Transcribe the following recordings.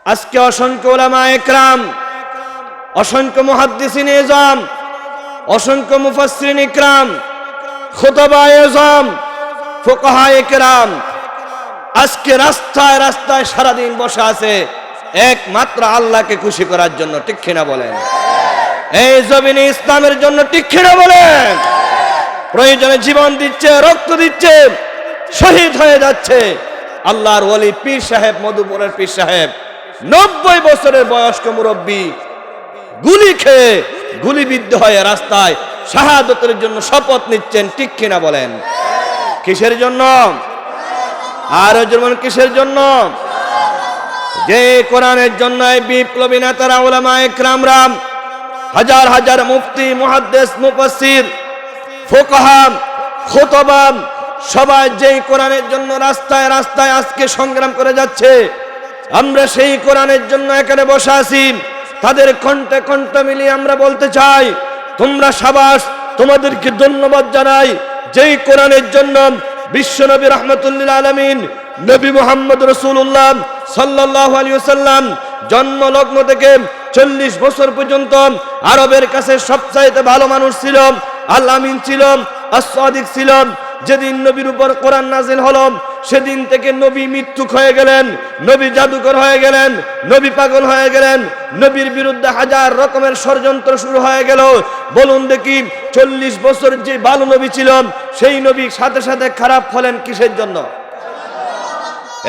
আজকে অসংখ্য উলামায়ে কেরাম, অসংখ্য মুহাদ্দিসিন ইজম, অসংখ্য মুফাসসিরিন ইকরাম, খুতাবায়ে ইজম, ফুকাহায়ে কেরাম আজকে রাস্তায় রাস্তায় সারাদিন বসে আছে একমাত্র আল্লাহকে খুশি করার জন্য। ঠিক কিনা বলেন? এই জমিনে ইসলামের জন্য ঠিক কিনা বলেন? প্রয়োজনে জীবন দিচ্ছে, রক্ত দিচ্ছে, শহীদ হয়ে যাচ্ছে। আল্লাহর ওলি পীর সাহেব, মধুপুরের পীর সাহেব 90 বছরের বয়স্ক মুরব্বী গুলি খেয়ে গুলিবিদ্ধ হয়ে রাস্তায় শাহাদতের জন্য শপথ নিচ্ছেন। ঠিক কিনা বলেন? কিসের জন্য? আর যেমন কিসের জন্য? যে কোরআনের জন্য বিপ্লবী নেতারা, উলামায়ে কেরামরা, হাজার হাজার মুফতি, মুহাদ্দিস, মুফাসসির, ফুকাহা, খুতাবা সবাই যেই কোরআনের জন্য রাস্তায় রাস্তায় আজকে সংগ্রাম করে যাচ্ছে, আমরা সেই কোরআনের জন্য এখানে বসে আছি। তাদের কণ্ঠে কণ্ঠ মিলিয়ে আমরা বলতে চাই, তোমরা সাবাস, তোমাদেরকে ধন্যবাদ জানাই। যেই কোরআনের জন্য বিশ্বনবী রাহমাতুল আলামিন নবী মুহাম্মদ রাসূলুল্লাহ সাল্লাল্লাহু আলাইহি ওয়াসাল্লাম জন্ম লগ্ন থেকে 40 বছর পর্যন্ত আরবের কাছে সবচাইতে ভালো মানুষ ছিল, আল আমিন ছিল, as-সাদিক ছিল। যেদিন নবীর উপর কোরআন নাজিল হলো, সেদিন থেকে নবী মৃত্যুক হয়ে গেলেন, নবী জাদুকর হয়ে গেলেন, নবী পাগল হয়ে গেলেন, নবীর বিরুদ্ধে হাজার রকমের ষড়যন্ত্র শুরু হয়ে গেল। বলুন দেখি, 40 বছর যে ভালো নবী ছিল, সেই নবী সাথে সাথে খারাপ হলেন কিসের জন্য?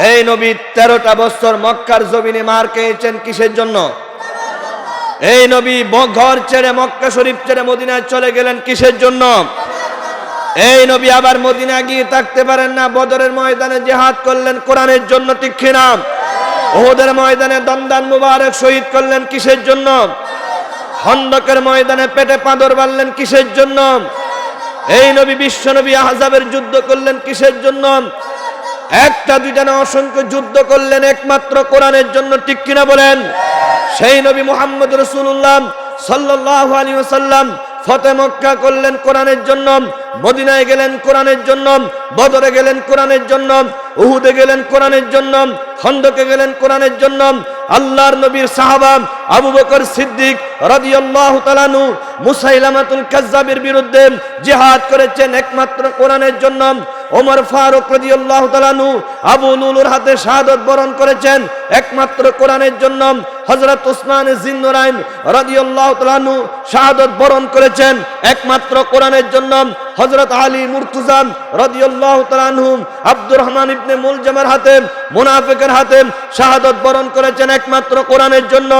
এই নবী 13টা বছর মক্কার জমিনে মার খেয়েছেন কিসের জন্য? এই নবী ঘর ছেড়ে, মক্কা শরীফ ছেড়ে মদিনায় চলে গেলেন কিসের জন্য? এই নবী আবার মদিনা গিয়ে থাকতে পারেন না, বদরের ময়দানে জিহাদ করলেন কোরআনের জন্য। ঠিক কিনা? উহুদের ময়দানে দমদান মুবারক শহীদ করলেন কিসের জন্য? খন্দকের ময়দানে পেটে পাথর বাঁধলেন কিসের জন্য? এই নবী বিশ্বনবী আহজাবের যুদ্ধ করলেন কিসের জন্য? একটা দুইটা না, অসংখ্য যুদ্ধ করলেন একমাত্র কোরআনের জন্য। ঠিক কিনা বলেন? সেই নবী মুহাম্মদ রাসূলুল্লাহ সাল্লাল্লাহু আলাইহি ওয়াসাল্লাম ফতে মক্কা করলেন কোরআনের জন্য, মদিনায় গেলেন কোরআনের জন্য, বদরে গেলেন কোরআনের জন্য, উহুদে গেলেন কোরআনের জন্য, খন্দকে গেলেন কোরআনের জন্য। আল্লাহর নবীর সাহাবা আবু বকর সিদ্দিক রাদিয়াল্লাহু তাআলা আনহু মুসাইলামাতুল কাজ্জাবের বিরুদ্ধে জিহাদ করেছেন একমাত্র কোরআনের জন্য। ওমর ফারুক রাদিয়াল্লাহু তাআলা আনহু আবু লুলুর হাতে শাহাদাত বরণ করেছেন একমাত্র কোরআনের জন্য। হযরত উসমান জিন্নুরাইন রাদিয়াল্লাহু তাআলা আনহু শাহাদাত বরণ করেছেন একমাত্র কোরআনের জন্য। হযরত আলী মুর্তজা রাদিয়াল্লাহু তাআলা আনহু আব্দুর রহমান ইবনে মুলজামের হাতে, মুনাফিকের হাতে শাহাদাত বরণ করেছেন একমাত্র কোরআনের জন্য।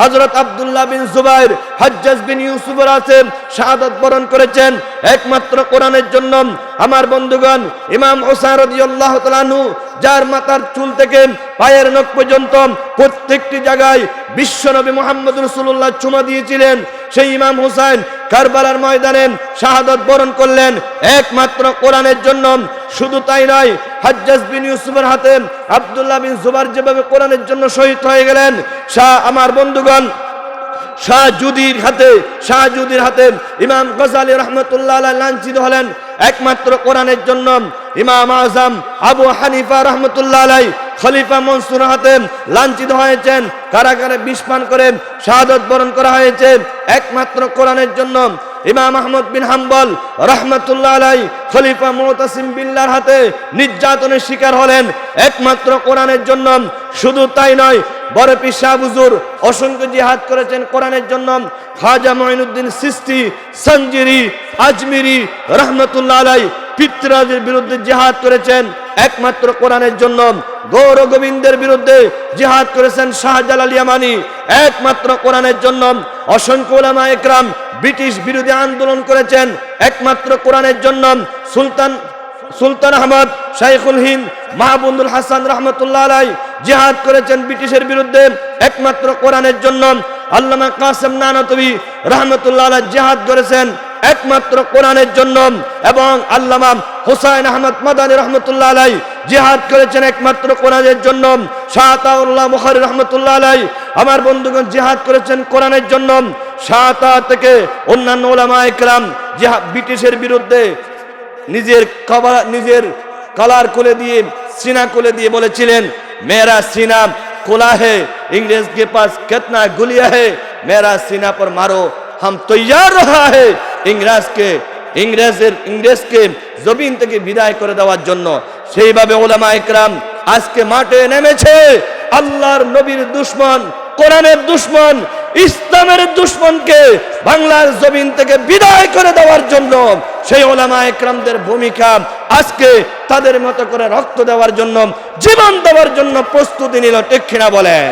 হযরত আব্দুল্লাহ বিন জুবাইর, হাজ্জাজ বিন ইউসুফের হাতে শাহাদাত বরণ করেছেন একমাত্র কোরআনের জন্য। আমার বন্ধুগণ, ইমাম হোসেন রাদিয়াল্লাহু তাআলা আনহু যার মাথার চুল থেকে পায়ের নখ পর্যন্ত প্রত্যেকটি জায়গায় বিশ্বনবী মুহাম্মদ রাসূলুল্লাহ চুমা দিয়েছিলেন, সেই ইমাম হোসেন কারবালার ময়দানে শাহাদাত বরণ করলেন একমাত্র কোরআনের জন্য। শুধু তাই নয়, হাজ্জাজ বিন ইউসুফের হাতে আব্দুল্লাহ বিন জুবাইর যেভাবে কোরআনের জন্য শহীদ হয়ে গেলেন, আমার বন্ধুগণ শাহজুদির হাতে ইমাম গজালি রাহমাতুল্লাহ আলাইহি লাঞ্ছিত হলেন একমাত্র কোরআনের জন্য। ইমাম আযম আবু হানিফা রাহমাতুল্লাহ আলাইহি খলিফা মনসুর হাতে লাঞ্ছিত হয়েছেন, কারাগারে বিষ পান করে শাহাদাত বরণ করা হয়েছে একমাত্র কোরআনের জন্য। ইমাম আহমদ বিন হাম্বল রাহমাতুল্লাহ আলাইহি খলিফা মুতাসিম বিল্লাহর হাতে নির্যাতনের শিকার হলেন একমাত্র কোরআনের জন্য। শুধু তাই নয়, বড় পীর শাহ হুজুর অসংখ্য জিহাদ করেছেন কোরআনের জন্য। খাজা মুঈনুদ্দিন চিশতি, সঞ্জিরি, আজমিরি রাহমাতুল্লাহ আলাইহি পিতরাজের বিরুদ্ধে জিহাদ করেছেন একমাত্র কোরআনের জন্য। গৌর গোবিন্দের বিরুদ্ধে জিহাদ করেছেন শাহজালাল ইয়ামানি একমাত্র কোরআনের জন্য। অসংখ্য উলামায়ে কেরাম ব্রিটিশ বিরোধী আন্দোলন করেছেন একমাত্র কোরআনের জন্য। সুলতান আহমদ, শাইখুল হিন্দ, মাহবুবুল হাসান রাহমাতুল্লাহ আলাইহি জিহাদ করেছেন ব্রিটিশের বিরুদ্ধে একমাত্র কোরআনের জন্য। আল্লামা কাসেম নানাতবি রাহমাতুল্লাহ আলাইহি জিহাদ করেছেন একমাত্র কোরআনের জন্য। এবং আল্লামা হুসাইন আহমদ মাদানী রাহমাতুল্লাহ আলাইহি জিহাদ করেছেন একমাত্র কোরআনের জন্য। শাহ আতাউল্লাহ বুখারী রাহমাতুল্লাহ আলাইহি আমার বন্ধুগণ জিহাদ করেছেন কোরআনের জন্য। শাহ আতা থেকে অন্যান্য উলামায়ে কেরাম জিহাদ ব্রিটিশের বিরুদ্ধে নিজের কলার খুলে দিয়ে, সিনা খুলে দিয়ে বলেছিলেন, মেরা সিনা खुला है इंग्रेज के पास कितना गुलिया है, मेरा सीना पर मारो, हम तैयार रहा है इंग्রেজকে জমিন থেকে বিদায় করে দেওয়ার জন্য। সেইভাবে উলামা ইকরাম আজকে মাঠে নেমেছে আল্লাহর নবীর দুশমন, কোরআনের দুশমন, ইসলামের দুশমনকে বাংলার জমিন থেকে বিদায় করে দেওয়ার জন্য। সেই উলামা ইকরামদের ভূমিকা আজকে তাদের মতো করে রক্ত দেওয়ার জন্য, জীবন দেওয়ার জন্য প্রস্তুতি নিল, ঠিক কিনা বলেন?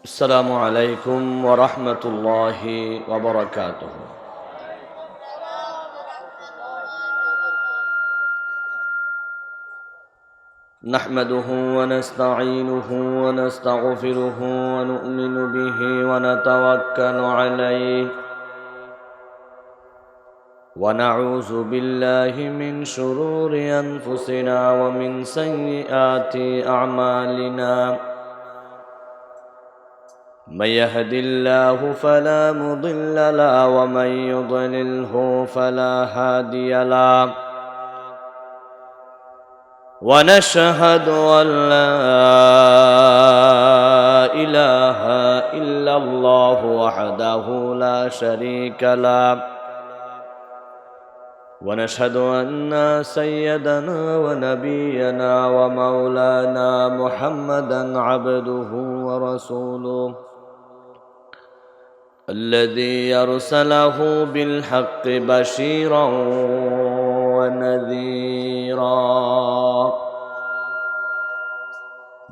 আসসালামু আলাইকুম ওয়া রাহমাতুল্লাহি ওয়া বারাকাতুহু। نحمده ونستعينه ونستغفره ونؤمن به ونتوكل عليه ونعوذ بالله من شرور أنفسنا ومن سيئات أعمالنا من يهد الله فلا مضل له ومن يضلله فلا هادي له ونشهد أن لا إله إلا الله وحده لا شريك له ونشهد أن سيدنا ونبينا ومولانا محمدا عبده ورسوله الذي أرسله بالحق بشيرا ونذيرا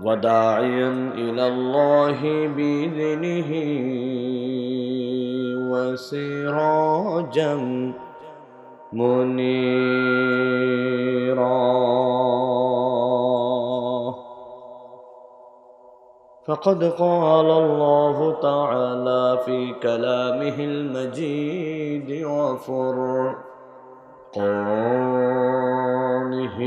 وداعيا إلى الله بإذنه وسراجا منيرا فقد قال الله تعالى في كلامه المجيد وفرقانه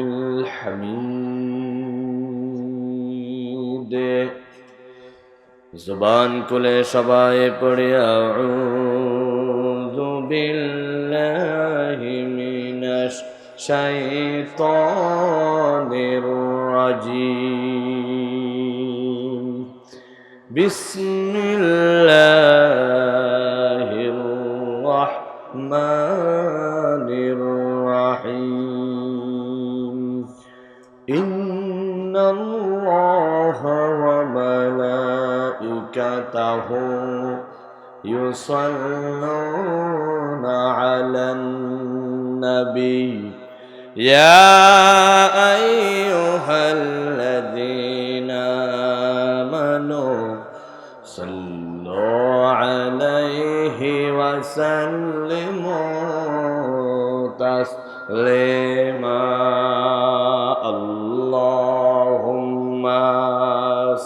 الحميد زبان كل شبائے پڑھے اعوذ بالله من الشيطان الرجيم بسم الله الرحمن الرحيم إن الله وملائكته يصلون على النبي يا أيها الذين آمنوا صلوا عليه وسلموا تسليما اللهم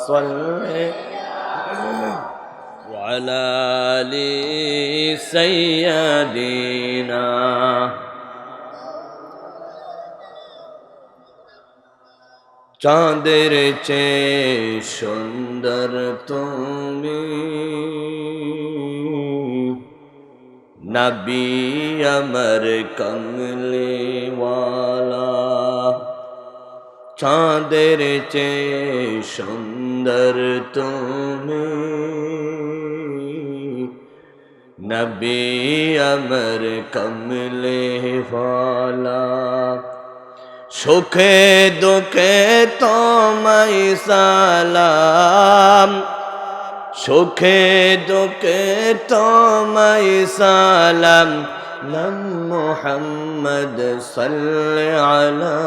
صل وعلى آل سيدنا চাঁদের চেয়ে সুন্দর তুমি নবী আমার কমলিওয়ালা চাঁদের চেয়ে সুন্দর তুমি নবী আমার কমলিওয়ালা সুখে দুঃখে তোমায় সালাম সুখে দুঃখে তোমায় সালাম নাম মুহাম্মদ সাল্লাল্লাহু আলা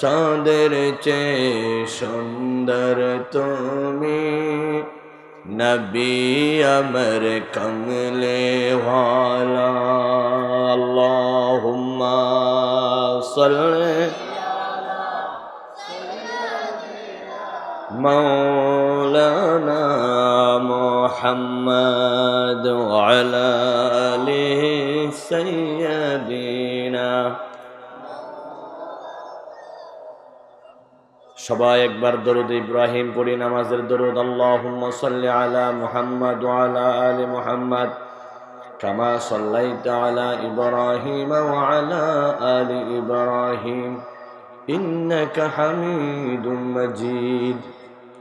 চাঁদের চেয়ে সুন্দর তুমি নবী আমার কমলে ওয়ালা আল্লাহুম্মা সাল্লি مولانا محمد وعلى آل سيدنا সবাই একবার দরুদ ইব্রাহিম পড়ি নামাজের দরুদ আল্লাহুম্মা সাল্লি আলা মুহাম্মদ ওয়া আলা আলি মুহাম্মদ كما صليت على إبراهيم وعلى آل إبراهيم إنك حميد مجيد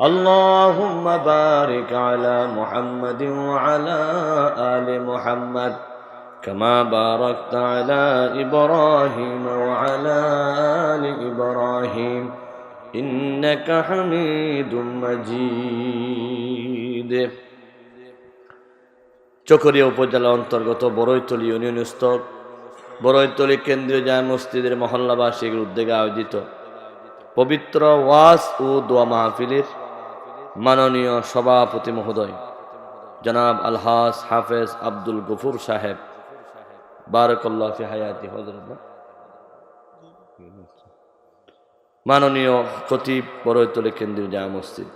اللهم بارك على محمد وعلى آل محمد كما باركت على إبراهيم وعلى آل إبراهيم إنك حميد مجيد চকরিয়া উপজেলা অন্তর্গত বড়ইতলী ইউনিয়নস্থ বড়ইতলী কেন্দ্রীয় জামে মসজিদের মহল্লাবাসীর উদ্যোগে আয়োজিত পবিত্র ওয়াজ ও দোয়া মাহফিলের মাননীয় সভাপতি মহোদয় জনাব আলহাজ হাফেজ আব্দুল গফুর সাহেব বারাকাল্লাহু ফি হায়াতি হযরত মাননীয় খতিব বড়ইতলী কেন্দ্রীয় জামে মসজিদ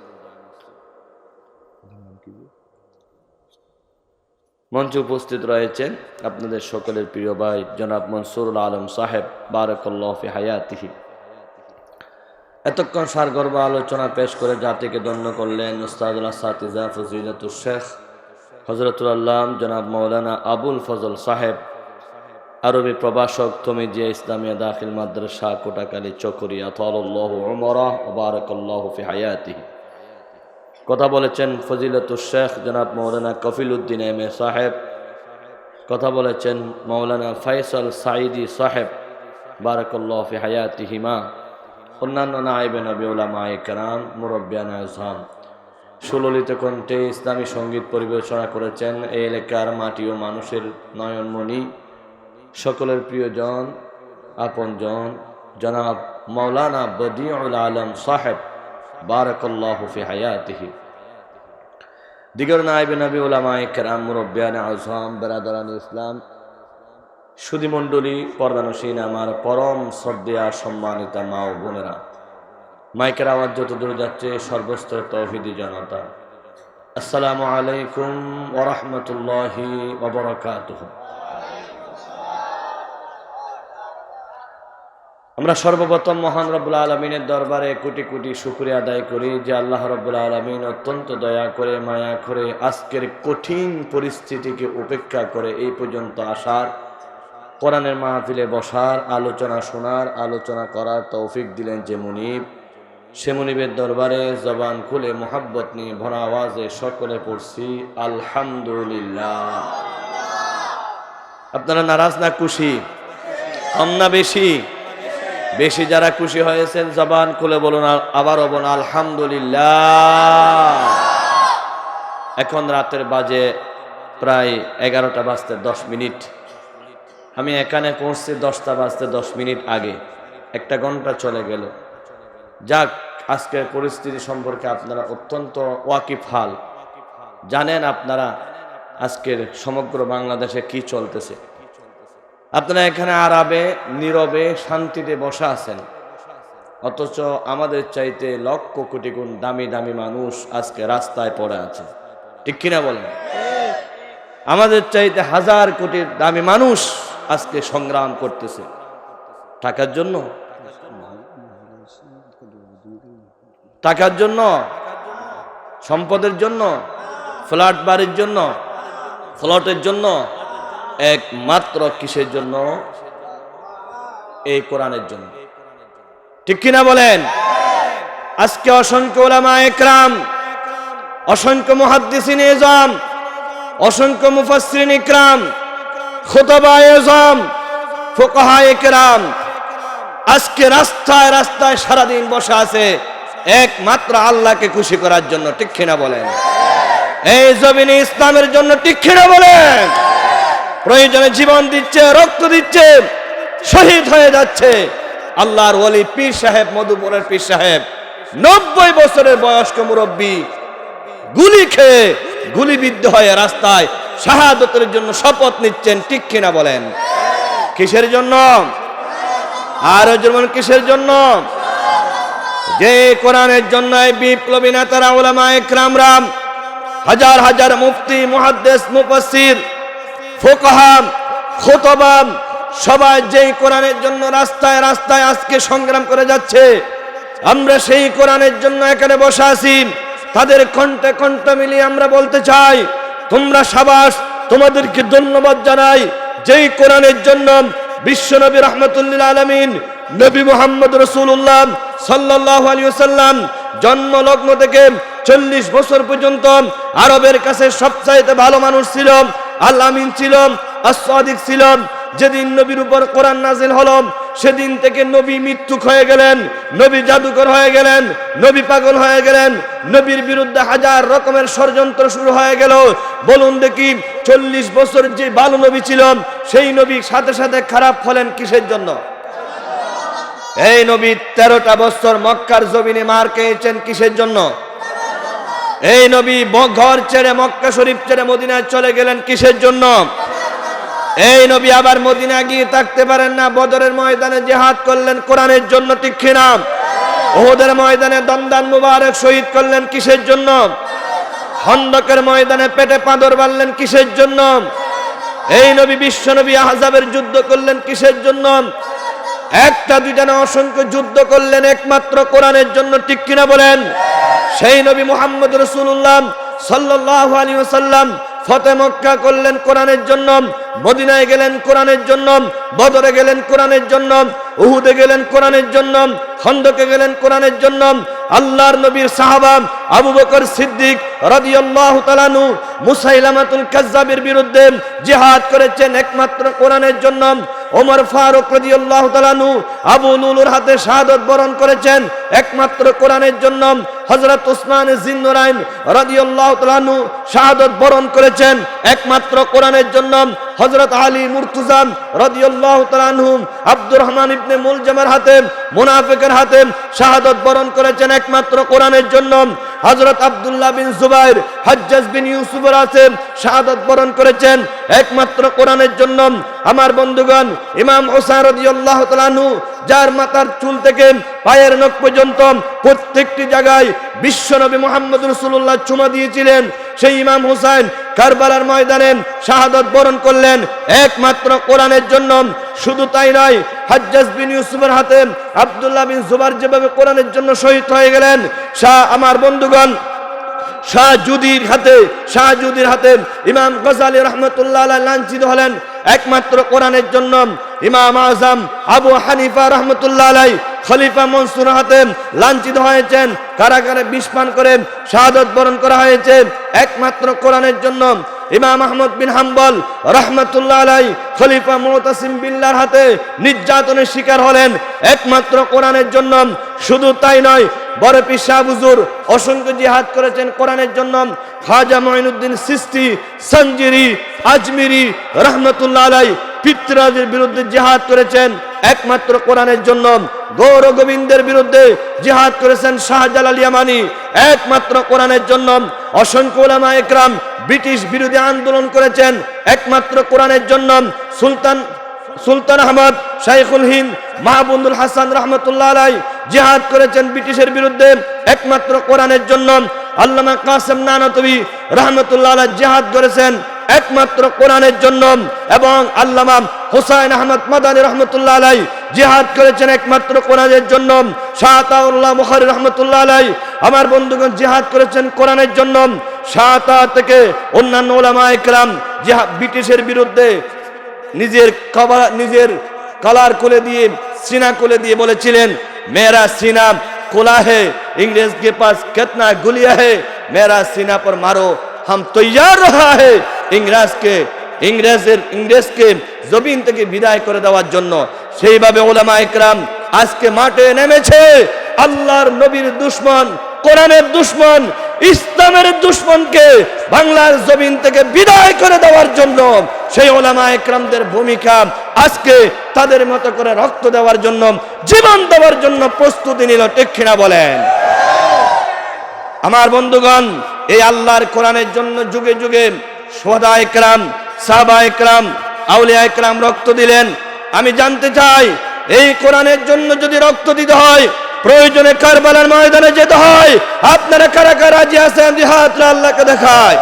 মঞ্চে উপস্থিত রয়েছেন আপনাদের সকলের প্রিয় ভাই জনাব মনসুরুল আলম সাহেব বারাকাল্লাহু ফি হায়াতিহি। এতক্ষণ সারগর্ভ আলোচনা পেশ করে জাতিকে ধন্য করলেন উস্তাদুল আসাতিজা ফজিলাতুল শেখ হযরতুল আল্লাম জনাব মাওলানা আবুল ফজল সাহেব, আরবি প্রভাষক তমিজিয়া ইসলামিয়া দাখিল মাদ্রাসা কোটাকালী চকরিয়া তাআলাল্লাহু উমরাহ ওয়া বারাকাল্লাহু ফি হায়াতিহি। কথা বলেছেন ফজিলাতুল শেখ জনাব মাওলানা কফিলউদ্দিন এম এ সাহেব, কথা বলেছেন মাওলানা ফয়সাল সাঈদী সাহেব বারাকাল্লাহু ফি হায়াতিহিমা। অন্যান্য নায়েবে নবী উলামায়ে কেরাম মুরব্বিয়ানে আযম সুললিত কণ্ঠে ইসলামী সঙ্গীত পরিবেশনা করেছেন এই এলাকার মাটি ও মানুষের নয়নমণি সকলের প্রিয়জন আপনজন জনাব মাওলানা বদিউল আলম সাহেব বারাকাল্লাহু ফি হায়াতিহি। দিগর নায়েবে নবী উলামায়ে কেরাম মুরব্বিয়ানে আযম বেরাদারান ইসলাম সুধীমণ্ডলী পর্দানসীন আমার পরম শ্রদ্ধেয়া সম্মানিতা মা ও বোনেরা, মাইকের আওয়াজ যত দূরে যাচ্ছে সর্বস্তরের তৌহিদি জনতা, আসসালামু আলাইকুম ওয়া রাহমাতুল্লাহি ওয়া বারাকাতুহু। আমরা সর্বপ্রথম মহান রব্বুল আলামিনের দরবারে কোটি কোটি শুকরিয়া আদায় করি যে আল্লাহ রব্বুল আলামিন অত্যন্ত দয়া করে মায়া করে আজকের কঠিন পরিস্থিতিকে উপেক্ষা করে এই পর্যন্ত আসার, কোরআনের মাহফিলে বসার, আলোচনা শোনার, আলোচনা করার তৌফিক দিলেন যে মুনিব, সে মুনিবের দরবারে জবান খুলে মোহাব্বত নিয়ে ভরা আওয়াজে সকলে পড়ছি আলহামদুলিল্লাহ। আপনারা নারাজ না খুশি? কম না বেশি? বেশি যারা খুশি হয়েছেন জবান খুলে বলুন, আবারও বলুন আলহামদুলিল্লাহ। এখন রাতের বাজে প্রায় 11টা বাজতে 10 মিনিট। আমি এখানে পৌঁছছি 10টা বাজতে 10 মিনিট আগে, 1 ঘন্টা চলে গেল। যাক, আজকের পরিস্থিতি সম্পর্কে আপনারা অত্যন্ত ওয়াকিফাল, জানেন আপনারা আজকের সমগ্র বাংলাদেশে কি চলতেছে। আপনারা এখানে আরামে নীরবে শান্তিতে বসা আছেন, অথচ আমাদের চাইতে লক্ষ কোটি গুণ দামি দামি মানুষ আজকে রাস্তায় পড়ে আছে, ঠিক কিনা বলেন? আমাদের চাইতে হাজার কোটি দামি মানুষ আজকে সংগ্রাম করতেছে টাকার জন্য, টাকার জন্য, সম্পদের জন্য, ফ্ল্যাট বাড়ির জন্য, ফ্লটের জন্য, একমাত্র কিসের জন্য? এই কোরআনের জন্য, ঠিক কিনা বলেন? আজকে অসংখ্য উলামায়ে কেরাম, অসংখ্য মুহাদ্দিসিন ইজম, অসংখ্য মুফাসসিরিন ইকরাম, খুতাবায়ে আযম, ফুকাহায়ে কেরাম আজকে রাস্তায় রাস্তায় সারাদিন বসে আছে একমাত্র আল্লাহকে খুশি করার জন্য, ঠিক কিনা বলেন? এই জমিনে ইসলামের জন্য, ঠিক কিনা বলেন? প্রয়োজনে জীবন দিচ্ছে, রক্ত দিচ্ছে, শহীদ হয়ে যাচ্ছে। আল্লাহর ওলি পীর সাহেব, মধুপুরের পীর সাহেব 90 বছরের বয়স্ক মুরব্বী গুলি খেয়ে গুলিবিদ্ধ হয়ে রাস্তায় শাহাদতের জন্য শপথ নিচ্ছেন, ঠিক কিনা বলেন? কিসের জন্য? আর যেমন কিসের জন্য? যে কোরআনের জন্য বিপ্লবী নেতারা উলামায়ে কেরামরা, হাজার হাজার মুফতি, মুহাদ্দিস, মুফাসসির, ফুকাহা, খুতবা সবাই যেই কোরআনের জন্য রাস্তায় রাস্তায় আজকে সংগ্রাম করে যাচ্ছে, আমরা সেই কোরআনের জন্য এখানে বসে আছি। তাদের কণ্ঠে কণ্ঠ মিলিয়ে আমরা বলতে চাই, তোমরা সাবাস, তোমাদেরকে ধন্যবাদ জানাই যেই কোরআনের জন্য বিশ্বনবী রাহমাতুল্লিল আলামিন নবী মুহাম্মদ রাসূলুল্লাহ সাল্লাল্লাহু আলাইহি ওয়াসাল্লাম জন্ম লগ্ন থেকে 40 বছর পর্যন্ত আরবের কাছে সবচাইতে ভালো মানুষ ছিল, আল আমিন ছিল, as-সাদিক ছিল। যেদিন নবীর উপর কোরআন নাযিল হলো সেদিন থেকে নবী মৃত্যুক হয়ে গেলেন, নবী জাদুকর হয়ে গেলেন, নবী পাগল হয়ে গেলেন, নবীর বিরুদ্ধে হাজার রকমের ষড়যন্ত্র শুরু হয়ে গেল। বলুন দেখি 40 বছর যে ভালো নবী ছিল সেই নবী সাথে সাথে খারাপ হলেন কিসের জন্য? এই নবী 13টা বছর মক্কার জমিনে মার খেয়েছেন কিসের জন্য? এই নবী ঘর ছেড়ে মক্কা শরীফ ছেড়ে মদিনায় চলে গেলেন কিসের জন্য? এই নবী আবার মদিনা গিয়ে থাকতে পারেন না, বদরের ময়দানে জিহাদ করলেন কোরআনের জন্য, ঠিক কিনা? উহুদের ময়দানে দন্দান মুবারক শহীদ করলেন কিসের জন্য? খন্দকের ময়দানে পেটে পাথর বাঁধলেন কিসের জন্য? এই নবী বিশ্ব নবী আহজাবের যুদ্ধ করলেন কিসের জন্য? একটা দুইটা না, অসংখ্য যুদ্ধ করলেন একমাত্র কোরআনের জন্য, ঠিক কিনা বলেন? সেই নবী মুহাম্মদ রাসূলুল্লাহ সাল্লাল্লাহু আলাইহি ওয়াসাল্লাম ফতে মক্কা করলেন কোরআনের জন্য, মদিনায় গেলেন কোরআনের জন্য, বদরে গেলেন কোরআনের জন্য, উহুদে গেলেন কোরআনের জন্য, খন্দকে গেলেন কোরআনের জন্য। আল্লাহর নবীর সাহাবা আবু বকর সিদ্দিক রাদিয়াল্লাহু তাআলা আনহু মুসাইলামাতুল কাজ্জাবের বিরুদ্ধে জিহাদ করেছেন একমাত্র কোরআনের জন্য। ওমর ফারুক রাদিয়াল্লাহু তাআলা আনহু আবু লুলুর হাতে শাহাদাত বরণ করেছেন একমাত্র কোরআনের জন্য। হযরত উসমান জিন্নুরাইন রাদিয়াল্লাহু তাআলা আনহু শাহাদাত বরণ করেছেন একমাত্র কোরআনের জন্য। হযরত আলী মুর্তজা রাদিয়াল্লাহু তাআলা আনহু আব্দুর রহমান ইবনে মুলজামের হাতে, মুনাফিকের হাতে শাহাদাত বরণ করেছেন একমাত্র কোরআনের জন্য। হযরত আব্দুল্লাহ বিন জুবাইর হাজ্জাজ বিন ইউসুফের হাতে শাহাদাত বরণ করেছেন একমাত্র কোরআনের জন্য। আমার বন্ধুগণ, ইমাম হুসাইন রাদিয়াল্লাহু তাআলা আনহু যার মাথার চুল থেকে পায়ের নখ পর্যন্ত প্রত্যেকটি জায়গায় বিশ্বনবী মুহাম্মদ রাসূলুল্লাহ চুমা দিয়েছিলেন, সেই ইমাম হুসাইন কারবালার ময়দানে শাহাদাত বরণ করলেন একমাত্র কোরআনের জন্য। শুধু তাই নয়, হাজ্জাজ বিন ইউসুফের হাতে আব্দুল্লাহ বিন জুবাইর যেভাবে কোরআনের জন্য শহীদ হয়ে গেলেন, আমার বন্ধুগণ শাহজুদির হাতে ইমাম গজালি রাহমাতুল্লাহ আলাইহি লাঞ্ছিত হলেন একমাত্র কোরআনের জন্য। ইমাম আযম আবু হানিফা রাহমাতুল্লাহ আলাইহি খলিফা মনসুর হাতে লাঞ্ছিত হয়েছেন, কারাগারে বিষ পান করে শাহাদাত বরণ করা হয়েছে একমাত্র কোরআনের জন্য। ইমাম আহমদ বিন হাম্বল রাহমাতুল্লাহ আলাইহি খলিফা মুতাসিম বিল্লাহর হাতে নির্যাতনের শিকার হলেন একমাত্র কোরআনের জন্য। শুধু তাই নয়, বড় পীর শাহ হুজুর অসংখ্য জিহাদ করেছেন কোরআনের জন্য। খাজা মুঈনুদ্দিন চিশতি সঞ্জিরি আজমিরি রাহমাতুল্লাহ আলাইহি পিতরাজের বিরুদ্ধে জিহাদ করেছেন একমাত্র কোরআনের জন্য। গৌর গোবিন্দের বিরুদ্ধে জিহাদ করেছেন শাহজালাল ইয়ামানি একমাত্র কোরআনের জন্য। অসংখ্য উলামা একরাম ব্রিটিশ বিরোধী আন্দোলন করেছেন একমাত্র কোরআনের জন্য। সুলতান আহমদ শাইখুল হিন্দ মাহবুবুল হাসান রাহমাতুল্লাহ আলাইহি জিহাদ করেছেন ব্রিটিশের বিরুদ্ধে একমাত্র কোরআনের জন্য। আল্লামা কাসেম নানাতবি রাহমাতুল্লাহ আলাইহি জিহাদ করেছেন একমাত্র কোরআনের জন্য। এবং আল্লামা হুসাইন আহমদ মাদানী রাহমাতুল্লাহ আলাইহি জিহাদ করেছেন একমাত্র কোরআনের জন্য। শাহ আতাউল্লাহ বুখারী রাহমাতুল্লাহ আলাইহি আমার বন্ধুগণ জিহাদ করেছেন কোরআনের জন্য। শাহ থেকে অন্যান্য উলামা একরাম জিহাদ ব্রিটিশের বিরুদ্ধে নিজের কলার খুলে দিয়ে, সিনা খুলে দিয়ে বলেছিলেন, মেরা সিনা खुला है इंग्रेज के पास कितना गुलिया है, मेरा सीना पर मारो हम तैयार रहा है ইংরেজকে জমিন থেকে বিদায় করে দেওয়ার জন্য। সেইভাবে উলামা একরাম আজকে মাঠে নেমেছে আল্লাহর নবীর দুশমন, কোরআনের দুশমন, ইসলামের দুশমনকে বাংলার জমিন থেকে বিদায় করে দেওয়ার জন্য। সেই উলামা একরামদের ভূমিকা আজকে তাদের মতো করে রক্ত দেওয়ার জন্য, জীবন দেওয়ার জন্য প্রস্তুতি নিল, ঠিক কিনা বলেন? আমার বন্ধুগণ, এই আল্লাহর কোরআনের জন্য যুগে যুগে শুহাদা একরাম, সাহাবা একরাম, আউলিয়া একরাম রক্ত দিলেন। আমি জানতে চাই, এই কোরআনের জন্য যদি রক্ত দিতে হয়, প্রয়োজনে কারবালার ময়দানে যেতে হয়, আপনারা কারা কারা রাজি আছেন? জিহাদ আল্লাহকে দেখায়।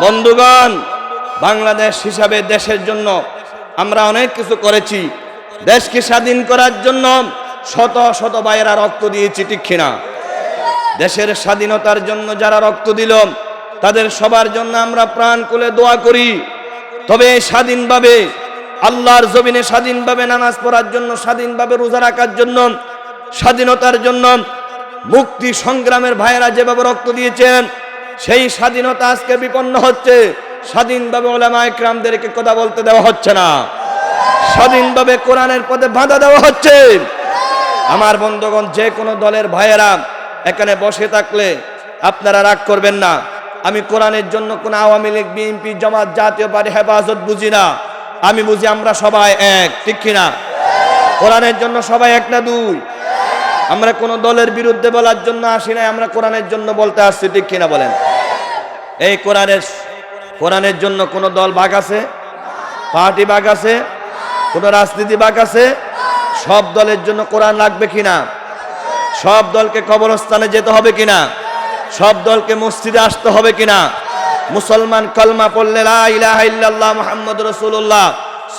বন্ধুগণ, বাংলাদেশ হিসাবে দেশের জন্য আমরা অনেক কিছু করেছি। দেশকে স্বাধীন করার জন্য শত শত ভাইয়েরা রক্ত দিয়েছি, ঠিক কিনা? দেশের স্বাধীনতার জন্য যারা রক্ত দিল তাদের সবার জন্য আমরা প্রাণ খুলে দোয়া করি। তবে স্বাধীনভাবে আল্লাহর জমিনে স্বাধীনভাবে নামাজ পড়ার জন্য, স্বাধীনভাবে রোজা রাখার জন্য, স্বাধীনতার জন্য মুক্তি সংগ্রামের ভাইয়েরা যেভাবে রক্ত দিয়েছেন, সেই স্বাধীনতা আজকে বিপন্ন হচ্ছে। স্বাধীনভাবে উলামায়ে কেরামদেরকে কথা বলতে দেওয়া হচ্ছে না, স্বাধীনভাবে কোরআনের পথে বাধা দেওয়া হচ্ছে। আমার বন্ধুগণ, যে কোনো দলের ভাইয়েরা এখানে বসে থাকলে আপনারা রাগ করবেন না। আমি কোরআনের জন্য কোন আওয়ামী লীগ, বিএনপি, জামাত, জাতীয় পার্টি, হেফাজত বুঝি না। আমি বুঝি আমরা সবাই এক, ঠিক কিনা? কোরআনের জন্য সবাই এক না দুই? আমরা কোন দলের বিরুদ্ধে বলার জন্য আসি নাই, আমরা কোরআনের জন্য বলতে আসছি, ঠিক কিনা বলেন? এই কোরআনের জন্য কোন দল ভাগ আছে, পার্টি ভাগ আছে, কোন রাজনীতি ভাগ আছে? সব দলের জন্য কোরআন লাগবে কিনা? সব দলকে কবরস্থানে যেতে হবে কিনা? সব দলকে মসজিদে আসতে হবে কিনা? মুসলমান কলমা পড়লে লা ইলাহা ইল্লাল্লাহ মুহাম্মাদুর রাসূলুল্লাহ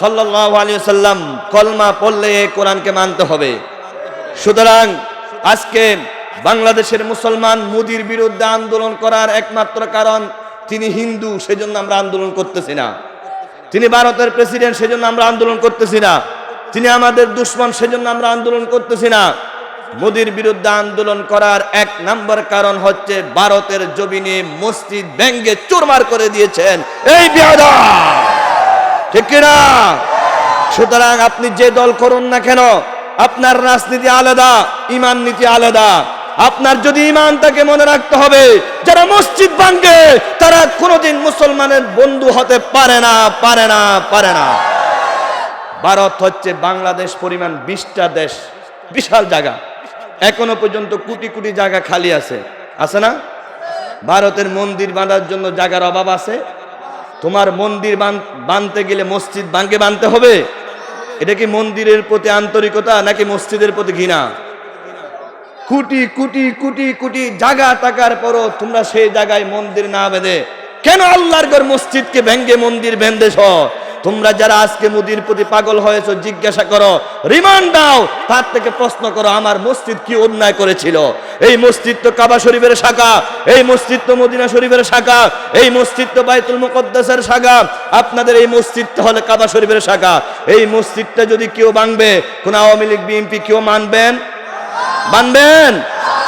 সাল্লাল্লাহু আলাইহি ওয়াসাল্লাম কলমা পড়লে এই কোরআনকে মানতে হবে। সুতরাং আজকে বাংলাদেশের মুসলমান মোদির বিরুদ্ধে আন্দোলন করার একমাত্র কারণ তিনি হিন্দু, সেজন্য আমরা আন্দোলন করতেছি না। তিনি ভারতের প্রেসিডেন্ট, সেজন্য আমরা আন্দোলন করতেছি না। তিনি আমাদের দুশমন, সেজন্য আমরা আন্দোলন করতেছি না। মোদির বিরুদ্ধে আন্দোলন করার এক নাম্বার কারণ হচ্ছে ভারতের জমিনে মসজিদ ভেঙ্গে চুরমার করে দিয়েছেন এই বেয়াদব, ঠিক কিনা? সুতরাং আপনি যে দল করুন না কেন, আপনার রাজনীতি আলাদা, ইমান নীতি আলাদা। আপনার যদি ইমান থাকে, মনে রাখতে হবে যারা মসজিদ ভাঙে তারা কোনোদিন মুসলমানের বন্ধু হতে পারে না, পারে না, পারে না। ভারত হচ্ছে বাংলাদেশ পরিমাণ 20টা দেশ, বিশাল জায়গা। এখনো পর্যন্ত কোটি কোটি জায়গা খালি আছে, আছে না? ভারতের মন্দির বাঁধার জন্য জায়গার অভাব আছে? তোমার মন্দির বানতে গেলে মসজিদ ভাঙে বানতে হবে? এটা কি মন্দিরের প্রতি আন্তরিকতা নাকি মসজিদের প্রতি ঘৃণা? কোটি কোটি কোটি কোটি জায়গা থাকার পরও তোমরা সেই জায়গায় মন্দির না বেঁধে কেন আল্লাহর ঘর মসজিদকে ভেঙ্গে মন্দির বেঁধেছ? তোমরা যারা আজকে মোদির প্রতি পাগল হয়েছো, জিজ্ঞাসা করো, রিমান্ড দাও, তার থেকে প্রশ্ন করো আমার মসজিদ কি অন্যায় করেছিল? এই মসজিদ তো কাবা শরীফের শাখা, এই মসজিদ তো মদিনা শরীফের শাখা, এই মসজিদ তো বাইতুল মুকদ্দাসের শাখা। আপনাদের এই মসজিদটা হলে কাবা শরীফের শাখা। এই মসজিদটা যদি কেউ ভাঙবে, কোন আওয়ামী লীগ, বিএনপি কেউ মানবেন?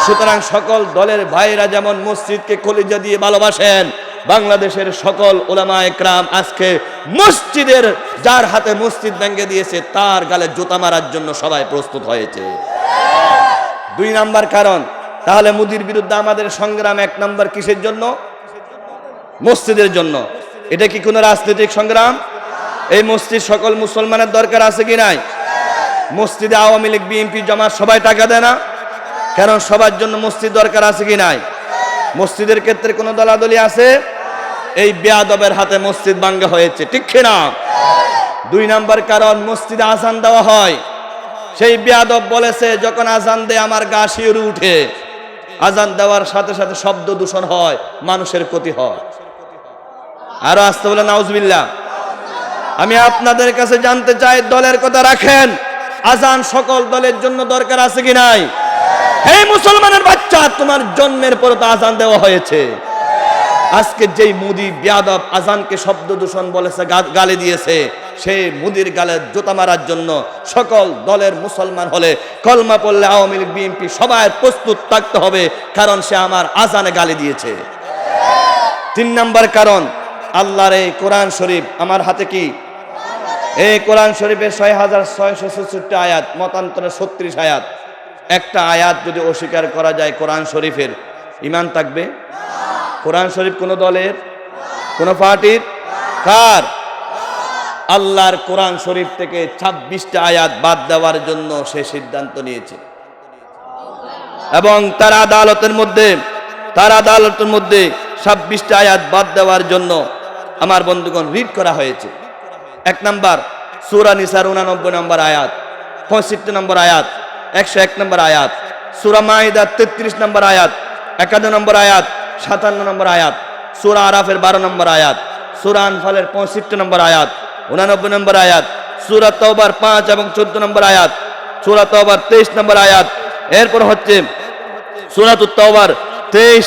সুতরাং সকল দলের ভাইরা যেমন মসজিদকে কলিজা দিয়ে ভালোবাসেন, বাংলাদেশের সকল উলামায়ে কেরাম আজকে মসজিদের, যার হাতে মসজিদ ভেঙে দিয়েছে তার গালে জুতা মারার জন্য সবাই প্রস্তুত হয়েছে। 2 নাম্বার কারণ, তাহলে মোদির বিরুদ্ধে আমাদের সংগ্রাম 1 নাম্বার কিসের জন্য? মসজিদের জন্য। এটা কি কোনো রাজনৈতিক সংগ্রাম? এই মসজিদ সকল মুসলমানের দরকার আছে কি নাই? মসজিদে আওয়ামী লীগ, বিএনপি, জামাত সবাই টাকা দেয় না কেন? সবার জন্য মসজিদ দরকার আছে কি নাই? মসজিদের ক্ষেত্রে কোনো দলাদলি আছে? এই বেয়াদবের হাতে মসজিদ ভাঙ্গা হয়েছে, ঠিক কিনা? 2 নাম্বার কারণ, মসজিদে আজান দেওয়া হয়। সেই বেয়াদব বলেছে যখন আজান দেয় আমার গা শিউরে উঠে। আজান দেওয়ার সাথে সাথে শব্দ দূষণ হয়, মানুষের ক্ষতি হয়। আরো আসতে বলে নাউজুবিল্লাহ। আমি আপনাদের কাছে জানতে চাই, দলের কথা রাখেন, আজান সকল দলের জন্য দরকার আছে কি নাই? এই মুসলমানের বাচ্চা, তোমার জন্মের পর তো আজান দেওয়া হয়েছে। আজকে যেই মোদি বেয়াদব আজানকে শব্দ দূষণ বলেছে, গালি দিয়েছে, সেই মোদির গালে জুতা মারার জন্য সকল দলের মুসলমান হলে, কলমা পড়লে আওয়ামী লীগ, বিএনপি সবাই প্রস্তুত থাকতে হবে, কারণ সে আমার আজানে গালি দিয়েছে। 3 নাম্বার কারণ, আল্লাহর এই কোরআন শরীফ আমার হাতে কি? এই কোরআন শরীফের 6666 আয়াত, মতান্তরে 36 আয়াত। একটা আয়াত যদি অস্বীকার করা যায় কোরআন শরীফের, ঈমান থাকবে? কোরআন শরীফ কোন দলের, কোন পার্টির? কার? আল্লাহর কোরআন শরীফ থেকে 26টা আয়াত বাদ দেওয়ার জন্য সে সিদ্ধান্ত নিয়েছে, এবং তার আদালতের মধ্যে 26টা আয়াত বাদ দেওয়ার জন্য আমার বন্ধুগণ রিড করা হয়েছে। 1 নাম্বার সূরা নিসার 89 নম্বর আয়াত, 65 নম্বর আয়াত, 101 নম্বর আয়াত, সূরা মাইদা 33 নম্বর আয়াত, 51 নম্বর আয়াত, 57 নম্বর আয়াত, সূরা আরাফের 12 নম্বর আয়াত, সূরা আনফালের 65 নম্বর আয়াত, 89 নম্বর আয়াত, সূরা তাওবার 5 এবং 14 নম্বর আয়াত, সূরা তাওবার 23 নম্বর আয়াত, এরপর হচ্ছে সূরাতুত তাওবার 23,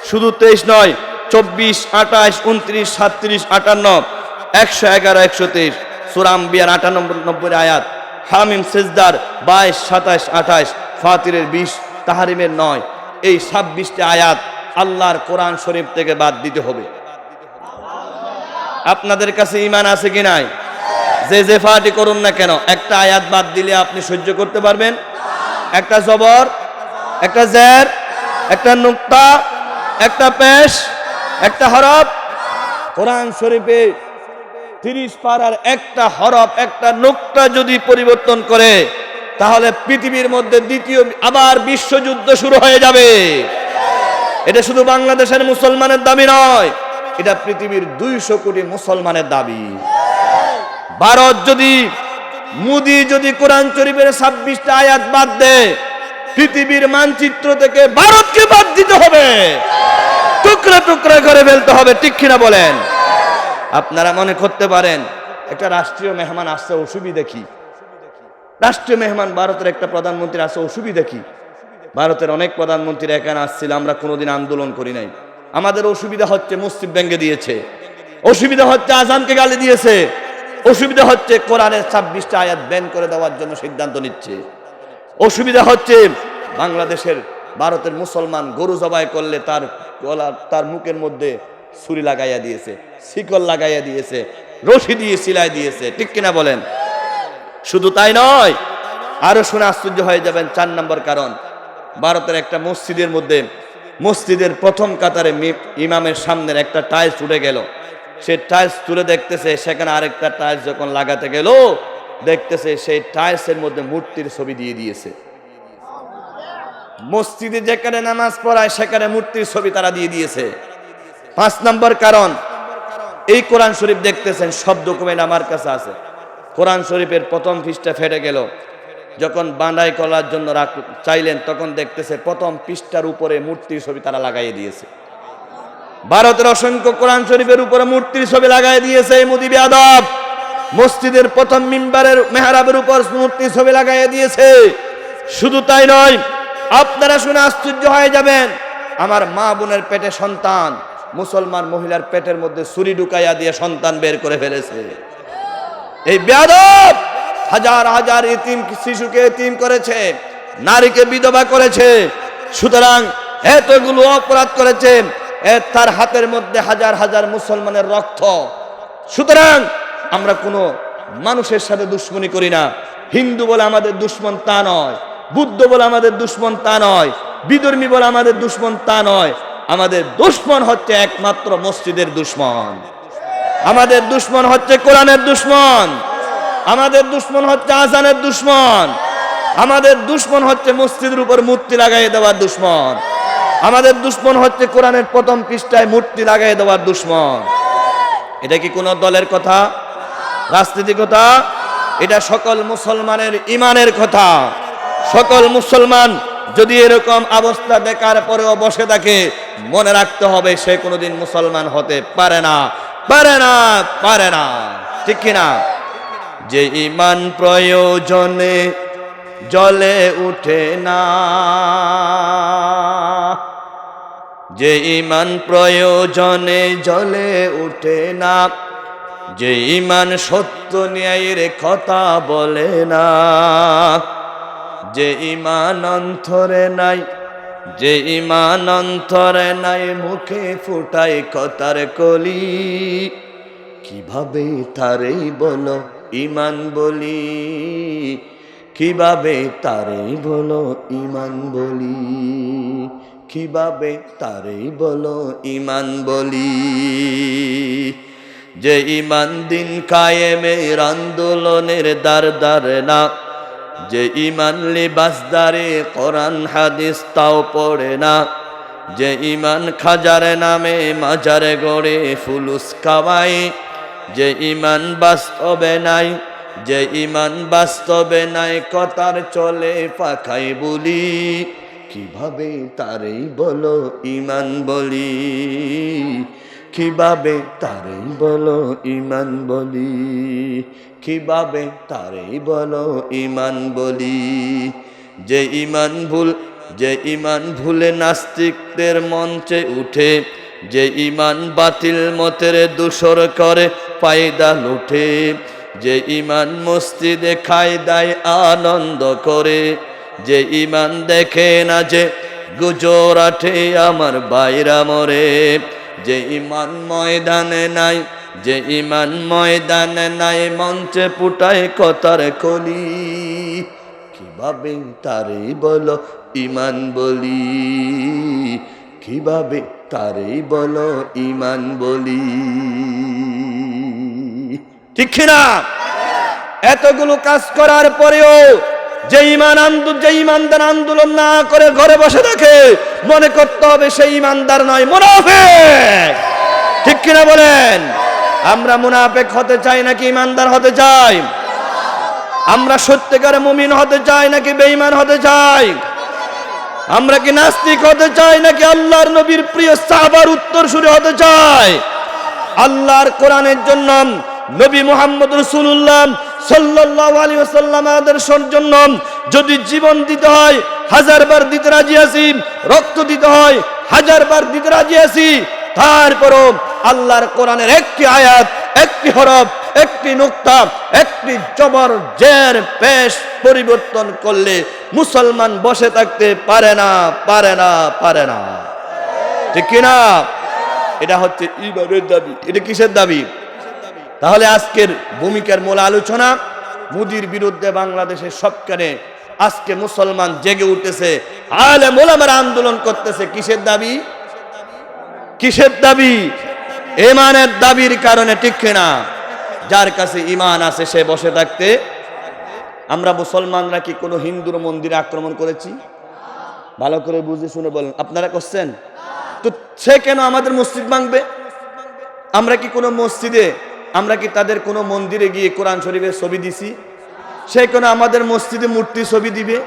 শুধু 23 নয়, 24, 28, 29, 37, 58, 111, 123, সূরা আম্বিয়ার 98 আয়াত, হামিম সিজদার 22, 27, 28, ফাতিরের 20, তাহরিমের 9, এই 26টি আয়াত আল্লাহর কোরআন শরীফ থেকে বাদ দিতে হবে। আপনাদের কাছে ঈমান আছে কি নাই? যে ফাটি করুন না কেন, একটা আয়াত বাদ দিলে আপনি সহ্য করতে পারবেন? একটা জবর, একটা জের, একটা নুক্তা, একটা পেশ, একটা হরফ। কোরআন শরীফে 30 পারার একটা হরফ, একটা নুক্তা যদি পরিবর্তন করে, তাহলে পৃথিবীর মধ্যে দ্বিতীয় আবার বিশ্বযুদ্ধ শুরু হয়ে যাবে। এটা শুধু বাংলাদেশের মুসলমানের দাবি নয়, এটা পৃথিবীর 200 কোটি মুসলমানের দাবি। ভারত যদি, মোদি যদি কোরআন শরীফের 26টা আয়াত বাদ দেয়, পৃথিবীর মানচিত্র থেকে ভারতকে বাদ দিতে হবে, টুকরা টুকরা করে ফেলতে হবে। ঠিক কিনা বলেন? আপনারা মনে করতে পারেন একটা রাষ্ট্রীয় মেহমান আসছে, অসুবিধা কি? রাষ্ট্রীয় মেহমান ভারতের একটা প্রধানমন্ত্রী আসছে, অসুবিধা কি? ভারতের অনেক প্রধানমন্ত্রী এখানে আসছিল, আমরা কোনোদিন আন্দোলন করি নাই। আমাদের অসুবিধা হচ্ছে মসজিদ ভেঙে দিয়েছে, অসুবিধা হচ্ছে আজানকে গালি দিয়েছে, অসুবিধা হচ্ছে কোরআনের 26টা আয়াত ব্যান করে দেওয়ার জন্য সিদ্ধান্ত নিচ্ছে, অসুবিধা হচ্ছে বাংলাদেশের ভারতের মুসলমান গরু জবাই করলে তার গলা, তার মুখের মধ্যে ছুরি লাগাইয়া দিয়েছে, শিকল লাগাইয়া দিয়েছে, রশি দিয়ে সিলাই দিয়েছে। ঠিক কিনা বলেন? শুধু তাই নয়, আরো শুনে আশ্চর্য হয়ে যাবেন। 4 নম্বর কারণ, ভারতের একটা মসজিদের মধ্যে, মসজিদের প্রথম কাতারে ইমামের সামনের একটা টাইলস উঠে গেল, সে টাইলস তুলে দেখতেছে, সেখানে আরেকটা টাইলস যখন লাগাতে গেল, দেখতেছে সেই টাইলসের মধ্যে মূর্তির ছবি দিয়ে দিয়েছে। মসজিদে যেখানে নামাজ পড়ায় সেখানে মূর্তির ছবি তারা দিয়ে দিয়েছে। 5 নম্বর কারণ, এই কোরআন শরীফ দেখতেছেন, সব ডকুমেন্ট আমার কাছে আছে। কোরআন শরীফের প্রথম পৃষ্ঠা ফেটে গেল, যখন বাঁধাই করার জন্য চাইলেন, তখন দেখতেছে প্রথম পৃষ্ঠার উপরে মূর্তির ছবি তারা লাগাইয়ে দিয়েছে। ভারতের অসংখ্য কোরআন শরীফের উপরে মূর্তির ছবি লাগাই দিয়েছে এই মোদি বেয়াদব। মসজিদের প্রথম মিম্বারের মেহরাবের উপর মূর্তির ছবি লাগাইয়ে দিয়েছে। শুধু তাই নয়, আপনারা শুনে আশ্চর্য হয়ে যাবেন, আমার মা বোনের পেটে সন্তান, মুসলমান মহিলার পেটের মধ্যে ছুরি ঢুকাইয়া দিয়ে সন্তান বের করে ফেলেছে। এই বেয়াদব হাজার হাজার ইতিম শিশুকে ইতিম করেছে, নারীকে বিধবা করেছে। সুতরাং এতগুলো অপরাধ করেছে, তার হাতের মধ্যে হাজার হাজার মুসলমানের রক্ত। সুতরাং আমরা কোনো মানুষের সাথে দুশ্মনী করি না। হিন্দু বলে আমাদের দুশ্মন তা নয়, বুদ্ধ বলে আমাদের দুশ্মন তা নয়, বিধর্মী বলে আমাদের দুশ্মন তা নয়। আমাদের দুশ্মন হচ্ছে একমাত্র মসজিদের দুশ্মন, আমাদের দুশ্মন হচ্ছে কোরআনের দুশ্মন, আমাদের দুশ্মন হচ্ছে আজানের দুশ্মন, আমাদের দুশ্মন হচ্ছে মসজিদের উপর মূর্তি লাগাই দেওয়ার দুশ্মন, আমাদের দুশ্মন হচ্ছে কোরআনের প্রথম পৃষ্ঠায় মূর্তি লাগাই দেওয়ার দুশ্মন। এটা কি কোনো দলের কথা, রাজনীতির কথা? এটা সকল মুসলমানের ইমানের কথা। সকল মুসলমান যদি এরকম অবস্থা দেখার পরেও বসে থাকে, মনে রাখতে হবে সে কোনোদিন মুসলমান হতে পারে না, পারে না, পারে না। ঠিক কিনা? যে ঈমান প্রয়োজনে জ্বলে উঠে না, যে ঈমান প্রয়োজনে জ্বলে উঠে না, যে ঈমান সত্য ন্যায়ের কথা বলে না, যে ঈমান অন্তরে নাই, যে ঈমান অন্তরে নাই, মুখে ফুটাই কথার কলি, কিভাবে তারেই বলো ঈমান বলি, কিভাবে তারেই বলো ঈমান বলি, কিভাবে তারেই বলো ঈমান বলি। যে ঈমান দিন কায়েমের আন্দোলনের দ্বার দ্বারে না, যে ঈমান লিবাসদারে কোরআন হাদিস তাও পড়ে না, যে ঈমান খাজারে নামে মাজারে গড়ে ফুলুস খাওয়াই, যে ঈমান বাস্তবে নাই, যে ঈমান বাস্তবে নাই, কথার চলে পাখাই বলি, কিভাবে তারে বলো ঈমান বলি, কিভাবে তারে বলো ঈমান বলি, কিভাবে তারে বলো ঈমান বলি। যে ঈমান ভুলে নাস্তিকদের মঞ্চে উঠে, যে ঈমান বাতিল মতের দূষর করে ফায়দা লুটে, যে ঈমান মসজিদে খায় দায় আনন্দ করে, যে ঈমান দেখে না যে গুজরাটে আমার বাইরা মরে, যে ঈমান ময়দানে নাই, যে ঈমান ময়দানে নাই মঞ্চে পুটায় কথার কলি, কিভাবে তারে বলো ঈমান বলি, কিভাবে তারে বলো ঈমান বলি। ঠিক কিনা? এতগুলো কাজ করার পরেও যে ইমানদার আন্দোলন না করে ঘরে বসে থাকে, মনে করতে হবে সেই ইমানদার নয়, মুনাফিক। ঠিক কিনা বলেন? আমরা মুনাফিক হতে চাই নাকি ইমানদার হতে চাই? আমরা সত্যিকারে মুমিন হতে চাই নাকি বেঈমান হতে চাই? আমরা কি নাস্তিক হতে চাই নাকি আল্লাহর নবীর প্রিয় সাহাবার উত্তরসূরি হতে চাই? আল্লাহর কোরআনের জন্য নবী মুহাম্মদ রাসূলুল্লাহ সাল্লাল্লাহু আলাইহি ওয়াসাল্লাম আদর্শের জন্য যদি জীবন দিতে হয় 1000 বার দিতে রাজি আছি, রক্ত দিতে হয় 1000 বার দিতে রাজি আছি। তারপরও আল্লাহর কোরআনের একটি আয়াত, একটি হরফ, একটি নুকতা, একটি জবর জের পেশ পরিবর্তন করলে মুসলমান বসে থাকতে পারে না, পারে না, পারে না। ঠিক কিনা? এটা হচ্ছে ঈমানের দাবি। এটা কিসের দাবি? তাহলে আজকের ভূমিকার মূল আলোচনা, মোদির বিরুদ্ধে বাংলাদেশের সবখানে আজকে মুসলমান জেগে উঠেছে, আলেম ওলামারা আন্দোলন করতেছে। কিসের দাবি? কিসের দাবি? ঈমানের দাবির কারণে। ঠিক কিনা? যার কাছে ঈমান আছে সে বসে থাকতে। আমরা মুসলমানরা কি কোনো হিন্দুর মন্দিরে আক্রমণ করেছি? ভালো করে বুঝে শুনে বলেন, আপনারা করছেন? তো সে কেন আমাদের মসজিদ ভাঙবে? আমরা কি কোনো মসজিদে, আমরা কি তাদের কোনো মন্দিরে গিয়ে কোরআন শরীফের ছবি দিছি? সে কেন আমাদের মসজিদে মূর্তি ছবি দিবে?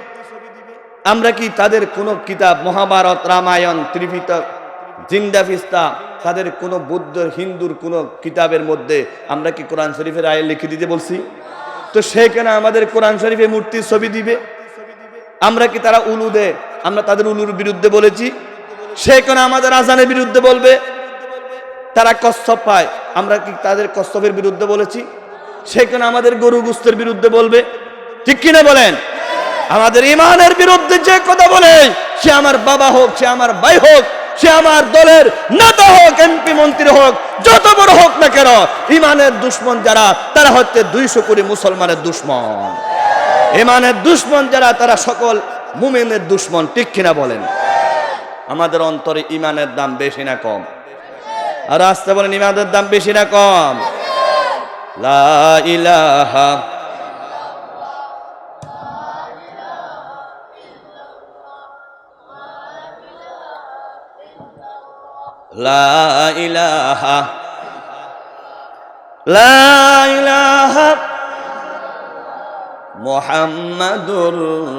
আমরা কি তাদের কোনো কিতাব, মহাভারত, রামায়ণ, ত্রিপিটক, জিন্দাফিস্তা, তাদের কোনো বৌদ্ধ হিন্দুর কোনো কিতাবের মধ্যে আমরা কি কোরআন শরীফের আয়াত লিখে দিতে বলছি? তো সে কেন আমাদের কোরআন শরীফে মূর্তির ছবি দিবে? আমরা কি তারা উলু দে, আমরা তাদের উলুর বিরুদ্ধে বলেছি? সে কেন আমাদের আজানের বিরুদ্ধে বলবে? তারা কচ্ছপ পায়, আমরা কি তাদের কচ্ছপের বিরুদ্ধে বলেছি? সে কেন আমাদের গরু গোস্তের বিরুদ্ধে বলবে? ঠিক কিনা বলেন? আমাদের ঈমানের বিরুদ্ধে যে কথা বলে, সে আমার বাবা হোক, সে আমার ভাই হোক, সে আমার দলের নেতা হোক, এমপি মন্ত্রী হোক, যত বড় হোক না কেন, ঈমানের দুশমন যারা, তারা হচ্ছে 200 কোটি মুসলমানের দুশমন। ঈমানের দুশমন যারা, তারা সকল মুমিনের দুশমন। ঠিক কিনা বলেন? আমাদের অন্তরে ঈমানের দাম বেশি না কম? আর আসতে বলেন, ঈমানের দাম বেশি না কম? লা ইলাহা লা ইলাহা লা ইলাহা মুহাম্মাদুর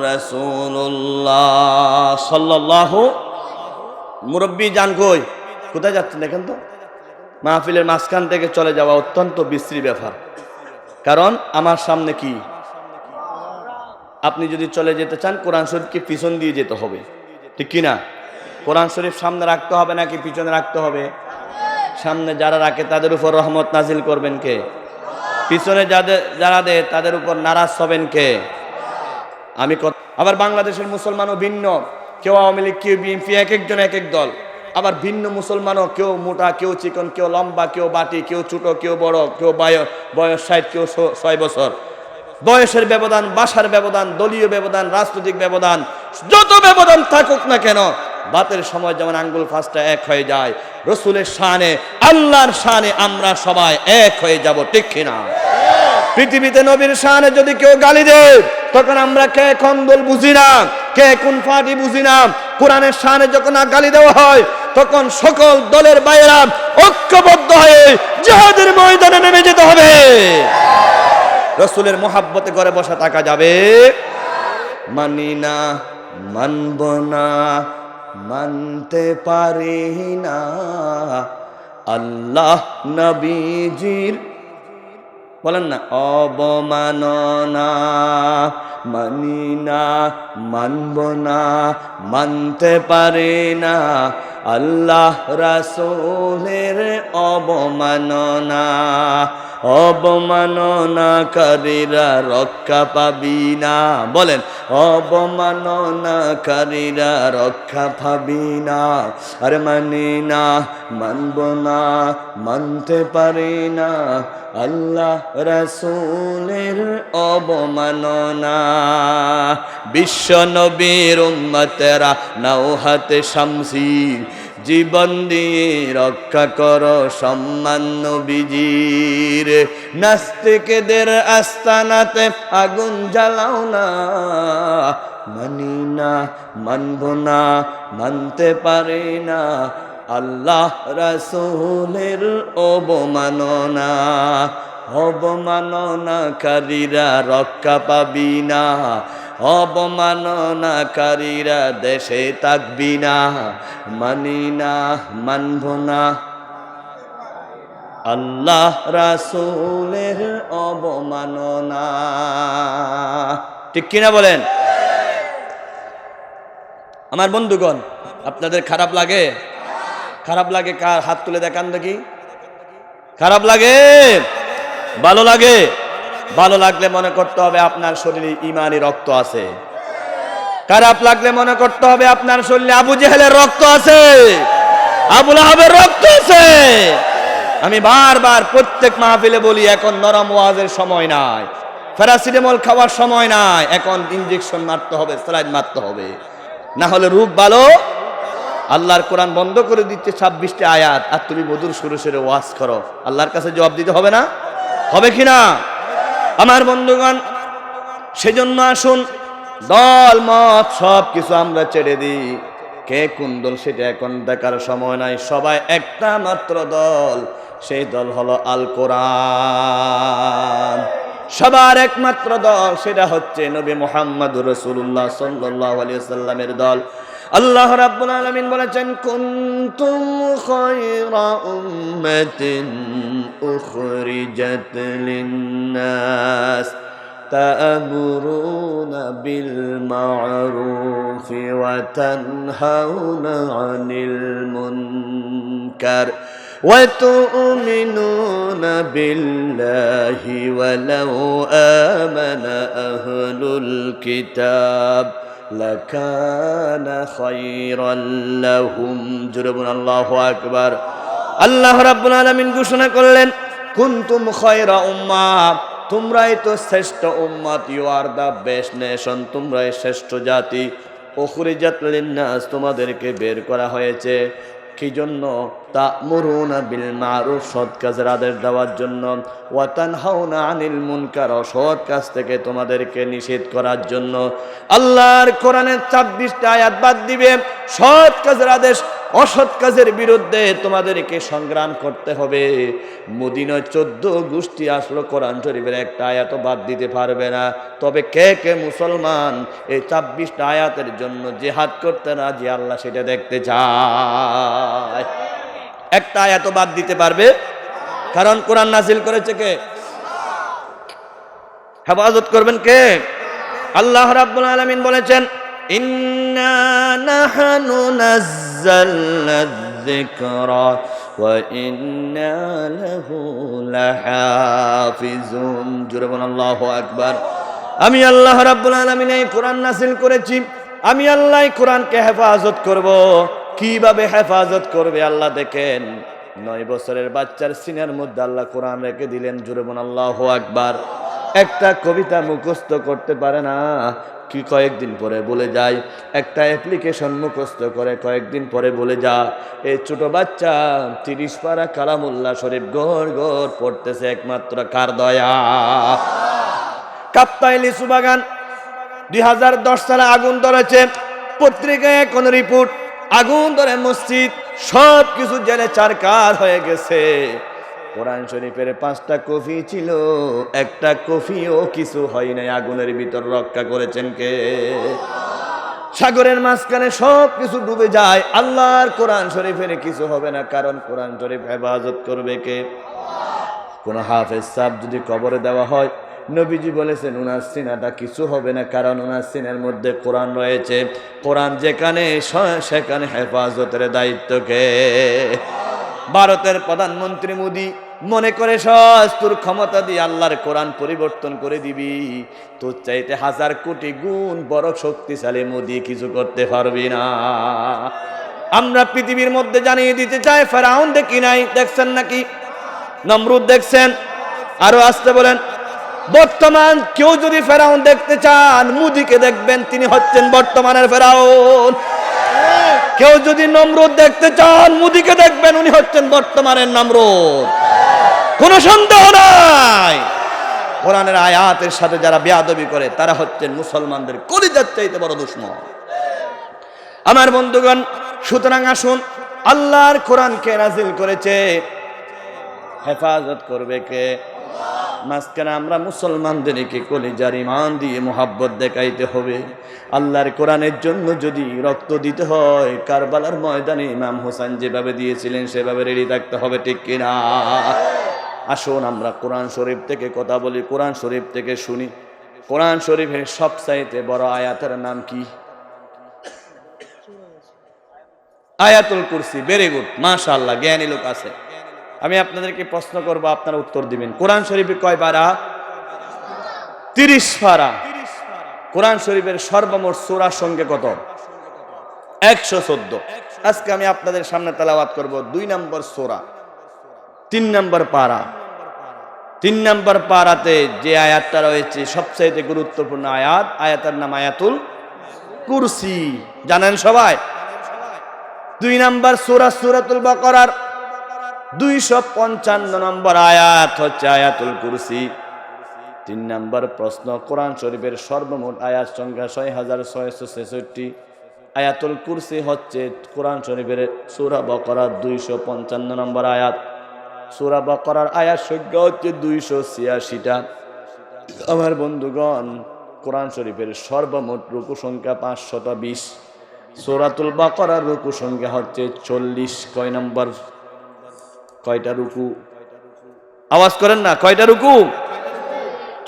রাসূলুল্লাহ সাল্লাল্লাহু। মুরব্বি জান কই? কোথায় যাচ্ছেন দেখেন তো? মাহফিলের মাঝখান থেকে চলে যাওয়া অত্যন্ত বিশ্রী ব্যাপার। কারণ আমার সামনে কি, আপনি যদি চলে যেতে চান কোরআন শরীফকে পিছন দিয়ে যেতে হবে। ঠিক কিনা? কোরআন শরীফ সামনে রাখতে হবে নাকি পিছনে রাখতে হবে? সামনে যারা রাখে তাদের উপর রহমত নাজিল করবেন কে? পিছনে যারা দেয় তাদের উপর নারাজ হবেন কে? আমি আবার বাংলাদেশের মুসলমানও ভিন্ন, কেউ আওয়ামী লীগ, কেউ বিএনপি, এক একজন এক এক দল। আবার ভিন্ন মুসলমানও, কেউ মোটা, কেউ চিকন, কেউ লম্বা, কেউ বাটি, কেউ ছোট, কেউ বড়, কেউ বয়স 60, কেউ 6 বছর। বয়সের ব্যবধান, ভাষার ব্যবধান, দলীয় ব্যবধান, রাজনৈতিক ব্যবধান, যত ব্যবধান থাকুক না কেন, বাতের সময় যেমন আঙ্গুল ফাঁসটা এক হয়ে যায়, রসুলের শানে, আল্লাহর শানে আমরা সবাই এক হয়ে যাব। ঠিক কিনা? পৃথিবীতে নবীর শানে যদি কেউ গালি দেয়, তখন আমরা কে কোন দল বুঝি না, কে কোন পার্টি বুঝি না। কোরআনের শানে যখন গালি দেওয়া হয়, তখন সকল দলের বাইরা ঐক্যবদ্ধ হয়ে জিহাদের ময়দানে নেমে যেতে হবে। রসুলের মোহাব্বতে ঘরে বসা থাকা যাবে? মানি না, মানব না, মানতে পারি না আল্লাহ নবীজির, বলেন না, অবমাননা। মানি না, মানব না, মানতে পারি না আল্লাহ রাসূলের অবমাননা। অবমাননাকারীরা রক্ষা পাবি না, বলেন, অবমাননাকারীরা রক্ষা পাবি না। আর মানি না, মানব না, মানতে পারি না আল্লাহ রাসূলের অবমাননা। বিশ্ব নবীর উম্মতেরা নাও হাতে শামসির, জীবন দিয়ে রক্ষা করো সম্মান নবীজির। নাস্তিকদের আস্তানাতে আগুন জ্বালাও না, মানি না, মানব না, মানতে পারি না আল্লাহ রাসূলের অবমাননা। অবমাননাকারীরা রক্ষা পাবি না, অবমাননাকারীরা দেশে থাকবি না। মানি না, মানব না আল্লাহ রাসূলের অবমাননা। ঠিক কিনা বলেন? আমার বন্ধুগণ, আপনাদের খারাপ লাগে? খারাপ লাগে কার? হাত তুলে দেখান দেখি। খারাপ লাগে? ভালো লাগে? ভালো লাগলে মনে করতে হবে আপনার শরীরে ঈমানি রক্ত আছে। খারাপ লাগলে মনে করতে হবে আপনার শরীরে আবু জেহেলের রক্ত আছে, আবু লাহাবের রক্ত আছে। আমি বারবার প্রত্যেক মাহফিলে বলি, এখন নরম ওয়াজের সময় নাই, প্যারাসিটামল খাওয়ার সময় নাই, এখন ইনজেকশন মারতে হবে, স্যালাইন মারতে হবে, না হলে রোগ ভালো। আল্লাহর কোরআন বন্ধ করে দিচ্ছে 26টা আয়াত, আর তুমি মধুর সুরে সুরে ওয়াজ করো, আল্লাহর কাছে জবাব দিতে হবে না? হবে কিনা আমার বন্ধুগণ? সেজন্য আসুন, দল মত সব কিছু আমরা ছেড়ে দিই। কে কোন দল সেটা এখন দেখার সময় নাই। সবাই একটা মাত্র দল, সেই দল হলো আল কোরআন। সবার একমাত্র দল, সেটা হচ্ছে নবী মুহাম্মদুর রাসূলুল্লাহ সাল্লাল্লাহু আলাইহি ওয়াসাল্লামের দল। আল্লাহ রাব্বুল আলামিন বলেছেন, কুনতুম খায়রা উম্মাতিন উখরিজাত লিন-নাস তা'মুরুনা বিল মা'রুফি ওয়া তানহাউনা আনিল মুনকার ওয়া তু'মিনুনা বিল্লাহি ওয়া লাউ আমানা আহলুল কিতাব লাকানা খায়রান লাহুম। জোরে বলুন আল্লাহু আকবার। আল্লাহ রাব্বুল আলামিন ঘোষণা করলেন, কুনতুম খায়রা উম্মাহ, তোমরাই তো শ্রেষ্ঠ উম্মত, you are the best nation, তোমরাই শ্রেষ্ঠ জাতি। উখরিজাত লিন-নাস, তোমাদেরকে বের করা হয়েছে কি জন্য? তা'মুরুনা বিল মা'রুফ, সৎ কাজের আদেশ দেওয়ার জন্য, ওয়া তানহাউনা আনিল মুনকার, অসৎ কাজ থেকে তোমাদেরকে নিষেধ করার জন্য। আল্লাহর কোরআনের 26টা আয়াত বাদ দিবে, সৎ কাজের আদেশ, অসৎ কাজের বিরুদ্ধে তোমাদেরকে সংগ্রাম করতে হবে। মদিনায় 14 গোষ্ঠী আসলো, কোরআন শরীফের একটা আয়াতও বাদ দিতে পারবে না। তবে কে কে মুসলমান এই 26টা আয়াতের জন্য জিহাদ করতে রাজি, আল্লাহ সেটা দেখতে চায়। একটা আয়াতও বাদ দিতে পারবে, কারণ কোরআন নাযিল করেছে কে? হেফাজত করবেন কে? আল্লাহ রাব্বুল আলামিন বলেছেন, ইন্না নাহনু নাযালনা যিকরা ওয়া ইন্না লাহু লাহাফিজুন। জোরে বলুন আল্লাহু আকবার। আমি আল্লাহ রাব্বুল আলামিন এই কোরআন নাযিল করেছি, আমি আল্লাহ কোরআনকে হেফাজত করব। কিভাবে হেফাজত করবে আল্লাহ দেখেন, 9 বছরের বাচ্চার সিনার মধ্যে আল্লাহ কোরআন রেখে দিলেন। জোরে বলুন আল্লাহু আকবার। একটা কবিতা মুখস্থ করতে পারে না, কি কয়েকদিন পরে বলে যায়। একটা অ্যাপ্লিকেশন মুখস্থ করে কয়েকদিন পরে বলে যায়। এই ছোট বাচ্চা 30 পারা কালামুল্লাহ শরীফ গড় গড় পড়তেছে একমাত্র কার দয়া? কাপ্তাই লিচু বাগান 2010 সালে আগুন ধরেছে, পত্রিকায় এখন রিপোর্ট, আগুন ধরে মসজিদ, সব কিছু জেলে চারকার হয়ে গেছে। কোরআন শরীফের 5টা কপি ছিল, একটা কপিও কিছু হয় নাই। আগুনের ভিতর রক্ষা করেছেন কে? সাগরের মাঝখানে সব কিছু ডুবে যায়, আল্লাহর কোরআন শরীফের কিছু হবে না, কারণ কোরআন শরীফ হেফাজত করবে কে? কোন হাফেজ সাহেব যদি কবরে দেওয়া হয়, নবীজি বলেছেন উনার সিনাটা কিছু হবে না, কারণ উনার সিনার মধ্যে কোরআন রয়েছে। কোরআন যেখানে সেখানে হেফাজতের দায়িত্ব কে? ভারতের প্রধানমন্ত্রী মোদি মনে করে তোর ক্ষমতা দিয়ে আল্লাহর কোরআন পরিবর্তন করে দিবি, তোর চাইতে 1000 কোটি গুণ বড় শক্তিশালী মোদি কিছু করতে পারবি না। আমরা পৃথিবীর মধ্যে জানিয়ে দিতে চাই, ফেরাউন দেখি নাই, দেখছেন নাকি? নমরুদ দেখছেন? আরো আসতে বলেন। বর্তমান কেউ যদি ফেরাউন দেখতে চান, মোদিকে দেখবেন, তিনি হচ্ছেন বর্তমানের ফেরাউন। কেউ যদি নমরুদ দেখতে চান, মোদিকে দেখবেন, উনি হচ্ছেন বর্তমানের নমরুদ, কোনো সন্দেহ নাই। কোরআনের আয়াতের সাথে যারা বেয়াদবি করে তারা হচ্ছেন মুসলমানদের কলিজার চাইতে বড় দুশমন। আমার বন্ধুগণ, সুতরাং আসুন, আল্লাহর কোরআনকে নাজিল করেছে, হেফাজত করবে কে? মাঝখানে আমরা মুসলমানদেরকে কলিজার ঈমান দিয়ে মোহাব্বত দেখাইতে হবে। আল্লাহর কোরআনের জন্য যদি রক্ত দিতে হয়, কারবালার ময়দানে ইমাম হোসেন যেভাবে দিয়েছিলেন সেভাবে রেডি থাকতে হবে, ঠিক কিনা? আসুন আমরা কোরআন শরীফ থেকে কথা বলি, কোরআন শরীফ থেকে শুনি। কোরআন শরীফের সবচাইতে বড় আয়াতের নাম কি? আয়াতুল কুরসি। ভেরি গুড, মাশাআল্লাহ, জ্ঞানী লোক আছে। আমি আপনাদেরকে প্রশ্ন করব, আপনারা উত্তর দিবেন। কোরআন শরীফে কয় পারা? 30 পারা। কোরআন শরীফের সর্বমোট সূরার সংখ্যা কত? 114। আজকে আমি আপনাদের সামনে তেলাওয়াত করব 2 নম্বর সূরা, 3 নম্বর পারা। 3 নম্বর পারাতে যে আয়াতটা রয়েছে সবচেয়ে গুরুত্বপূর্ণ আয়াত, আয়াতের নাম আয়াতুল কুরসি। জানেন সবাই? 2 নম্বর সূরা সূরাতুল বাকারার 255 নম্বর আয়াত হচ্ছে আয়াতুল কুরসি। 3 নম্বর প্রশ্ন, কোরআন শরীফের সর্বমোট আয়াত সংখ্যা 6666। আয়াতুল কুরসি হচ্ছে কোরআন শরীফের সূরা বাকারার 255 নম্বর আয়াত। সূরা বাকারার আয়াত সংখ্যা হচ্ছে 286টা। আমার বন্ধুগণ, কোরআন শরীফের সর্বমোট রুকু সংখ্যা 520। সূরাতুল বাকারার রুকু সংখ্যা হচ্ছে 40। কয় নম্বর? কয়টা রুকু? আওয়াজ করেন না, কয়টা রুকু?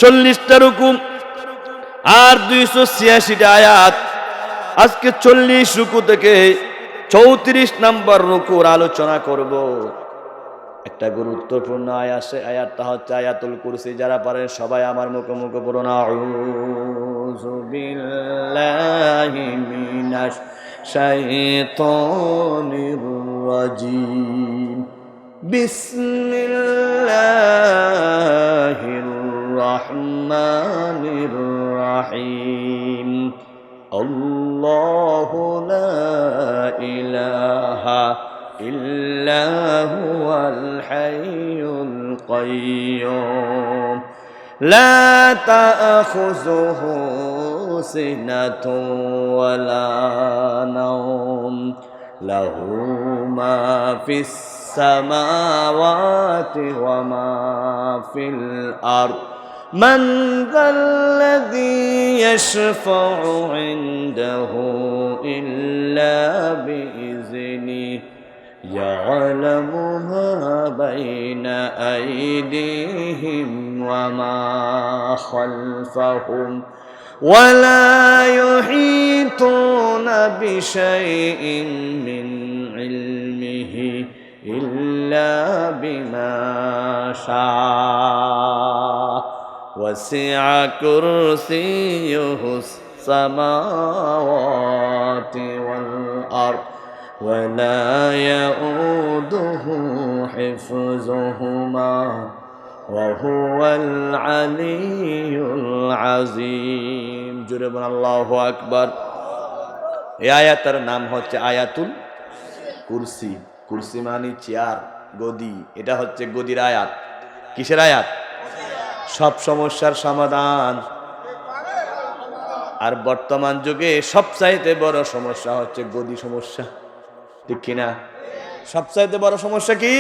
40টা রুকু আর 286টা আয়াত। আজকে 40 রুকু থেকে 34 নম্বর রুকুর আলোচনা করব। একটা গুরুত্বপূর্ণ আয়াত, সে আয়াতটা হচ্ছে আয়াতুল কুরসি। যারা পারেন সবাই আমার মুখে মুখে পড়ুন, আউযু বিল্লাহি মিনাশ শাইতানির রাজিম, বিসমিল্লাহির রহমানির রহিম। আল্লাহু লা ইলাহা ইল্লা হুয়াল হাইয়ুল কাইয়্যুম, লা তা'খুযুহু সিনাতুন ওয়ালা নাওম, লাহু মা ফিস সামাওয়াতি ওয়া মা ফিল আরদ, মান যাল্লাযী ইয়াশফা'ু ইনদাহু ইল্লা বিইযনিহি, ইয়া'লামু মা বাইনা আইদিহিম ওয়া মা খালফাহুম, ওয়া লা ইউহীতুনা বিশাইইন মিন ইলমিহি ইল্লা বিমা শাআ, ওয়াসি'a কুরসিয়ুহুস সামাওয়াতি ওয়াল আরদ, ওয়া লা ইয়াউদুহু হিফযুহুমা, ওয়া হুয়াল আলিয়্যুল আযীম। জোরে বলুন আল্লাহু আকবার। এই আয়াতের নাম হচ্ছে আয়াতুল কুরসি। কুরসি মানে চেয়ার, গদি। এটা হচ্ছে গদির আয়াত। কিসের আয়াত? সব সমস্যার সমাধান। আর বর্তমান যুগে সবচাইতে বড় সমস্যা হচ্ছে গদি সমস্যা, ঠিক কিনা? সবচাইতে বড় সমস্যা কি?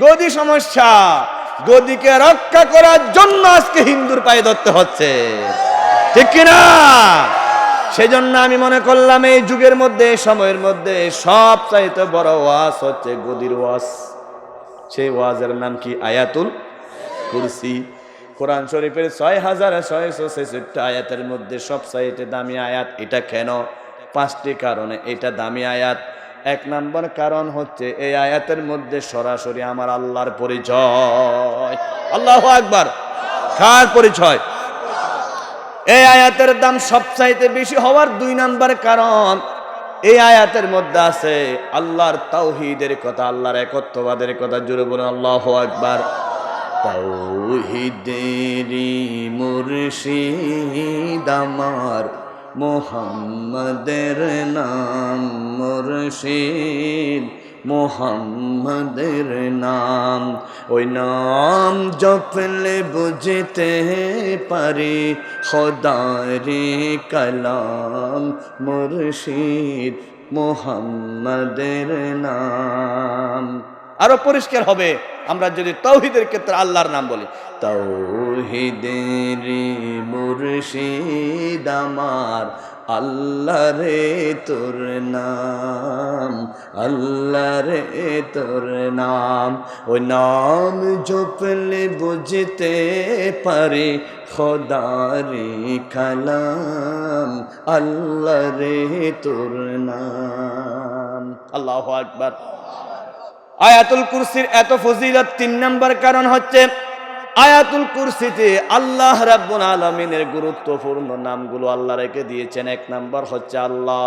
গদি সমস্যা। গদিকে রক্ষা করার জন্য আজকে হিন্দুর পায়ে ধরতে হচ্ছে, ঠিক কিনা? সেজন্য আমি মনে করলাম এই যুগের মধ্যে, সময়ের মধ্যে সব চাইতে বড় ওয়াজ হচ্ছে গদির ওয়াজ। সেই ওয়াজের নাম কি? আয়াতুল কুরসি। কোরআন শরীফের ৬৬৬৬ আয়াতের মধ্যে সবচাইতে দামি আয়াত। এটা কেন? 5টি কারণে এটা দামি আয়াত। 1 নম্বর কারণ হচ্ছে এই আয়াতের মধ্যে সরাসরি আমার আল্লাহর পরিচয়। আল্লাহু আকবার। কার পরিচয়? এই আয়াতের দাম সবচাইতে বেশি হওয়ার 2 নম্বর কারণ, এই আয়াতের মধ্যে আছে আল্লাহর তাওহীদের কথা, আল্লাহর একত্ববাদের কথা। জোরে বলুন আল্লাহু আকবার। তাওহীদেরি মুর্শিদ আমার, মুহাম্মাদের নাম মুর্শিদ, মুহাম্মাদের নাম। ওই নাম জপলে বুঝতে পারি খোদারে কালাম, মুর্শিদ মুহাম্মাদের নাম। আরো পরিষ্কার হবে আমরা যদি তাওহীদের ক্ষেত্রে আল্লাহর নাম বলি। তাওহীদের মুর্শিদ আমার, আল্লাহ রে তোর নাম, আল্লাহ রে তোর নাম। ওই নাম জপলে বুঝতে পারে খোদারে কালাম, আল্লাহ রে তোর নাম। আল্লাহু আকবার। আয়াতুল কুরসির এত ফজিলত 3 নম্বর কারণ হচ্ছে আয়াতুল কুরসিতে আল্লাহ রাব্বুল আলামিনের গুরুত্বপূর্ণ নামগুলো আল্লাহ রেখে দিয়েছেন। 1 নম্বর হচ্ছে আল্লাহ,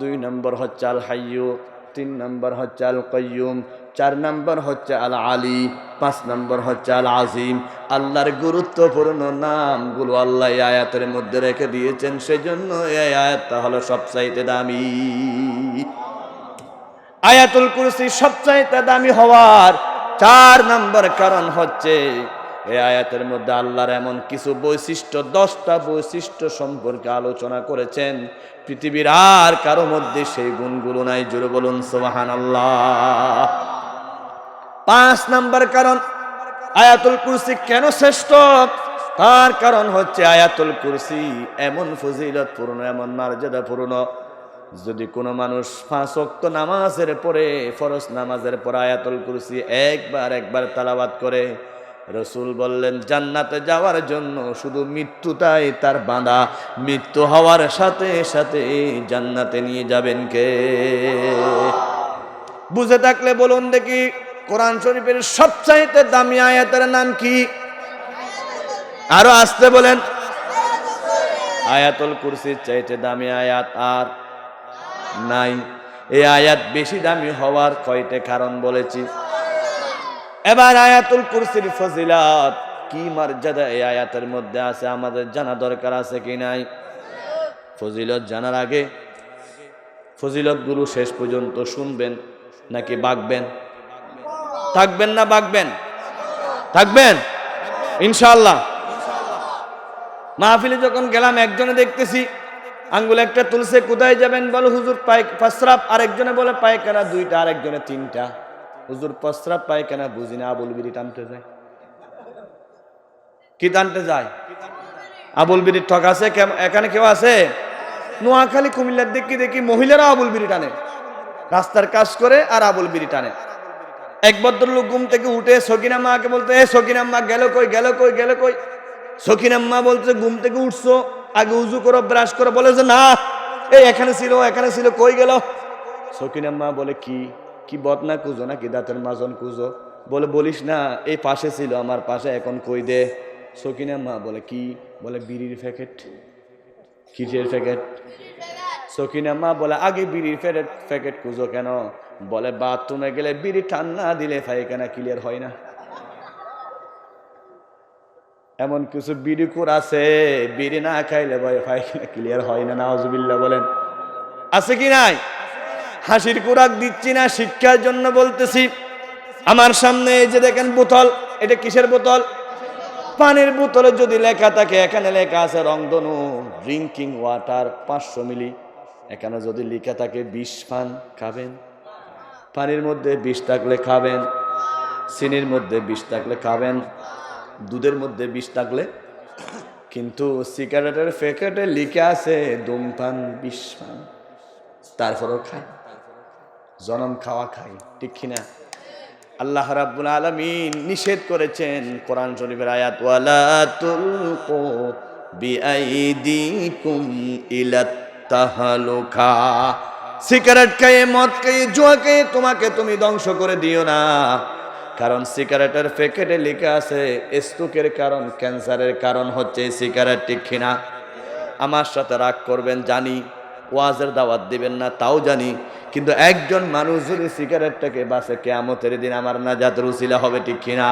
2 নম্বর হচ্ছে আল হাইয়্যু, 3 নম্বর হচ্ছে আল কাইয়্যুম, 4 নম্বর হচ্ছে আল আলী, 5 নম্বর হচ্ছে আল আজিম। আল্লাহর গুরুত্বপূর্ণ নামগুলো আল্লাহ এই আয়াতের মধ্যে রেখে দিয়েছেন, সেজন্য এই আয়াতটা হলো সবচাইতে দামি। আয়াতুল কুরসি সবচাইতে দামি হওয়ার 4 নম্বর কারণ হচ্ছে এই আয়াতের মধ্যে আল্লাহর এমন কিছু বৈশিষ্ট্য, 10টা বৈশিষ্ট্য সম্পর্কে আলোচনা করেছেন। পৃথিবীর আর কারো মধ্যে সেই গুণগুলো নাই। জোরে বলুন সুবহানাল্লাহ। 5 নম্বর কারণ আয়াতুল কুরসি কেন শ্রেষ্ঠ, তার কারণ হচ্ছে আয়াতুল কুরসি এমন ফজিলতপূর্ণ, এমন মর্যাদাপূর্ণ, যদি কোনো মানুষ 5 ওয়াক্ত নামাজের পরে, ফরজ নামাজের পর আয়াতুল কুরসি একবার তেলাওয়াত করে, রাসূল বললেন জান্নাতে যাওয়ার জন্য শুধু মৃত্যুটাই তার বাঁধা। মৃত্যু হওয়ার সাথে সাথে জান্নাতে নিয়ে যাবেন কে? বুঝে থাকলে বলুন দেখি, কোরআন শরীফের সবচাইতে দামি আয়াতের নাম কি? আরো আসতে বলেন। আয়াতুল কুরসির চাইতে দামি আয়াত আর নাই। এই আয়াত বেশি দামি হওয়ার কয়টা কারণ বলেছি। এবার আয়াতুল কুরসির ফজিলত কি মর্যাদা এই আয়াতের মধ্যে আছে আমাদের জানা দরকার আছে কি নাই? ফজিলত জানার আগে ফজিলত গুলো শেষ পর্যন্ত শুনবেন নাকি বাগবেন? থাকবেন না বাগবেন? থাকবেন ইনশাআল্লাহ। মাহফিলে যখন গেলাম একজনে দেখতেছি আঙ্গুল একটা তুলছে, কোথায় যাবেন? বলে হুজুর প্রস্রাব। আরেকজনে বলে পায়খানা। 2টা, আরেকজনে 3টা। হুজুর প্রস্রাব পায়খানা বুঝি না, আবুল বিড়ি টানতে যায়। কি টানতে যায়? আবুল বিড়ির ঠক আছে এখানে? কেউ আছে? নোয়াখালী কুমিল্লার দেখি মহিলারা আবুল বিড়ি টানে, রাস্তার কাজ করে আর আবুল বিড়ি টানে। এক ভদ্রলোক ঘুম থেকে উঠে সকিনাম্মাকে বলতে, এ সকিনাম্মা গেল কই, গেল কই, গেল কই? সকিনাম্মা বলতে, ঘুম থেকে উঠছো, আগে উজু করো, ব্রাশ করো। বলে যে না, এই এখানে ছিল, এখানে ছিল, কই গেল? সকিনাম্মা বলে কি বদনা কুজো নাকি দাঁতের মাজন কুজো? বলে বলিস না, এই পাশে ছিল, আমার পাশে, এখন কই দে। সকিনাম্মা বলে কি? বলে বিড়ির প্যাকেট। কিসের প্যাকেট? সকিনাম্মা বলে আগে বিড়ির প্যাকেট কুজো কেন? বলে বাথরুমে গেলে বিড়ি টান না দিলে পায়খানা ক্লিয়ার হয় না। এমন কিছু বিড়িকুর আছে, বিড়ি না খাইলে ভয় পায়খানা ক্লিয়ার হয় না। নাউজুবিল্লাহ বলেন, আছে কি নাই? হাসির কুরাক দিচ্ছি না, শিক্ষার জন্য বলতেছি। আমার সামনে এই যে দেখেন বোতল, এটা কিসের বোতল? পানির বোতলে যদি লেখা থাকে, এখানে লেখা আছে রংধনু ড্রিঙ্কিং ওয়াটার 500 মিলি, এখানে যদি লেখা থাকে 20 পান খাবেন, পানির মধ্যে 20 থাকলে খাবেন, চিনির মধ্যে 20 থাকলে খাবেন, দুধের মধ্যে 20 থাকলে কিন্তু সিগারেটের প্যাকেটে লিখে আছে ধূমপান বিষপান, তারপরও খাই, জনম খাওয়া খাই, ঠিক কিনা? আল্লাহ রাব্বুল আলামিন নিষেধ করেছেন কোরআন শরীফের আয়াত, ওয়ালা তুলকু বিআইদিকুম ইলাত তাহলুকা। সিগারেট খেয়ে, মদ খেয়ে, জুয়া খেয়ে তুমি ধ্বংস করে দিও না। কারণ সিগারেটের প্যাকেটে লেখা আছে স্ট্রোকের কারণ, ক্যান্সারের কারণ হচ্ছে সিগারেট, ঠিক কিনা? আমার সাথে রাগ করবেন জানি, ওয়াজের দাওয়াত দিবেন না তাও জানি, কিন্তু একজন মানুষ যদি সিগারেটটাকে বাঁচে, কিয়ামতের দিন আমার নাজাতের উসিলা হবে, ঠিক কিনা?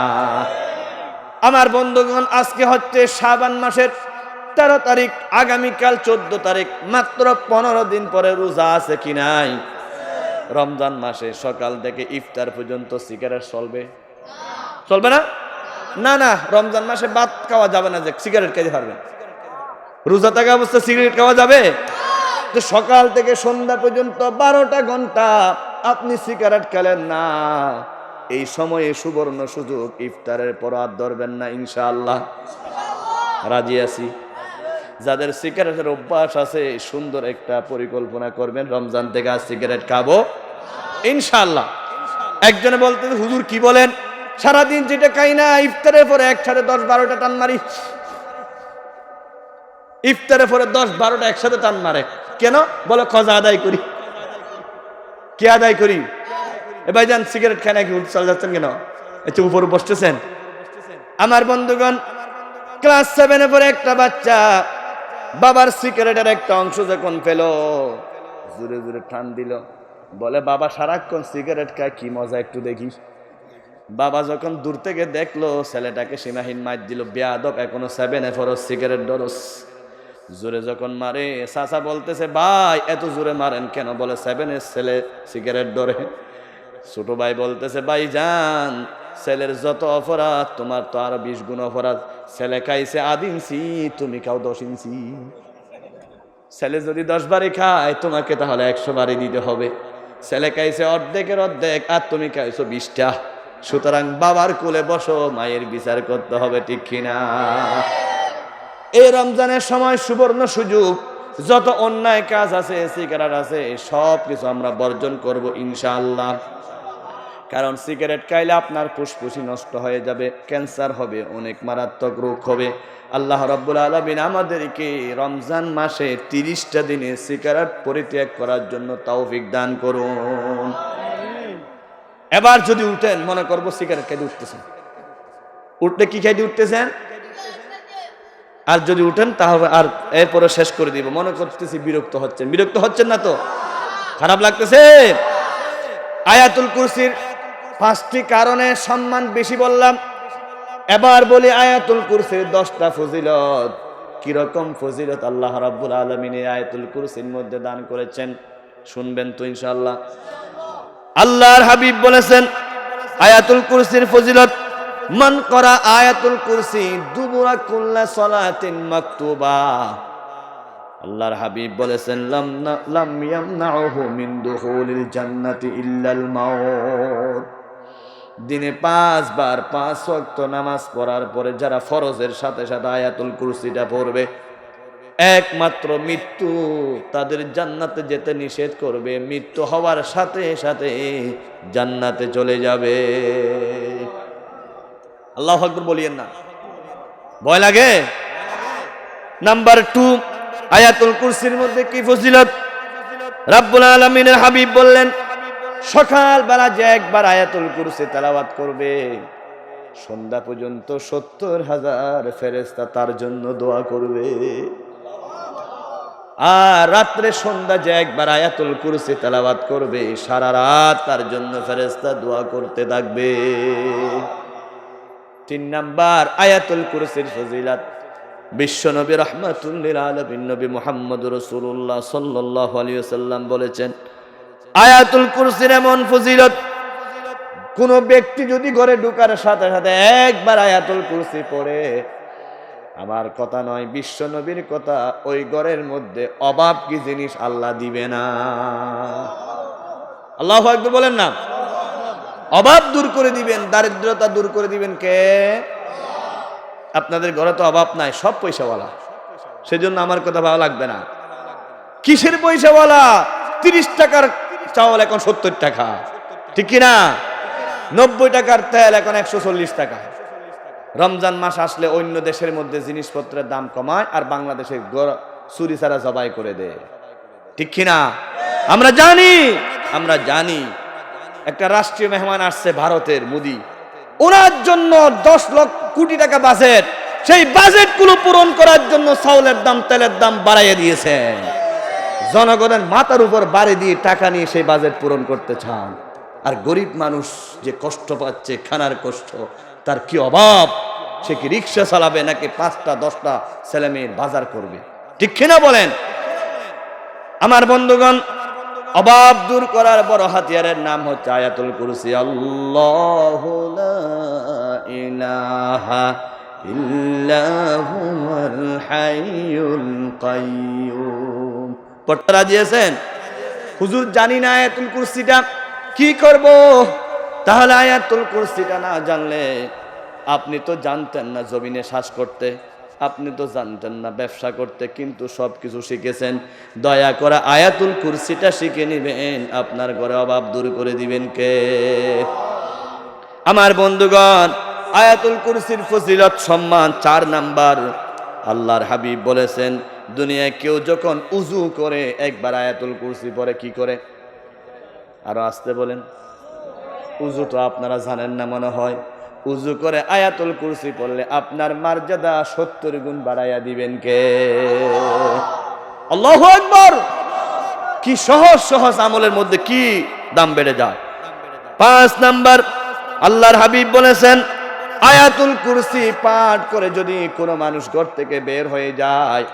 আমার বন্ধুগণ, আজকে হচ্ছে শাবান মাসের 13 তারিখ, আগামীকাল 14 তারিখ, মাত্র 15 দিন পরে রোজা আছে কি নাই? রমজান মাসে সকাল থেকে ইফতার পর্যন্ত সিগারেট চলবে? চলবে না? না না, রমজান মাসে ভাত খাওয়া যাবে না যে সিগারেট খেতে পারবেন? রোজা থাকা অবস্থা সিগারেট খাওয়া যাবে? তো সকাল থেকে সন্ধ্যা পর্যন্ত 12টা ঘন্টা আপনি সিগারেট খেলেন না, এই সময়ে সুবর্ণ সুযোগ, ইফতারের পর আর ধরবেন না ইনশাআল্লাহ। রাজি আছি? যাদের সিগারেটের অভ্যাস আছে সুন্দর একটা পরিকল্পনা করবেন, রমজান থেকে আর সিগারেট খাবো ইনশাআল্লাহ। একজনে বলতে, হুজুর কি বলেন, সারাদিন যেটা খাই না ইফতারের পরে একসাথে 10-12টা টান মারি। ইফতারের পরে 10-12টা একসাথে টান মারে কেন? বলে খজা আদায় করি। কে আদায় করি? এ ভাইজান সিগারেট খায় নাকি চলে যাচ্ছেন কেন? একটু উপরে বসতেছেন। আমার বন্ধুগণ, ক্লাস 7-এ পরে একটা বাচ্চা বাবার সিগারেটের একটা অংশ যখন পেল, জোরে জোরে টান দিল, বলে বাবা সারাক্ষণ সিগারেট খায়, কি মজা একটু দেখি। বাবা যখন দূর থেকে দেখলো ছেলেটাকে সীমাহীন মার দিল, বেয়াদব, এখনো 7-এ পড়ো সিগারেট ধরস। জোরে যখন মারে, চাচা বলতেছে ভাই এত জোরে মারেন কেন? বলে 7-এর ছেলে সিগারেট ধরে। ছোট ভাই বলতেছে ভাই জান, ছেলের যত অপরাধ তোমার তো আরো 20 গুণ অপরাধ। ছেলে খাইছে 1/2 ইঞ্চি, তুমি খাও 10 ইঞ্চি। ছেলে যদি 10 বারি খায় তোমাকে তাহলে 100 বারি দিতে হবে। ছেলে খাইছে অর্ধেকের অর্ধেক আর তুমি খাইছো 20টা। সুতরাং বাবার কোলে বসো, মায়ের বিচার করতে হবে, ঠিক কিনা? এই রমজানের সময় সুবর্ণ সুযোগ, যত অন্যায় কাজ আছে, সিগারেট আছে, সব কিছু আমরা বর্জন করব ইনশাআল্লাহ। কারণ সিগারেট খাইলে আপনার ফুসফুসি নষ্ট হয়ে যাবে, ক্যান্সার হবে, অনেক মারাত্মক রোগ হবে। আল্লাহ রাব্বুল আলামিন আমাদেরকে রমজান মাসে 30টা দিনে সিগারেট পরিত্যাগ করার জন্য তৌফিক দান করুন। এবার যদি উঠেন, মনে করবো সিগারেট খাইতে উঠতেছেন, উঠলে কি খাইতে উঠতেছেন? আর যদি উঠেন তাহলে আর এরপরে শেষ করে দিব, মনে করতেছি বিরক্ত হচ্ছেন। বিরক্ত হচ্ছেন না তো? খারাপ লাগতেছে? আয়াতুল কুরসির 5টি কারণে সম্মান বেশি বললাম, এবার বলি আয়াতুল কুরসির 10টা ফজিলত। কিরকম ফজিলত আল্লাহ রাব্বুল আলামিন আয়াতুল কুরসির মধ্যে দান করেছেন, শুনবেন তো ইনশাআল্লাহ। আল্লাহর হাবিব বলেছেন আয়াতুল কুরসির ফজিলত, মান করা আয়াতুল কুরসি দুবুরা কুল্লা সালাতিন মাকতুবা। আল্লাহর হাবিব বলেছেন লাম ইয়ামনাউহু মিন দুখুলিল জান্নাতি ইল্লাল মাউত। দিনে 5 বার 5 ওয়াক্ত নামাজ পড়ার পরে যারা ফরজের সাথে সাথে আয়াতুল কুরসিটা পড়বে, একমাত্র মৃত্যু তাদের জান্নাতে যেতে নিষেধ করবে, মৃত্যু হওয়ার সাথে সাথে জান্নাতে চলে যাবে। আল্লাহু আকবার বলিয়েন না, ভয় লাগে? নাম্বার 2, আয়াতুল কুরসির মধ্যে কি ফজিলত? রাব্বুল আলামিনের হাবিব বললেন, সকাল বেলা যে একবার আয়াতুল কুরসি তেলাওয়াত করবে, সন্ধ্যা পর্যন্ত 70,000 ফেরেশতা তার জন্য দোয়া করবে। আর রাত্রে সন্ধ্যা যে একবার আয়াতুল কুরসি তেলাওয়াত করবে, সারা রাত তার জন্য ফেরেশতা দোয়া করতে থাকবে। 3 নাম্বার আয়াতুল কুরসির ফজিলত, বিশ্বনবী রাহমাতুল লিল আলামিন নবী মুহাম্মদুর রাসূলুল্লাহ সাল্লাল্লাহু আলাইহি ওয়াসাল্লাম বলেছেন, আয়াতুল কুরসির এমন ফজিলত, কোন ব্যক্তি যদি ঘরে ঢোকার সাথে সাথে একবার আয়াতুল কুরসি পড়ে, আমার কথা নয়, বিশ্ব নবীর কথা, ওই ঘরের মধ্যে অভাব কি জিনিস আল্লাহ দিবে না। আল্লাহু আকবার বলেন না? অভাব দূর করে দিবেন, দারিদ্রতা দূর করে দিবেন কে? আপনাদের ঘরে তো অভাব নাই, সব পয়সাওয়ালা, সেজন্য আমার কথা ভালো লাগবে না। কিসের পয়সাওয়ালা? 30 টাকার চাউল এখন 70 টাকা, ঠিক কিনা? 90 টাকার তেল এখন 140 টাকা। রমজান মাস আসলে অন্য দেশের মধ্যে জিনিসপত্রের দাম কমায় আর বাংলাদেশে চুরি ছাড়া জবাই করে দেয়, ঠিক কিনা? আমরা জানি একটা রাষ্ট্রীয় মেহমান আসছে ভারতের, মোদি, ওনার জন্য 10 লক্ষ কোটি টাকা বাজেট, সেই বাজেটগুলো পূরণ করার জন্য চাউলের দাম, তেলের দাম বাড়াইয়া দিয়েছেন। জনগণের মাথার উপর বাড়ি দিয়ে টাকা নিয়ে সেই বাজেট পূরণ করতে চান। আর গরিব মানুষ যে কষ্ট পাচ্ছে, খানার কষ্ট, তার কি অভাব? সে কি রিক্সা চালাবে নাকি 5টা 10টা ছেলে মেয়ের বাজার করবে, ঠিক কিনা বলেন? আমার বন্ধুগণ, অভাব দূর করার বড় হাতিয়ারের নাম হচ্ছে আয়াতুল কুরসি। আল্লাহু লা ইলাহা ইল্লা হুয়াল হাইয়ুল কাইয়্যুম। পড়তে রাজি আছেন? হুজুর জানি না আয়াতুল কুরসিটা কি করব। তাহলে আয়াতুল কুরসিটা না জানলে, আপনি তো জানতেন না জমিনে শ্বাস করতে, আপনি তো জানতেন না ব্যবসা করতে, কিন্তু সবকিছু শিখেছেন। দয়া করে আয়াতুল কুরসিটা শিখে নিবেন, আপনার ঘরে অভাব দূর করে দিবেন কে? আমার বন্ধুগণ, আয়াতুল কুরসির ফজিলত সম্মান 4 নাম্বার। আল্লাহর হাবিব বলেছেন, দুনিয়ায় কেউ যখন উজু করে একবার আয়াতুল কুরসি পড়ে, কি করে? আরো আসতে বলেন। উজু তো আপনারা জানেন না মনে হয়। উজু করে আয়াতুল কুরসি পড়লে আপনার মর্যাদা 70 গুণ বাড়াইয়া দিবেন কে? আল্লাহু আকবার। কি সহজ সহজ আমলের মধ্যে কি দাম বেড়ে যায়। 5 নাম্বার, আল্লাহর হাবিব বলেছেন, আয়াতুল কুরসি পাঠ করে যদি কোনো মানুষ ঘর থেকে বের হয়ে যায়,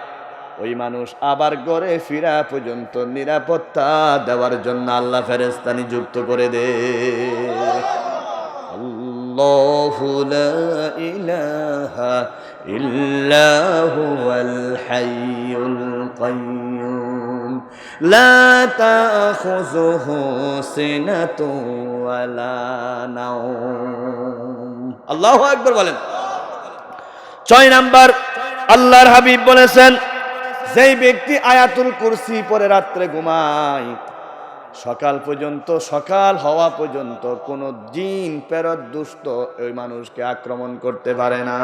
ওই মানুষ আবার ঘরে ফিরা পর্যন্ত নিরাপত্তা দেওয়ার জন্য আল্লাহ ফেরেশতা নিযুক্ত করে দেয়। আল্লাহু লা ইলাহা ইল্লা হুয়াল হাইয়ুল কাইয়্যুম লা তাখুযুহু সিনাতুন ওয়ালা নাওম। আল্লাহু আকবার বলেন। 6 নাম্বার, আল্লাহর হাবিব বলেছেন, যেই ব্যক্তি আয়াতুল কুরসি পরে রাত্রে ঘুমায়, সকাল পর্যন্ত, সকাল হওয়া পর্যন্ত কোন জিন পেরত দুষ্ট ওই মানুষকে আক্রমণ করতে পারে না।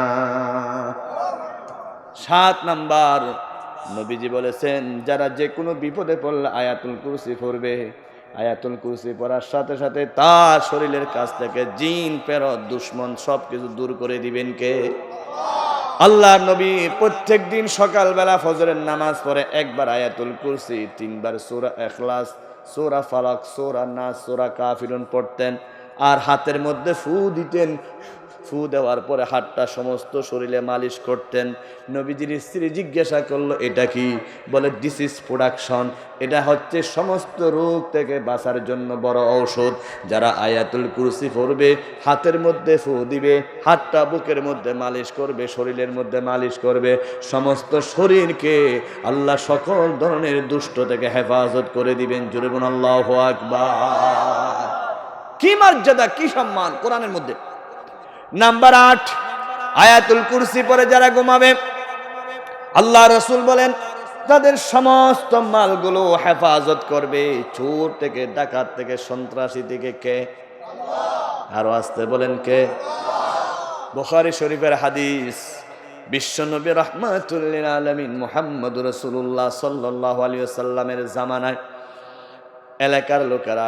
7 নাম্বার, নবীজি বলেছেন, যারা যে কোনো বিপদে পড়লে আয়াতুল কুরসি পড়বে, আয়াতুল কুরসি পড়ার সাথে সাথে তার শরীরের কাছ থেকে জিন পেরত দুশ্মন সবকিছু দূর করে দিবেন কে? আল্লাহর নবী প্রত্যেক দিন সকালবেলা ফজরের নামাজ পড়ে একবার আয়াতুল কুরসি, 3 বার সূরা ইখলাস, সূরা ফালাক, সূরা নাস, সূরা কাফিরুন পড়তেন। আর হাতের মধ্যে ফু দিতেন। ফু দেওয়ার পরে হাতটা সমস্ত শরীরে মালিশ করতেন। নবীজির স্ত্রী জিজ্ঞাসা করলো, এটা কি? বলে, দিস ইজ প্রোডাকশন। এটা হচ্ছে সমস্ত রোগ থেকে বাঁচার জন্য বড় ঔষধ। যারা আয়াতুল কুরসি পড়বে, হাতের মধ্যে ফু দিবে, হাতটা বুকের মধ্যে মালিশ করবে, শরীরের মধ্যে মালিশ করবে, সমস্ত শরীরকে আল্লাহ সকল ধরনের দুষ্ট থেকে হেফাজত করে দিবেন। জোরে বলুন আল্লাহু আকবার। কি মর্যাদা, কি সম্মান কোরআনের মধ্যে। নাম্বার 8, আয়াতুল কুরসি পরে যারা ঘুমাবে, আল্লাহ রাসূল বলেন, তাদের সমস্ত মালগুলো হেফাজত করবে চোর থেকে, ডাকাত থেকে, সন্ত্রাসী থেকে। কে? আরো আসতে বলেন কে? বুখারী শরীফের হাদিস, বিশ্বনবী রাহমাতুল লিল আলামিন মুহাম্মদুর রাসূলুল্লাহ সাল্লাল্লাহু আলাইহি ওয়াসাল্লামের জামানায় এলাকার লোকেরা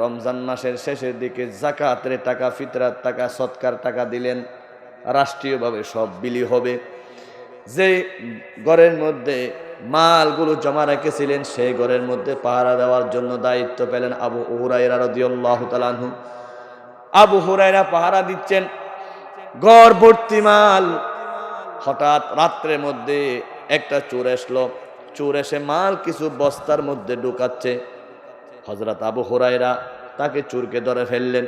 রমজান মাসের শেষের দিকে যাকাতের টাকা, ফিতরার টাকা, সদকার টাকা দিলেন। রাষ্ট্রীয়ভাবে সব বিলি হবে। যে ঘরের মধ্যে মালগুলো জমা রেখেছিলেন, সেই ঘরের মধ্যে পাহারা দেওয়ার জন্য দায়িত্ব পেলেন আবু হুরায়রা রাদিয়াল্লাহু তাআলা আনহু। আবু হুরায়রা পাহারা দিচ্ছেন, ঘর ভর্তি মাল। হঠাৎ রাত্রের মধ্যে একটা চোর আসলো। চোর এসে মাল কিছু বস্তার মধ্যে ঢুকাচ্ছে। হযরত আবু হুরায়রা তাকে চোরকে ধরে ফেললেন।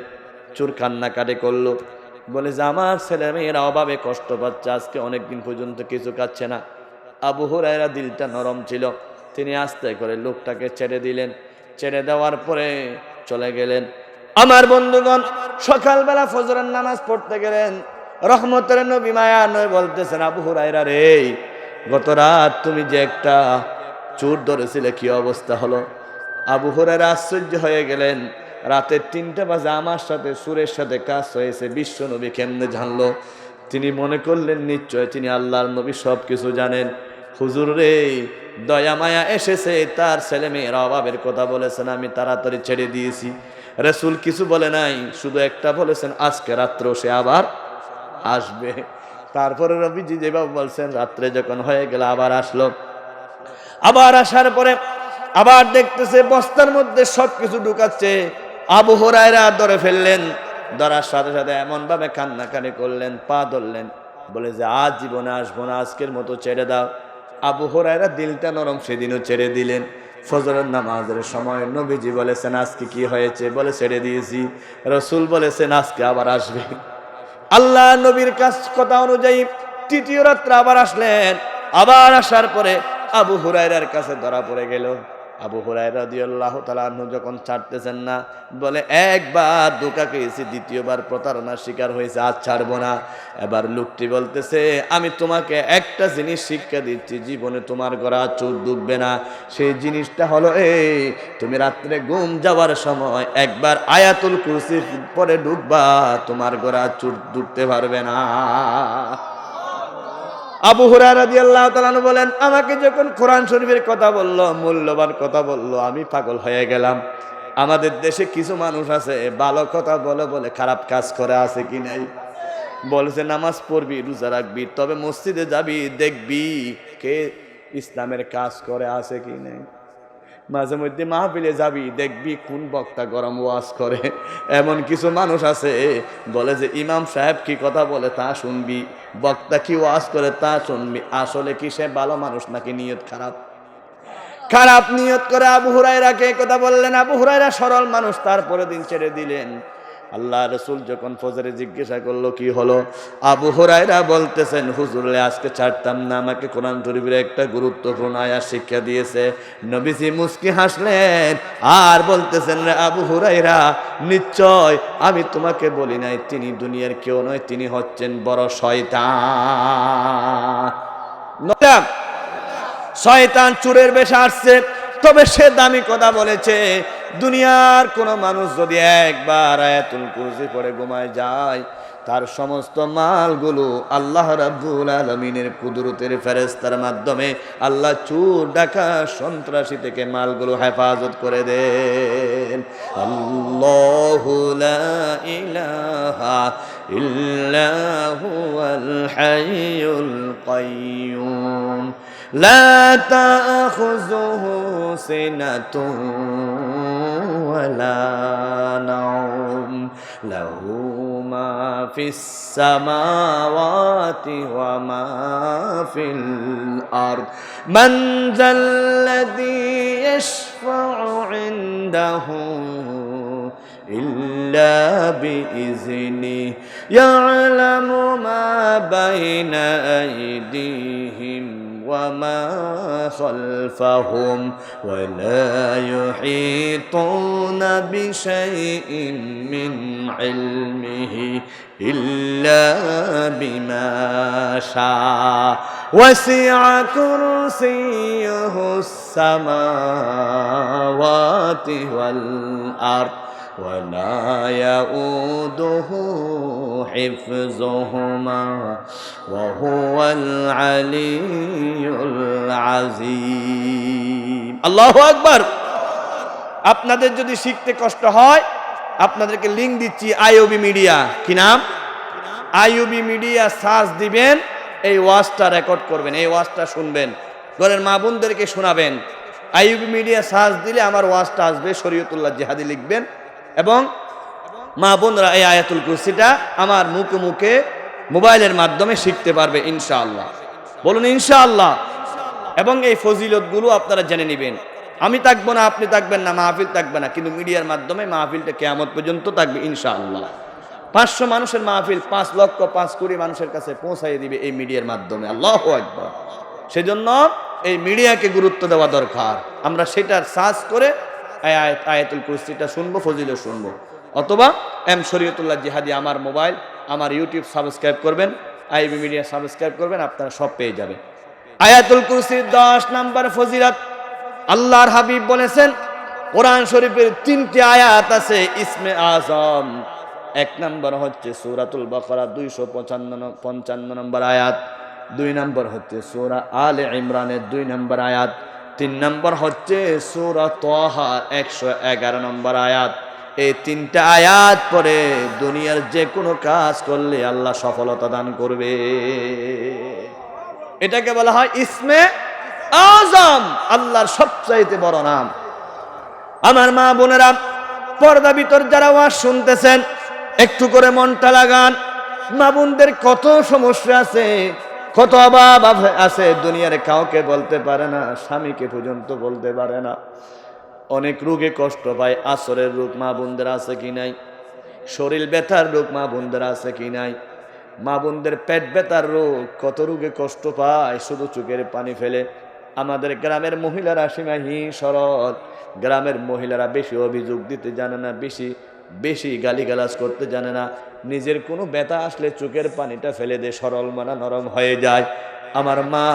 চোর কান্নাকাটি করলো, বলে যে আমার ছেলে মেয়েরা অভাবে কষ্ট পাচ্ছে, আজকে অনেকদিন পর্যন্ত কিছু খাচ্ছে না। আবু হুরায়রা দিলটা নরম ছিল, তিনি আস্তে করে লোকটাকে ছেড়ে দিলেন। ছেড়ে দেওয়ার পরে চলে গেলেন। আমার বন্ধুগণ, সকালবেলা ফজরের নামাজ পড়তে গেলেন। রহমতের নবী মায়ার নবী বলতেছেন, আবু হুরায়রা রে, গত রাত তুমি যে একটা চোর ধরেছিলে কি অবস্থা হলো? আবু হুরায়রা আশ্চর্য হয়ে গেলেন, রাতের 3টা বাজে আমার সাথে সুরের সাথে কাজ হয়েছে, বিশ্ব নবী কেমনে জানলো? তিনি মনে করলেন নিশ্চয় তিনি আল্লাহর নবী, সব কিছু জানেন। হুজুর রে, দয়া মায়া এসেছে, তার ছেলে মেয়ের অভাবের কথা বলেছেন, আমি তাড়াতাড়ি ছেড়ে দিয়েছি। রাসূল কিছু বলে নাই, শুধু একটা বলেছেন, আজকে রাত্রেও সে আবার আসবে। তারপরে নবীজি যেভাবে বলছেন, রাত্রে যখন হয়ে গেল আবার আসলো। আবার আসার পরে আবার দেখতেছে বস্তার মধ্যে সবকিছু ঢুকাচ্ছে। আবু হুরায়রা ধরে ফেললেন, ধরার সাথে সাথে এমন ভাবে কান্নাকানি করলেন, পা ধরলেন, বলে যে আজ জীবনে আসবো না, আজকের মতো ছেড়ে দাও। আবু হুরায়রা দিলটা নরম, সেদিনও ছেড়ে দিলেন। ফজরের নামাজের সময় নবীজি বলেছেন, আজকে কি হয়েছে? বলে ছেড়ে দিয়েছি। রাসূল বলেছেন, আজকে আবার আসবে। আল্লাহ নবীর কথা অনুযায়ী 3য় রাত্রে আবার আসলেন। আবার আসার পরে আবু হুরায়রার কাছে ধরা পড়ে গেল। আবু হুরায়রা রাদিয়াল্লাহু তাআলা আনহু যখন ছাড়তেছেন না, বলে একবার ধোঁকা খেয়েছি, দ্বিতীয়বার প্রতারণার শিকার হয়েছে, আজ ছাড়বো না। এবার লোকটি বলতেছে, আমি তোমাকে একটা জিনিস শিক্ষা দিচ্ছি, জীবনে তোমার গলা চোখ ডুববে না। সেই জিনিসটা হলো এই, তুমি রাত্রে ঘুম যাওয়ার সময় একবার আয়াতুল কুরসি পরে ডুববা, তোমার গলা চোখ ডুবতে পারবে না। আবু হুরায়রা রাদিয়াল্লাহু তাআলা আনহু বলেন, আমাকে যখন কোরআন শরীফের কথা বলল, মূল্যবান কথা বলল, আমি পাগল হয়ে গেলাম। আমাদের দেশে কিছু মানুষ আছে, ভালো কথা বলে বলে খারাপ কাজ করে, আছে কি নাই? বলছে নামাজ পড়বি, রোজা রাখবি, তবে মসজিদে যাবি, দেখবি কে ইসলামের কাজ করে, আছে কি নাই। মাঝে মধ্যে মাহফিলে যাবি, দেখবি কোন বক্তা গরম ওয়াজ করে। এমন কিছু মানুষ আছে, বলে যে ইমাম সাহেব কি কথা বলে তা শুনবি, বক্তা কি ওয়াজ করে তা শুনবি। আসলে কি সে ভালো মানুষ নাকি নিয়ত খারাপ? খারাপ নিয়ত করে আবু হুরায়রাকে কথা বললেন। আবু হুরায়রা সরল মানুষ, তারপরের দিন ছেড়ে দিলেন। আল্লাহ রাসূল যখন ফজরে জিজ্ঞাসা করলো কি হলো, আবু হুরায়রা বলতেছেন, হুজুরে আজকে ছাড়তাম না, আমাকে কোরআন শরীফের একটা গুরুত্বপূর্ণ আয়াত শিক্ষা দিয়েছে। নবীজি মুস্কি হাসলেন আর বলতেছেন, রে আবু হুরায়রা, নিশ্চয় আমি তোমাকে বলি নাই তিনি দুনিয়ার কেউ নয়, তিনি হচ্ছেন বড় শয়তান। শয়তান চোরের বেশে আসছে, তবে সে দামি কথা বলেছে। দুনিয়ার কোন মানুষ যদি একবার আয়াতুল কুরসি পড়ে ঘুমায় যায়, তার সমস্ত মালগুলো আল্লাহ রাব্বুল আলামিনের কুদরতের ফেরেশতার মাধ্যমে আল্লাহ চোর ডাকাত সন্ত্রাসী থেকে মালগুলো হেফাজত করে দেন। আল্লাহু লা ইলাহা ইল্লা হুয়াল হাইয়ুল কাইয়্যুম লা তাখুযুহু সিনাতুন ওয়ালা নাওম লাহু মা ফিস সামাওয়াতি ওয়া মা ফিল আরদ মান যাল্লাযী ইয়াশফা'ু ইনদাহু ইল্লা বিইজনিহি ইয়ালামু মা বাইনা আইদিহিম وما خلفهم ولا يحيطون بشيء من علمه إلا بما شاء وسع كرسيه السماوات والأرض ولا يؤوده حفظهما وهو العلي العظيم الله أكبر আপনাদের যদি শিখতে কষ্ট হয় আপনাদেরকে লিংক দিচ্ছি আইওবি মিডিয়া কি নাম আইওবি মিডিয়া সার্চ দিবেন এই ওয়াজটা রেকর্ড করবেন এই ওয়াজটা শুনবেন ঘরের মা বোনদেরকে শোনাবেন আইওবি মিডিয়া সার্চ দিলে আমার ওয়াজটা আসবে শরীয়তুল্লাহ জিহাদি লিখবেন এবং মা বোনরা এই আয়াতুল কুরসিটা আমার মুখে মুখে মোবাইলের মাধ্যমে শিখতে পারবে ইনশাআল্লাহ বলুন ইনশাআল্লাহ এবং এই ফজিলতগুলো আপনারা জেনে নেবেন আমি থাকবো না আপনি থাকবেন না মাহফিল থাকবে না কিন্তু মিডিয়ার মাধ্যমে মাহফিলটা কিয়ামত পর্যন্ত থাকবে ইনশাআল্লাহ 500 মানুষের মাহফিল 5 লক্ষ 5 কোটি মানুষের কাছে পৌঁছায় দিবে এই মিডিয়ার মাধ্যমে আল্লাহু আকবার সেজন্য এই মিডিয়াকে গুরুত্ব দেওয়া দরকার আমরা সেটার সার্চ করে আয়াতুল কুরসিটা শুনবো ফজিলত শুনবো অথবা এম শরীয়তুল্লাহ জিহাদি আমার মোবাইল আমার ইউটিউব সাবস্ক্রাইব করবেন, আইবি মিডিয়া সাবস্ক্রাইব করবেন, আপনারা সব পেয়ে যাবেন। আয়াতুল কুরসির 10 নম্বর ফজিলত, আল্লাহর হাবিব বলেছেন কোরআন শরীফের 3টি আয়াত আছে ইসমে আজম। 1 নম্বর হচ্ছে সূরাতুল বাকারা 255 নম্বর আয়াত, 2 নম্বর হচ্ছে সূরা আলে ইমরানের 2 নম্বর আয়াত, 3 নম্বর হচ্ছে সূরা তাহা 111 নম্বর আয়াত। এই 3টা আয়াত পরে দুনিয়ার যে কোনো কাজ করলে আল্লাহ সফলতা দান করবে। এটাকে বলা হয় ইসমে আজম, আল্লাহর সবচাইতে বড় নাম। আমার মা বোনেরা, পর্দা ভিতর যারা ওয়াজ শুনতেছেন, একটু করে মনটা লাগান। মা বোনদের কত সমস্যা আছে, কত অভাব আছে, দুনিয়ার কাউকে বলতে পারে না, স্বামীকে পর্যন্ত বলতে পারে না। অনেক রোগে কষ্ট পায়, আসরের রোগ মা বোনদের আছে কি নাই? শরীর ব্যথার রোগ মা বোনদের আছে কি নাই? মা বোনদের পেট ব্যথার রোগ, কত রোগে কষ্ট পায়, শুধু চোখের পানি ফেলে। আমাদের গ্রামের মহিলারা সীমাহীন সরল, গ্রামের মহিলারা বেশি অভিযোগ দিতে জানে না, বেশি গালিগালাজ করতে জানে না। নিজের কোনো ব্যথা আসলে চোখের পানিটা ফেলে দে, সরল মানা নরম হয়ে যায়। আমার মা,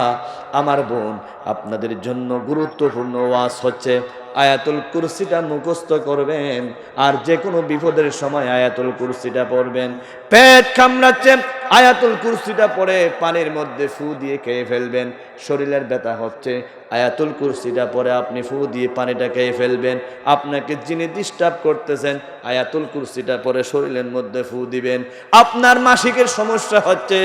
আমার বোন, আপনাদের জন্য গুরুত্বপূর্ণ ওয়াজ হচ্ছে আয়াতুল কুরসিটা মুখস্থ করবেন, আর যে কোনো বিপদের সময় আয়াতুল কুরসিটা পড়বেন। পেট কামড়াচ্ছে, আয়াতুল কুরসিটা পড়ে পানির মধ্যে ফু দিয়ে খেয়ে ফেলবেন। শরীরের ব্যথা হচ্ছে, আয়াতুল কুরসিটা পরে আপনি ফু দিয়ে পানিটা খেয়ে ফেলবেন। আপনাকে যিনি ডিস্টার্ব করতেছেন, আয়াতুল কুরসিটা পরে শরীরের মধ্যে ফু দিবেন। আপনার মাসিকের সমস্যা হচ্ছে,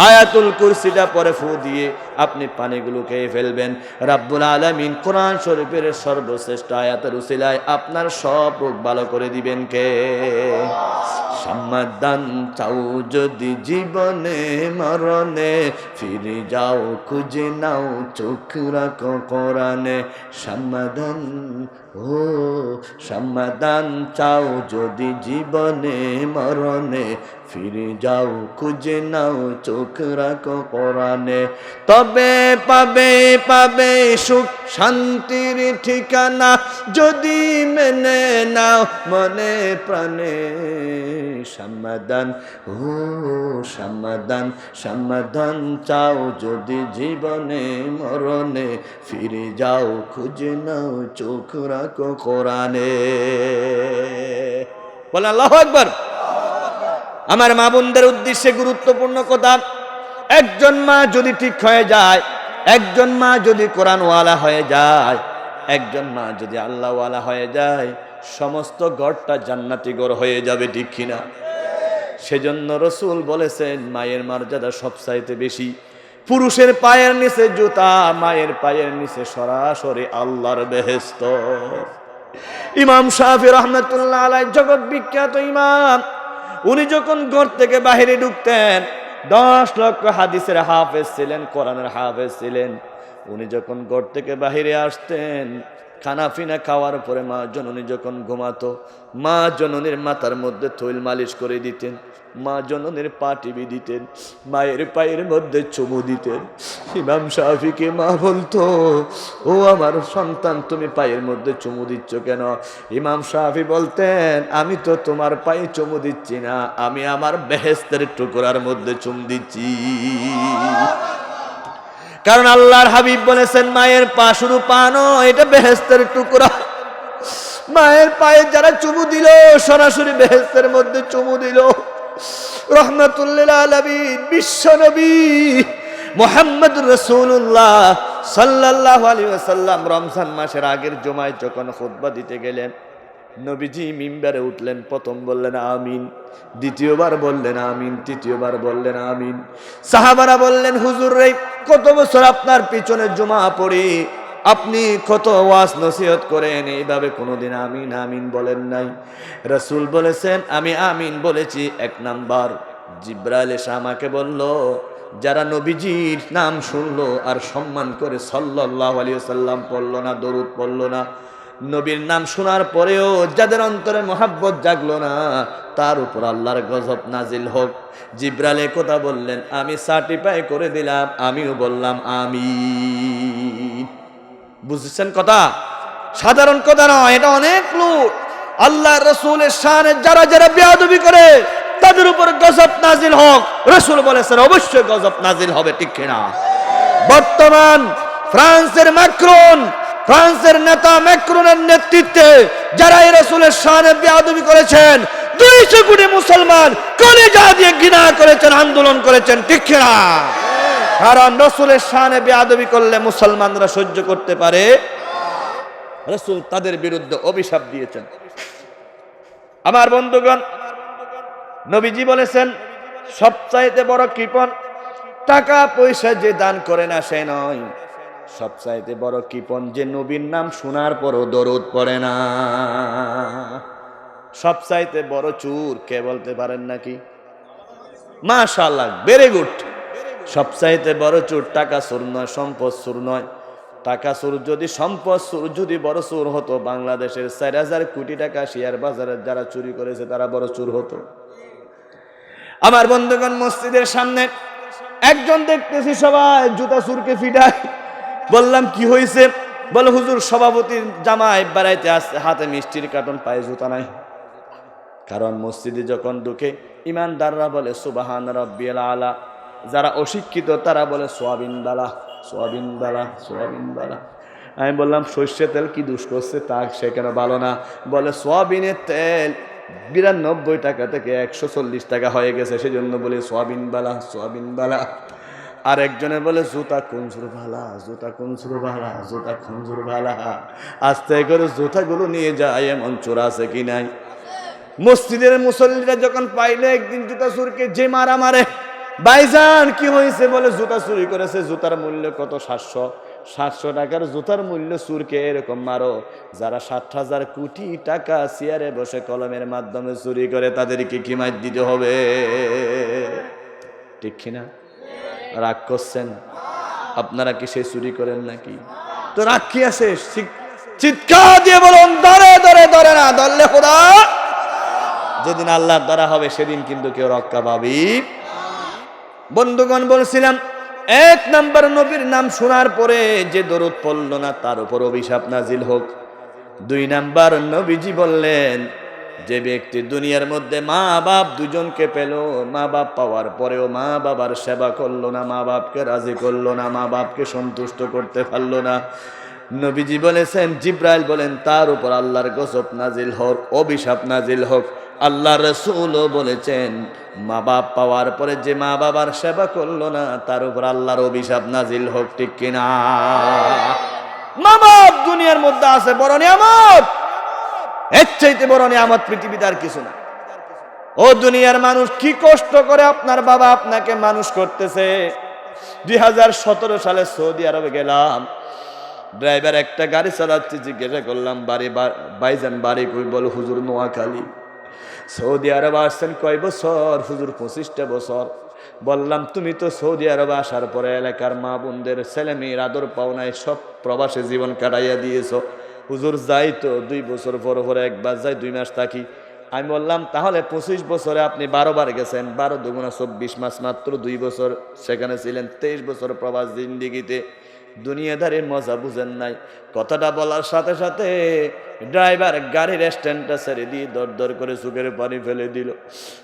আয়াতুল কুরসিটা পরে ফু দিয়ে আপনি পানিগুলো খেয়ে ফেলবেন। রাব্বুল আলামিন কোরআন শরীফের সর্বশ্রেষ্ঠ আয়াতের উসিলায় আপনার সব রোগ ভালো করে দিবেন কে? সমাধান চাও যদি জীবনে মরণে, ফিরে যাও খুঁজে নাও চোখ রাখো কোরআনে। সমাধান, ও সমাধান চাও যদি জীবনে মরণে, ফিরে যাও খুঁজে নাও চোখ রাখো কোরআনে। তবে পাবে সুখ শান্তির ঠিকানা, যদি মেনে নাও মনে প্রাণে। সমাধান, ও সমাধান চাও যদি জীবনে মরণে, ফিরে যাও খুঁজে নাও চোখ রাখো কোরআনে। বলে আল্লাহু আকবার। আমার মা বোনদের উদ্দেশ্যে গুরুত্বপূর্ণ কথা, একজন মা যদি ঠিক হয়ে যায়, একজন মা যদি কোরআনওয়ালা হয়ে যায়, একজন মা যদি আল্লাহওয়ালা হয়ে যায়, সমস্ত ঘরটা জান্নাতি ঘর হয়ে যাবে, ঠিক কিনা? সেজন্য রাসূল বলেছেন মায়ের মর্যাদা সবচাইতে বেশি। পুরুষের পায়ের নিচে জুতা, মায়ের পায়ের নিচে সরাসরি আল্লাহর বেহেশত। ইমাম শাফি রাহমাতুল্লাহ আলাইহি জগৎ বিখ্যাত ইমাম, উনি যখন ঘর থেকে বাহিরে ঢুকতেন, 10 লক্ষ হাদিসের হাফেজ ছিলেন, কোরআনের হাফেজ ছিলেন। উনি যখন ঘর থেকে বাহিরে আসতেন, খানাফিনা খাওয়ার পরে মা জননী যখন ঘুমাতো, মা জননীর মাথার মধ্যে তৈল মালিশ করে দিতেন, মা জননীর পা টিপে দিতেন, মায়ের পায়ের মধ্যে চুমু দিতেন। ইমাম শাফিকে মা বলতো, ও আমার সন্তান, তুমি পায়ের মধ্যে চুমু দিচ্ছ কেন? ইমাম শাফি বলতেন, আমি তো তোমার পায়ে চুমু দিচ্ছি না, আমি আমার বেহেশতের টুকরার মধ্যে চুমু দিচ্ছি। কারণ আল্লাহর হাবিব বলেছেন মায়ের পা শুধু পা নয়, এটা বেহেশতের টুকরা। মায়ের পায়ে যারা চুমু দিল, সরাসরি বেহেশতের মধ্যে চুমু দিল। রহমাতুল্লিল আলামিন বিশ্ব নবী মুহাম্মদুর রাসূলুল্লাহ সাল্লাল্লাহু আলাইহি ওয়াসাল্লাম রমজান মাসের আগের জুমায় যখন খুতবা দিতে গেলেন, নবীজি মিম্বারে উঠলেন, প্রথম বললেন আমিন, দ্বিতীয়বার বললেন আমিন, তৃতীয়বার বললেন আমিন। সাহাবারা বললেন, হুজুর রে, কত বছর আপনার পিছনে জুমা পড়ি, আপনি কত ওয়াজ নসিহত করেন, এইভাবে কোনোদিন আমিন আমিন বলেন নাই। রাসূল বলেছেন, আমি আমিন বলেছি 1 নাম্বার, জিবরাইল এসে আমাকে বলল, যারা নবীজির নাম শুনলো আর সম্মান করে সাল্লাল্লাহু আলাইহি ওয়াসাল্লাম পড়লো না, দরুদ পড়লো না, নবীর নাম শোনার পরেও যাদের অন্তরে মহাব্বত জাগলো না, তার উপর আল্লাহর গজব নাজিল হোক। জিবরাইল কথা বললেন, আমি সার্টিফাই করে দিলাম, আমিও বললাম আমিন। বুঝছেন কথা? সাধারণ কথা নয়, এটা অনেক লোক। আল্লাহর রাসূলের শানে যারা যারা বেয়াদবি করে, তাদের উপর গজব নাজিল হোক। রাসূল বলেছেন অবশ্যই গজব নাজিল হবে, ঠিক কিনা? বর্তমান ফ্রান্সের ম্যাক্রন, ফ্রান্সের নেতা ম্যাক্রনের নেতৃত্বে যারা এই রাসূলের শানে বেয়াদবি করেছেন, 200 কোটি মুসলমান কলিজা দিয়ে ঘৃণা করেছেন, আন্দোলন করেছেন, ঠিক কিনা? কারণ রাসূলের শানে বেয়াদবি করলে মুসলমানরা সহ্য করতে পারে। রাসূল তাদের বিরুদ্ধে অভিশাপ দিয়েছেন। আমার বন্ধুগণ, নবীজি বলেছেন সবচাইতে বড় কৃপণ টাকা পয়সা যে দান করে না সে নয়, সবচাইতে বড় কৃপণ যে নবীর নাম শোনার পরও দরুদ পড়ে না। সবচাইতে বড় চোর কে বলতে পারেন নাকি? মাশাআল্লাহ, ভেরি গুড। সবচাইতে বড় চোর টাকা চোর নয়, সম্পদ চোর নয়। টাকা চোর যদি, সম্পদ চোর যদি বড় চোর হতো, বাংলাদেশের 4000 কোটি টাকা শেয়ার বাজারে যারা চুরি করেছে তারা বড় চোর হতো। আমার বন্ধুগণ, মসজিদের সামনে একজন দেখতেছি সবাই জুতা চুরকে ফিটায়। বললাম কি হয়েছে? বলে হুজুর সভাপতির জামাই বেড়াইতে আসছে, হাতে মিষ্টির কার্টন, পায়ে জুতা নাই। কারণ মসজিদে যখন ঢুকে ইমানদাররা বলে সুবহান রাব্বিয়াল আলা, যারা অশিক্ষিত তারা বলে সোয়াবিন বালা, সোয়াবিন বালা, সোয়াবিন বালা। আমি বললাম সর্ষের তেল কি দুষ করছে? তা সে কেন ভালো না? বলে সোয়াবিনের তেল 92 টাকা থেকে 140 টাকা হয়ে গেছে, সেজন্য বলে সোয়াবিন বালা, সোয়াবিন বালা। আর একজনে বলে জুতা কুঞ্জুর ভালা, জুতা কুঞ্জুর ভালা, জুতা কুঞ্জুর ভালা। আস্তে করে জুতাগুলো নিয়ে যায়, এমন চোর আছে কি নাই? মসজিদের মুসল্লিরা যখন পাইলে একদিন জুতা চুরকে যে মারা মারে, ভাইজান কি হয়েছে? বলে জুতা চুরি করেছে। জুতার মূল্য কত? 700 টাকার জুতার মূল্য চুরকে এরকম মারো। যারা 7000 কোটি টাকা চেয়ারে বসে কলমের মাধ্যমে চুরি করে তাদেরকে কি মাইর দিতে হবে? ঠিক কিনা? রাগ করছেন? আপনারা কি সে চুরি করেন নাকি? তো রাগ কি আছে? চিৎকার দিয়ে বলুন ধরে ধরে ধরে না ধরলে খোদা। যেদিন আল্লাহর দ্বারা হবে সেদিন কিন্তু কেউ রক্ষা পাবি। বন্ধুগণ, বলছিলাম 1 নাম্বার নবীর নাম শোনার পরে যে দরুদ পড়ল না তার উপর অভিশাপ নাজিল হোক। 2 নাম্বার নবীজি বললেন যে ব্যক্তি দুনিয়ার মধ্যে মা বাপ দুজনকে পেল, মা বাপ পাওয়ার পরেও মা বাবার সেবা করলো না, মা বাপকে রাজি করলো না, মা বাপকে সন্তুষ্ট করতে পারলো না, নবীজি বলেছেন, জিব্রাইল বলেন তার উপর আল্লাহর গজব নাজিল হোক, অভিশাপ নাজিল হোক। আল্লাহ রাসূলও বলেছেন মা বাপ পাওয়ার পরে যে মা বাবার সেবা করলো না তার উপর আল্লাহর অভিশাপ নাজিল হোক, ঠিক কিনা? মা বাপ দুনিয়ার মধ্যে আছে বড় নিয়ামত, এর চাইতে বড় নিয়ামত পৃথিবীতে আর কিছু না। ও দুনিয়ার মানুষ, কি কষ্ট করে আপনার বাবা আপনাকে মানুষ করতেছে। 2017 সালে সৌদি আরবে গেলাম, ড্রাইভার একটা গাড়ি চালাচ্ছে, জিজ্ঞাসা করলাম বাড়ি ভাইজান বাড়ি কই? বল হুজুর নোয়াখালী। সৌদি আরব আসছেন কয় বছর? হুজুর 25টা বছর। বললাম তুমি তো সৌদি আরব আসার পরে এলাকার মা বোনদের ছেলে মেয়ের আদর পাও নাই, সব প্রবাসে জীবন কাটাইয়া দিয়েছ। হুজুর যাই তো 2 বছর পর পরে একবার যাই, 2 মাস থাকি। আমি বললাম তাহলে 25 বছরে আপনি 12 বার গেছেন, 12 দুগুণা 24 মাস, মাত্র 2 বছর সেখানে ছিলেন। 23 বছর প্রবাস জিন্দিগিতে দুনিয়াদারির মজা বুঝেন নাই। কথাটা বলার সাথে সাথে ড্রাইভার গাড়ির স্ট্যান্ডটা ছেড়ে দিয়ে দর দর করে চোখের পানি ফেলে দিল।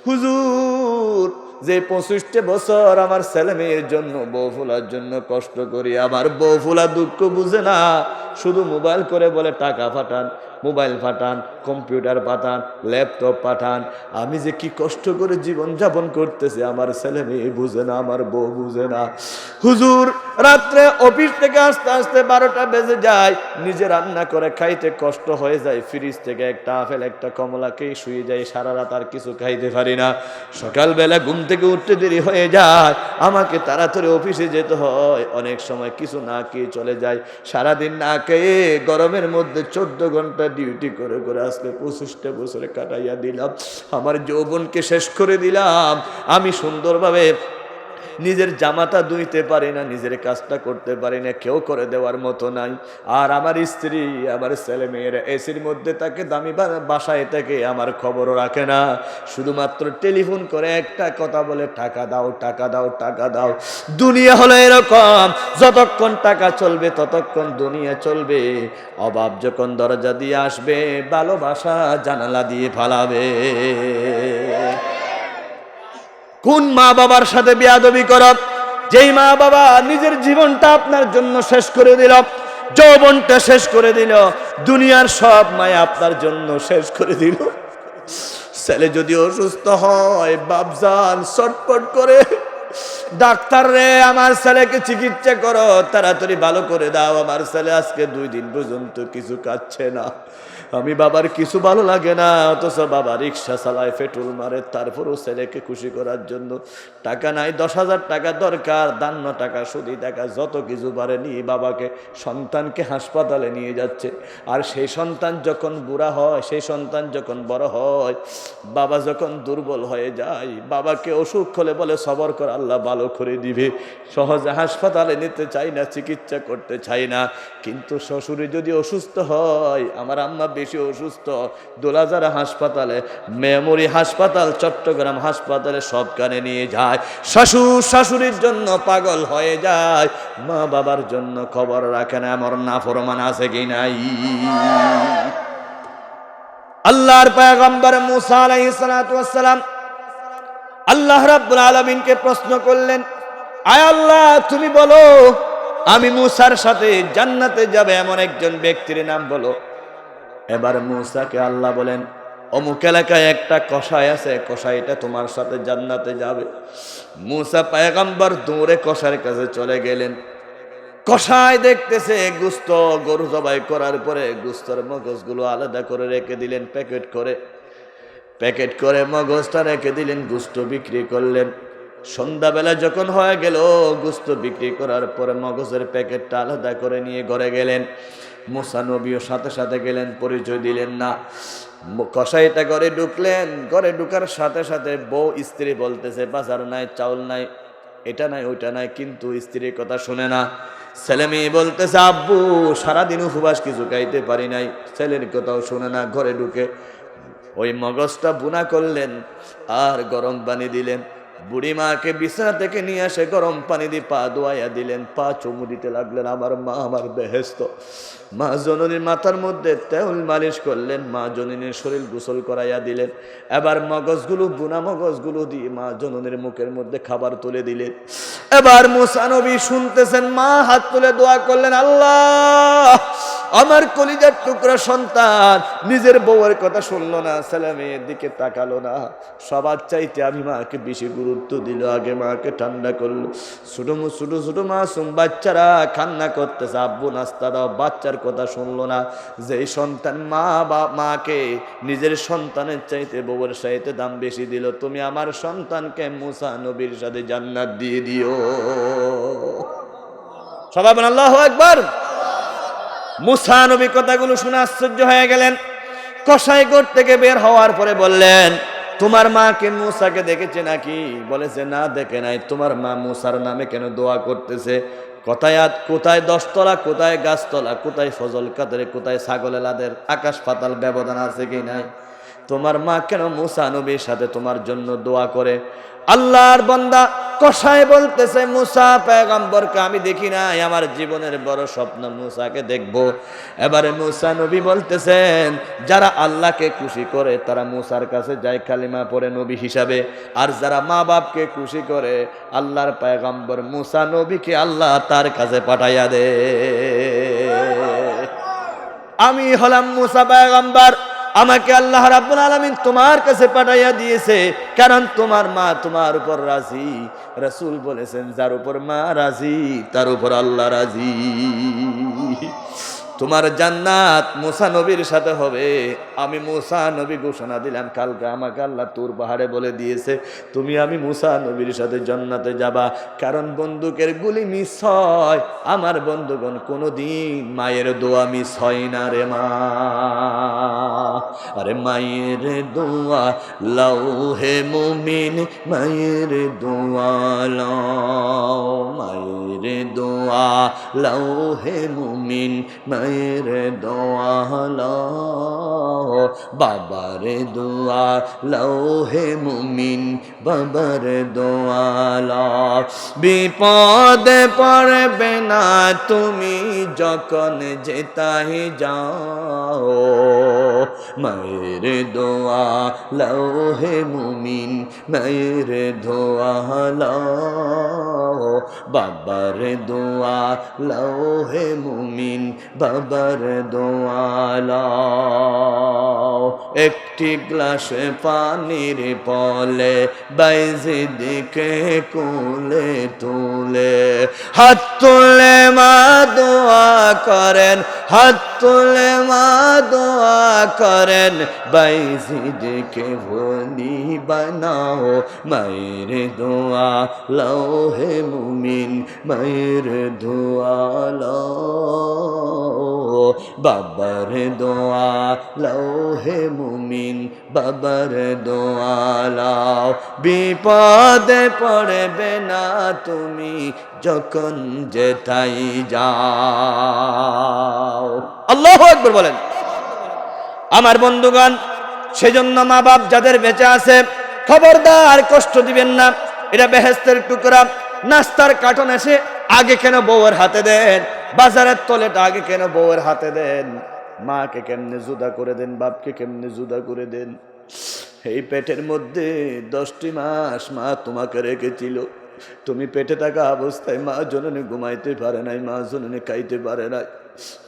হুজুর, যে 25টা বছর আমার ছেলে মেয়ের জন্য, বউ ফুলার জন্য কষ্ট করি, আমার বউ ফুলা দুঃখ বুঝে না, শুধু মোবাইল করে বলে টাকা পাঠান, মোবাইল পাঠান, কম্পিউটার পাঠান, ল্যাপটপ পাঠান। আমি যে কি কষ্ট করে জীবন যাপন করতেছি আমার ছেলে মেয়ে বুঝে না, আমার বউ বুঝে না। হুজুর, রাত্রে অফিস থেকে আসতে আসতে 12টা বেজে যায়, নিজে রান্না করে খাইতে কষ্ট হয়ে যায়, ফ্রিজ থেকে একটা আপেল একটা কমলা খেয়ে শুয়ে যায়, সারা রাত আর কিছু খাইতে পারি না। সকালবেলা ঘুম থেকে উঠতে দেরি হয়ে যায়, আমাকে তাড়াতাড়ি অফিসে যেতে হয়, অনেক সময় কিছু না খেয়ে চলে যায়, সারাদিন না খেয়ে গরমের মধ্যে 14 ঘন্টা ডিউটি করে করে আজকে 25টা বছরে কাটাইয়া দিলাম, আমার যৌবনকে শেষ করে দিলাম। আমি সুন্দরভাবে নিজের জামাটা ধুইতে পারি না, নিজের কাজটা করতে পারি না, কেউ করে দেওয়ার মতো নাই। আর আমার স্ত্রী, আমার ছেলে মেয়েরা এসির মধ্যে তাকে দামি বাসায় থেকে আমার খবরও রাখে না, শুধুমাত্র টেলিফোন করে একটা কথা বলে টাকা দাও, টাকা দাও, টাকা দাও। দুনিয়া হলো এরকম, যতক্ষণ টাকা চলবে ততক্ষণ দুনিয়া চলবে, অভাব যখন দরজা দিয়ে আসবে ভালোবাসা জানালা দিয়ে ফালাবে। কোন মা বাবার সাথে বেয়াদবি করো, যেই মা বাবা নিজের জীবনটা আপনার জন্য শেষ করে দিল, যৌবনটা শেষ করে দিল, দুনিয়ার সব মায়া আপনার জন্য শেষ করে দিল। ছেলে যদি অসুস্থ হয় বাপজান ছটফট করে, ডাক্তার রে আমার ছেলেকে চিকিৎসা করো, তাড়াতাড়ি ভালো করে দাও, আমার ছেলে আজকে 2 দিন পর্যন্ত কিছু খাচ্ছে না। আমি বাবার কিছু ভালো লাগে না, অথচ বাবা রিক্সা চালায়, পেট্রোল মারে, তারপরও ছেলেকে খুশি করার জন্য টাকা নাই, 10,000 টাকা দরকার, দান্য টাকা, সুদি টাকা, যত কিছু পারে নিয়ে বাবাকে, সন্তানকে হাসপাতালে নিয়ে যাচ্ছে। আর সেই সন্তান যখন বুড়া হয়, সেই সন্তান যখন বড় হয়, বাবা যখন দুর্বল হয়ে যায়, বাবাকে অসুখ হলে বলে সবর কর, আল্লাহ ভালো করে দিবে। সহজে হাসপাতালে নিতে চাই না, চিকিৎসা করতে চাই না। কিন্তু শ্বশুরে যদি অসুস্থ হয়, আমার আম্মা বেশি অসুস্থ, দোলাজারা হাসপাতালে, মেমোরি হাসপাতাল, চট্টগ্রাম হাসপাতালে সবখানে নিয়ে যায়, শ্বশুর শাশুড়ির জন্য পাগল হয়ে যায়, মা বাবার জন্য খবর রাখে না। আমার নাফরমান আছে কি নাই? আল্লাহর পয়গম্বর মুসা আলাইহিস সালাতু ওয়াস সালাম আল্লাহ রাব্বুল আলামিনকে প্রশ্ন করলেন, আয় আল্লাহ তুমি বলো, আমি মুসার সাথে জান্নাতে যাবে এমন একজন ব্যক্তির নাম বলো। এবার মুসাকে আল্লাহ বলেন, অমুক এলাকায় একটা কসাই আছে, কসাইটা তোমার সাথে জান্নাতে যাবে। মুসা পয়গম্বর দৌড়ে কসাইয়ের কাছে চলে গেলেন। কসাই দেখতেছে গোস্ত, গরু জবাই করার পরে গোস্তর মগজগুলো আলাদা করে রেখে দিলেন, প্যাকেট করে মগজটা রেখে দিলেন, গোস্ত বিক্রি করলেন। সন্ধ্যাবেলা যখন হয়ে গেল, গোস্ত বিক্রি করার পরে মগজের প্যাকেটটা আলাদা করে নিয়ে ঘরে গেলেন। মুসা নবীও সাথে সাথে গেলেন, পরিচয় দিলেন না। কসাইটা ঘরে ঢুকলেন, ঘরে ঢুকার সাথে সাথে বউ স্ত্রী বলতেছে বাজার নাই, চাউল নাই, এটা নাই ওইটা নাই, কিন্তু স্ত্রীর কথা শুনে না। ছেলে মেয়ে বলতেছে আব্বু সারাদিন উপবাস, কিছু খাইতে পারি নাই, ছেলের কথাও শুনে না। ঘরে ঢুকে ওই মগজটা বুনা করলেন আর গরম পানি দিলেন। বুড়ি মাকে বিছানা থেকে নিয়ে আসে গরম পানি দিয়ে পা ধোয়াইয়া দিলেন, পা চুমু দিতে লাগলেন। আমার মা আমার বেহেশত। মা জননীর মাথার মধ্যে তেল মালিশ করলেন, মা জননীর শরীর গোসল করাইয়া দিলেন। এবার মগজগুলো, বুনা মগজগুলো দিয়ে মা জননীর মুখের মধ্যে খাবার তুলে দিলেন। এবার মুসা নবী শুনতেছেন, মা হাত তুলে দোয়া করলেন, আল্লাহ আমার কলিজার টুকরা সন্তান নিজের বউয়ের কথা শুনলো না, ছেলে মেয়ের দিকে তাকালো না, সবার চাইতে আমি মাকে বেশি গুরুত্ব দিল, আগে মাকে ঠান্ডা করলো। ছোট ছোট মাসুম বাচ্চারা কান্না করতেছে, আব্বু নাস্তা দাও, বাচ্চার কথা শুনলো না। যেই সন্তান মাকে নিজের সন্তানের চাইতে বউয়ের চাইতে দাম বেশি দিল, তুমি আমার সন্তানকে মুসা নবীর সাথে জান্নাত দিয়ে দিও। সবাই বলেন আল্লাহু আকবার। মুসা নবী কথাগুলো শুনে আশ্চর্য হয়ে গেলেন। কসাই ঘর থেকে বের হওয়ার পরে বললেন, তোমার মা কে মুসাকে দেখেছে নাকি? বলেছে না দেখে নাই। তোমার মা মুসার নামে কেন দোয়া করতেছে? কোথায় 10 তলা, কোথায় গাছতলা, কোথায় ফজল কাদের, কোথায় ছাগলে লাদের, আকাশ পাতাল ব্যবধান আছে কি নাই? তোমার মা কেন মুসা নবীর সাথে তোমার জন্য দোয়া করে? আল্লাহর বান্দা কসাই বলতেছে, মুসা পয়গম্বরকে আমি দেখি নাই, আমার জীবনের বড় স্বপ্ন মুসাকে দেখব। এবারে মুসা নবী বলতেছেন, যারা আল্লাহকে খুশি করে তারা মুসার কাছে যায় কালিমা পড়ে নবী হিসাবে, আর যারা মা বাপকে খুশি করে আল্লাহর পয়গম্বর মুসা নবীকে আল্লাহ তার কাছে পাঠাইয়া দে। আমি হলাম মুসা পয়গম্বর, আমাকে আল্লাহ রাব্বুল আলামিন তোমার কাছে পাঠাইয়া দিয়েছে, কারণ তোমার মা তোমার উপর রাজি। রাসূল বলেছেন, যার উপর মা রাজি তার উপর আল্লাহ রাজি। তোমার জান্নাত মুসা নবীর সাথে হবে। আমি মুসা নবী ঘোষণা দিলাম, কালকে আমাকে আল্লাহ তুর পাহাড়ে বলে দিয়েছে, তুমি আমি মুসা নবীর সাথে জান্নাতে যাবা। কারণ বন্দুকের গুলি মিস হয়, আমার বন্ধুগণ কোনোদিন মায়ের দোয়া মিস হয় না রে মা। আরে মায়ের দোয়া লাও হে মুমিন, মায়ের দোয়া লাও, মায়ের দোয়া লাও হে মুমিন, মায়ের দোয়া লাও, বাবার দোয়া লাও হে মুমিন, বাবার দোয়া লাও। বিপদে পড়বে না তুমি যখন যেতাই যাও, মায়ের দোয়া লাও হে মুমিন, মায়ের দোয়া লাও, বাবার দোয়া লাও হে মুমিন, বাবার দোয়া লাও। একটি গ্লাস পানির পলে বাইজিদকে কোলে তুলে, হাত তুলে মা দোয়া করেন, হাত তুলে মা দোয়া করেন, বাইজিদকে বলি বানাও, মায়ের দোয়া লাও হে মুমিন, মায়ের দোয়া লাও, বাবার দোয়া লাও হে মুমিন, বাবার দোয়া লাও। বিপদে পড়বে না তুমি যখন যেথাই যাও। আল্লাহু আকবার বলেন। আমার বন্ধুগণ, সেজন্য মা বাপ যাদের বেঁচে আছে খবরদার কষ্ট দিবেন না। এটা বেহেশতের টুকরা। নাস্তার কার্টন এসে আগে কেন বউয়ের হাতে দেন? বাজারের তলেটা আগে কেন বউয়ের হাতে দেন? মাকে কেমনে জুদা করে দেন, বাপকে কেমনে জুদা করে দেন? এই পেটের মধ্যে 10টি মাস মা তোমাকে রেখেছিল। তুমি পেটে থাকা অবস্থায় মা জননী ঘুমাইতে পারে নাই, মা জননী খাইতে পারে নাই।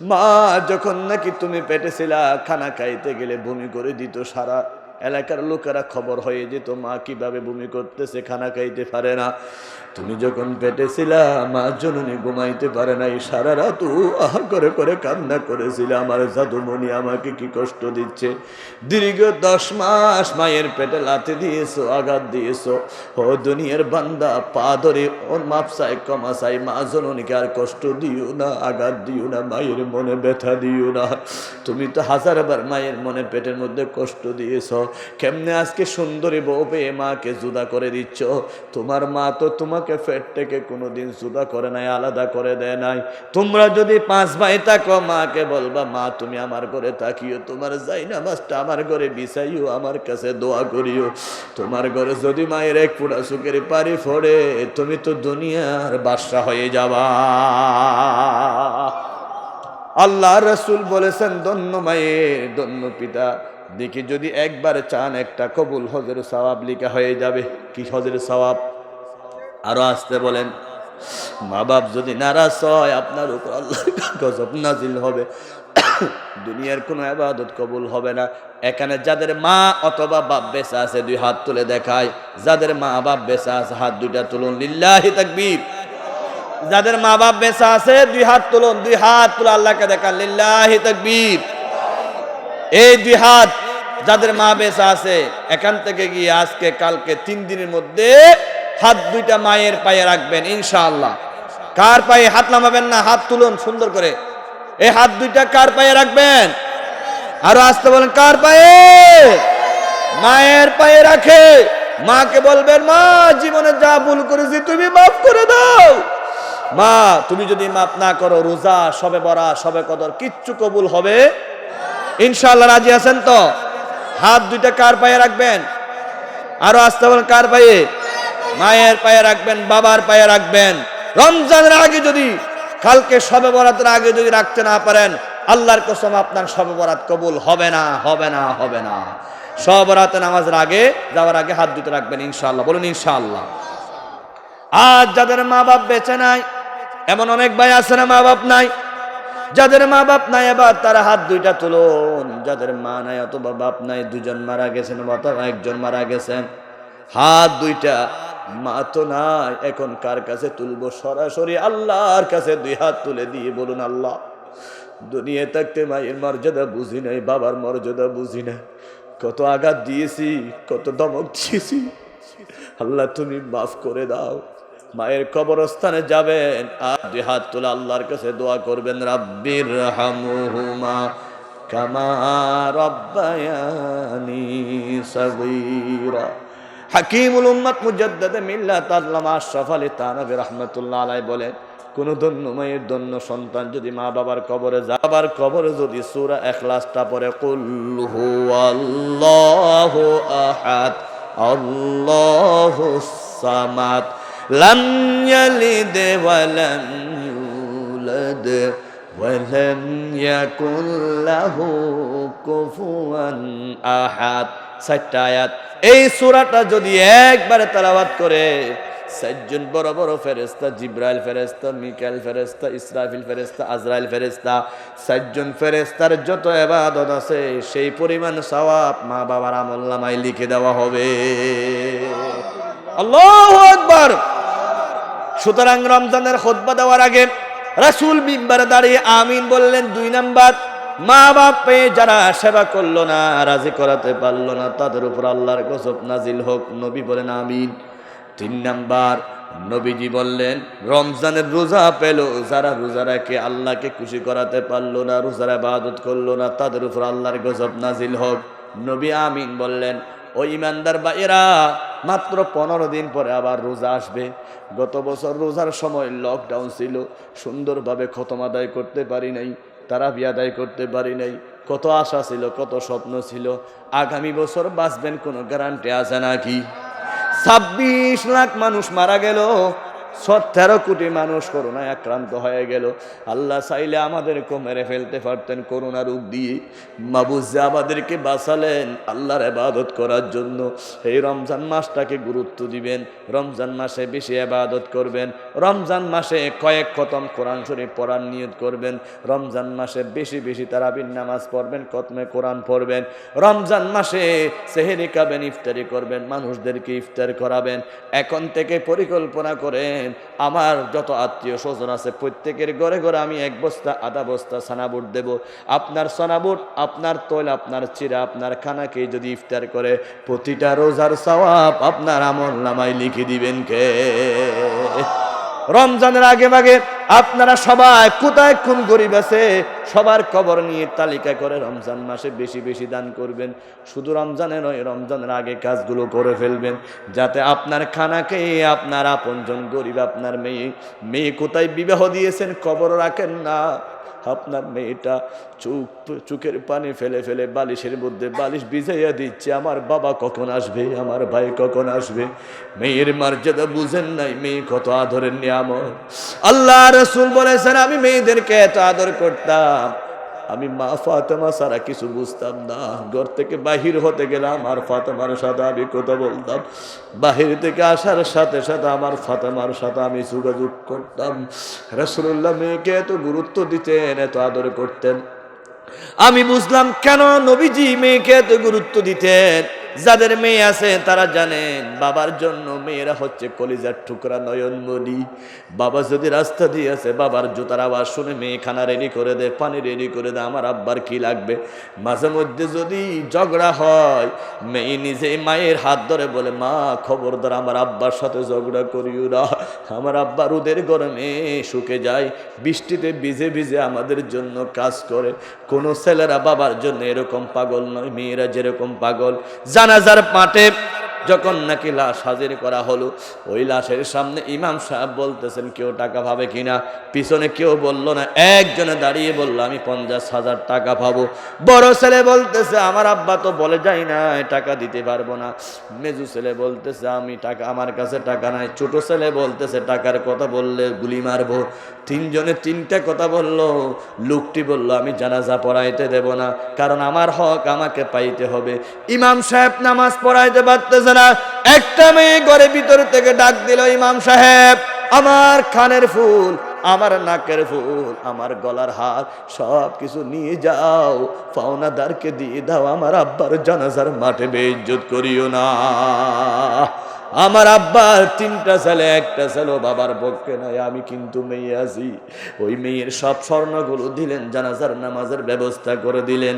মা যখন নাকি তুমি পেটে ছিলা, খানা খাইতে গেলে বমি করে দিত। সারা এলাকার লোকেরা খবর হয়ে যেত মা কিভাবে বমি করতেছে, খানা খাইতে পারে না। তুমি যখন পেটে ছিলা, মা জননী ঘুমাইতে পারে নাই, সারা রাত আহা করে করে কান্না করেছিল, আমার জাদুমণি আমাকে কি কষ্ট দিচ্ছে। দীর্ঘ 10 মাস মায়ের পেটে লাথি দিয়েছো, আঘাত দিয়েছো। ও দুনিয়ার বান্দা, পা ধরে ওর মাপ চাই, ক্ষমা চাই, মা জননীকে আর কষ্ট দিও না, আঘাত দিও না, মায়ের মনে ব্যথা দিও না। তুমি তো হাজারবার মায়ের মনে পেটের মধ্যে কষ্ট দিয়েছ। কেমনে আজকে সুন্দরী বউ পেয়ে মাকে জুদা করে দিচ্ছ? তোমার মা তো তোমাকে পেট থেকে কোনোদিন জুদা করে নাই, আলাদা করে দেয় নাই। তোমরা যদি 5 ভাই থাকো, মাকে বলবা মা তুমি আমার ঘরে থাকিও, তোমার যাই নামাজটা আমার ঘরে বিছাইও, আমার কাছে দোয়া করিও। তোমার ঘরে যদি মায়ের এক ফুটা সুখের পারি ফোড়ে, তুমি তো দুনিয়ার বাদশা হয়ে যাবা। আল্লাহ রসুল বলেছেন, ধন্য মায়ের ধন্য পিতা। দেখি যদি একবার চান একটা কবুল হজের সওয়াব লিখা হয়ে যাবে। কি হজের সওয়াব? আরো আসতে বলেন। মা বাপ যদি নারাজ হয়, আপনার উপর আল্লাহর গজব নাজিল হবে। দুনিয়ার কোনো ইবাদত কবুল হবে না। এখানে যাদের মা অথবা বাপ বেঁচে আছে 2 হাত তুলে দেখায়। যাদের মা বাপ বেঁচে আছে হাত 2টা তুলুন, লিল্লাহি তাকবীর। যাদের মা বাপ বেঁচে আছে 2 হাত তুলুন, 2 হাত তুলে আল্লাহকে দেখান, লিল্লাহি তাকবীর। এই 2 হাত যাদের মা বেঁচে আছে, এখান থেকে গিয়ে আজকে কালকে 3 দিনের মধ্যে হাত 2টা মায়ের পায়ে রাখবেন ইনশাআল্লাহ। কার পায়ে? হাত নামাবেন না, হাত তুলুন সুন্দর করে। এই হাত 2টা কার পায়ে রাখবেন? আরো আসতে বলেন, কার পায়ে? মায়ের পায়ে রাখে মাকে বলবেন, মা জীবনে যা ভুল করেছি তুমি মাফ করে দাও। মা তুমি যদি মাফ না করো, রোজা, শবে বরাত, শবে কদর কিচ্ছু কবুল হবে ইনশাআল্লাহ। রাজি আছেন তো? হাত 2টা কার পায়ে রাখবেন? আরো আসতে বলেন, কার পায়ে? মায়ের পায়ে রাখবেন, বাবার পায়ে রাখবেন। রমজানের আগে যদি, কালকে শবে বরাতের আগে যদি রাখতে না পারেন, আল্লাহর কসম আপনার শবে বরাত কবুল হবে না, হবে না, হবে না। শবে বরাতের নামাজের আগে যাওয়ার আগে হাত 2টা রাখবেন ইনশাআল্লাহ। বলুন ইনশাআল্লাহ। আজ যাদের মা বাপ বেঁচে নাই, এমন অনেক ভাই আছে না মা বাপ নাই? যাদের মা বাপ নাই, এবার তারা হাত 2টা তুলুন। যাদের মা নাই অথবা বাপ নাই, 2জন মারা গেছেন অথবা 1জন মারা গেছেন, হাত 2টা। মা তো নাই, এখন কার কাছে তুলবো? সরাসরি আল্লাহর কাছে 2 হাত তুলে দিয়ে বলুন, আল্লাহ দুনিয়া থাকতে মায়ের মর্যাদা বুঝি নাই, বাবার মর্যাদা বুঝি নাই, কত আঘাত দিয়েছি, কত ধমক দিয়েছি, আল্লাহ তুমি মাফ করে দাও। মায়ের কবরস্থানে যাবেন আর 2 হাত তুলে আল্লাহর কাছে দোয়া করবেন, রাব্বির হামহুমা কামা রাব্বায়ানি সাগীরা। হাকিমুল উম্মাত মুজাদ্দিদ মিল্লাত আল্লামা আশরাফ আলী থানভী রাহমাতুল্লাহ আলাইহি বলেন, কোন ধন্য মায়ের ধন্য সন্তান যদি মা বাবার কবরে যায়, বাবার কবরে যদি সূরা ইখলাসটা পড়ে, কুল হুয়াল্লাহু আহাদ আল্লাহুস সামাদ লাম ইয়ালিদ ওয়া লাম ইউলাদ ওয়ালাম ইয়াকুল লাহু কুফুয়ান আহাদ। 4টা আয়াত। এই সূরাটা যদি একবারে তেলাওয়াত করে, 4জন বড় বড় ফেরেশতা, জিবরাইল ফেরেশতা, মিকাইল ফেরেশতা, ইসরাফিল ফেরেশতা, আজরাইল ফেরেশতা, 4জন ফেরেশতার যত ইবাদত আছে সেই পরিমাণ সওয়াব মা বাবার আমলনামায় লিখে দেওয়া হবে। আল্লাহু আকবার। সুতরাং রমজানের খুতবা দেওয়ার আগে রাসূল মিম্বারে দাঁড়িয়ে আমিন বললেন। 2 নাম্বার, মা বাপে যারা সেবা করলো না, রাজি করাতে পারলো না, তাদের উপর আল্লাহর গজব নাজিল হোক, নবী বলেন আমিন। 3 নাম্বার, নবীজি বললেন রমজানের রোজা পেল যারা, রোজা রেখে আল্লাহকে খুশি করাতে পারলো না, রোজার ইবাদত করলো না, তাদের উপর আল্লাহর গজব নাজিল হোক, নবী আমিন বললেন। ও ইমানদার ভাইয়েরা, মাত্র 15 দিন পরে আবার রোজা আসবে। গত বছর রোজার সময় লকডাউন ছিল, সুন্দরভাবে খতম আদায় করতে পারি নাই, তারাবি আদায় করতে পারি নাই। কত আশা ছিল, কত স্বপ্ন ছিল। আগামী বছর বাঁচবেন কোনো গ্যারান্টি আছে নাকি? 26 লাখ মানুষ মারা গেল, 13 কোটি মানুষ করোনায় আক্রান্ত হয়ে গেল। আল্লাহ চাইলে আমাদেরকে মেরে ফেলতে পারতেন করোনা রোগ দিয়ে। মাবুদ যে আমাদেরকে বাঁচালেন আল্লাহর ইবাদত করার জন্য। এই রমজান মাসটাকে গুরুত্ব দিবেন, রমজান মাসে বেশি ইবাদত করবেন, রমজান মাসে কয়েক খতম কোরআন শরীফ পড়ার নিয়ত করবেন, রমজান মাসে বেশি বেশি তারাবির নামাজ পড়বেন, খতমে কোরআন পড়বেন, রমজান মাসে সেহরি খাবেন, ইফতারি করবেন, মানুষদেরকে ইফতার করাবেন। এখন থেকে পরিকল্পনা করেন, আমার যত আত্মীয় স্বজন আছে প্রত্যেকের ঘরে ঘরে আমি 1 বস্তা আধা বস্তা সানাবুট দেব। আপনার সানাবুট, আপনার তৈল, আপনার চিরা, আপনার খানাকে যদি ইফতার করে, প্রতিটা রোজার সওয়াব আপনার আমলনামায় লিখে দিবেন কে? রমজানের আগে ভাগে আপনারা সবাই কোথায় কোন গরিব আছে সবার খবর নিয়ে তালিকা করে রমজান মাসে বেশি বেশি দান করবেন। শুধু রমজানে নয়, রমজানের আগে কাজগুলো করে ফেলবেন, যাতে আপনার খানাকে আপনার আপনজন গরিব, আপনার মেয়ে কোথায় বিবাহ দিয়েছেন খবর রাখেন না। আপনার মেয়েটা চোখের পানি ফেলে ফেলে বালিশের মধ্যে বালিশ ভিজাইয়া দিচ্ছে, আমার বাবা কখন আসবে, আমার ভাই কখন আসবে। মেয়ের মর্যাদা বুঝেন নাই, মেয়ে কত আদরের নিয়ামত। আল্লাহ রাসূল বলেছেন আমি মেয়েদেরকে এত আদর করতাম, আমি মা ফাতেমা ছাড়া কিছু বুঝতাম না। ঘর থেকে বাহির হতে গেলাম আর ফাতেমার সাথে আমি কথা বলতাম, বাহির থেকে আসার সাথে সাথে আমার ফাতেমার সাথে আমি যোগাযোগ করতাম। রাসূলুল্লাহ মেয়েকে এত গুরুত্ব দিতেন, এত আদর করতেন। আমি বুঝলাম কেন নবীজি মেয়েকে এত গুরুত্ব দিতেন। যাদের মেয়ে আছে তারা জানেন বাবার জন্য মেয়েরা হচ্ছে কলিজার টুকরা, নয়নমণি। বাবা যদি রাস্তা দিয়ে আছে, বাবার জুতার আওয়াজ শুনে মেয়ে খানা রেডি করে দেয়, পানি রেডি করে দেয়, আমার আব্বার কি লাগবে। মাঝে মধ্যে যদি ঝগড়া হয়, মেয়ে নিজে মায়ের হাত ধরে বলে মা খবরদার আমার আব্বার সাথে ঝগড়া করিও না, আমার আব্বা রোদের গরমে শুকে যায়, বৃষ্টিতে ভিজে ভিজে আমাদের জন্য কাজ করে। কোনো ছেলেরা বাবার জন্য এরকম পাগল নয়, মেয়েরা যেরকম পাগল। জানাজার মাঠে যখন নাকি লাশ হাজির করা হলো, ওই লাশের সামনে ইমাম সাহেব বলতেছেন কেউ টাকা পাবে কিনা। পিছনে কেউ বলল না, একজনে দাঁড়িয়ে বলল আমি 50,000 টাকা পাবো। বড় ছেলে বলতেছে আমার আব্বা তো বলে যায় না টাকা দিতে পারবো না। মেজু ছেলে বলতেছে আমার কাছে টাকা নাই। ছোট ছেলে বলতেছে টাকার কথা বললে গুলি মারবো। 3 জনে 3টা কথা বলল। লোকটি বলল আমি জানাজা পড়াইতে দেব না, কারণ আমার হক আমাকে পাইতে হবে। ইমাম সাহেব নামাজ পড়াইতে পারতেছে না। একটা মেয়ে ঘরের ভিতর থেকে ডাক দিল, ইমাম সাহেব আমার কানের ফুল, আমার নাকের ফুল, আমার গলার হার সব কিছু নিয়ে যাও, পাওনাদারকে দিয়ে দাও, আমার আব্বার জানাজার মাঠে বেইজ্জত করিও না। আমার আব্বার 3টা ছেলে, একটা ছেলে বাবার পক্ষে নাই, আমি কিন্তু মেয়ে আছি। ওই মেয়ের সব স্বর্ণগুলো দিলেন, জানাজার নামাজের ব্যবস্থা করে দিলেন।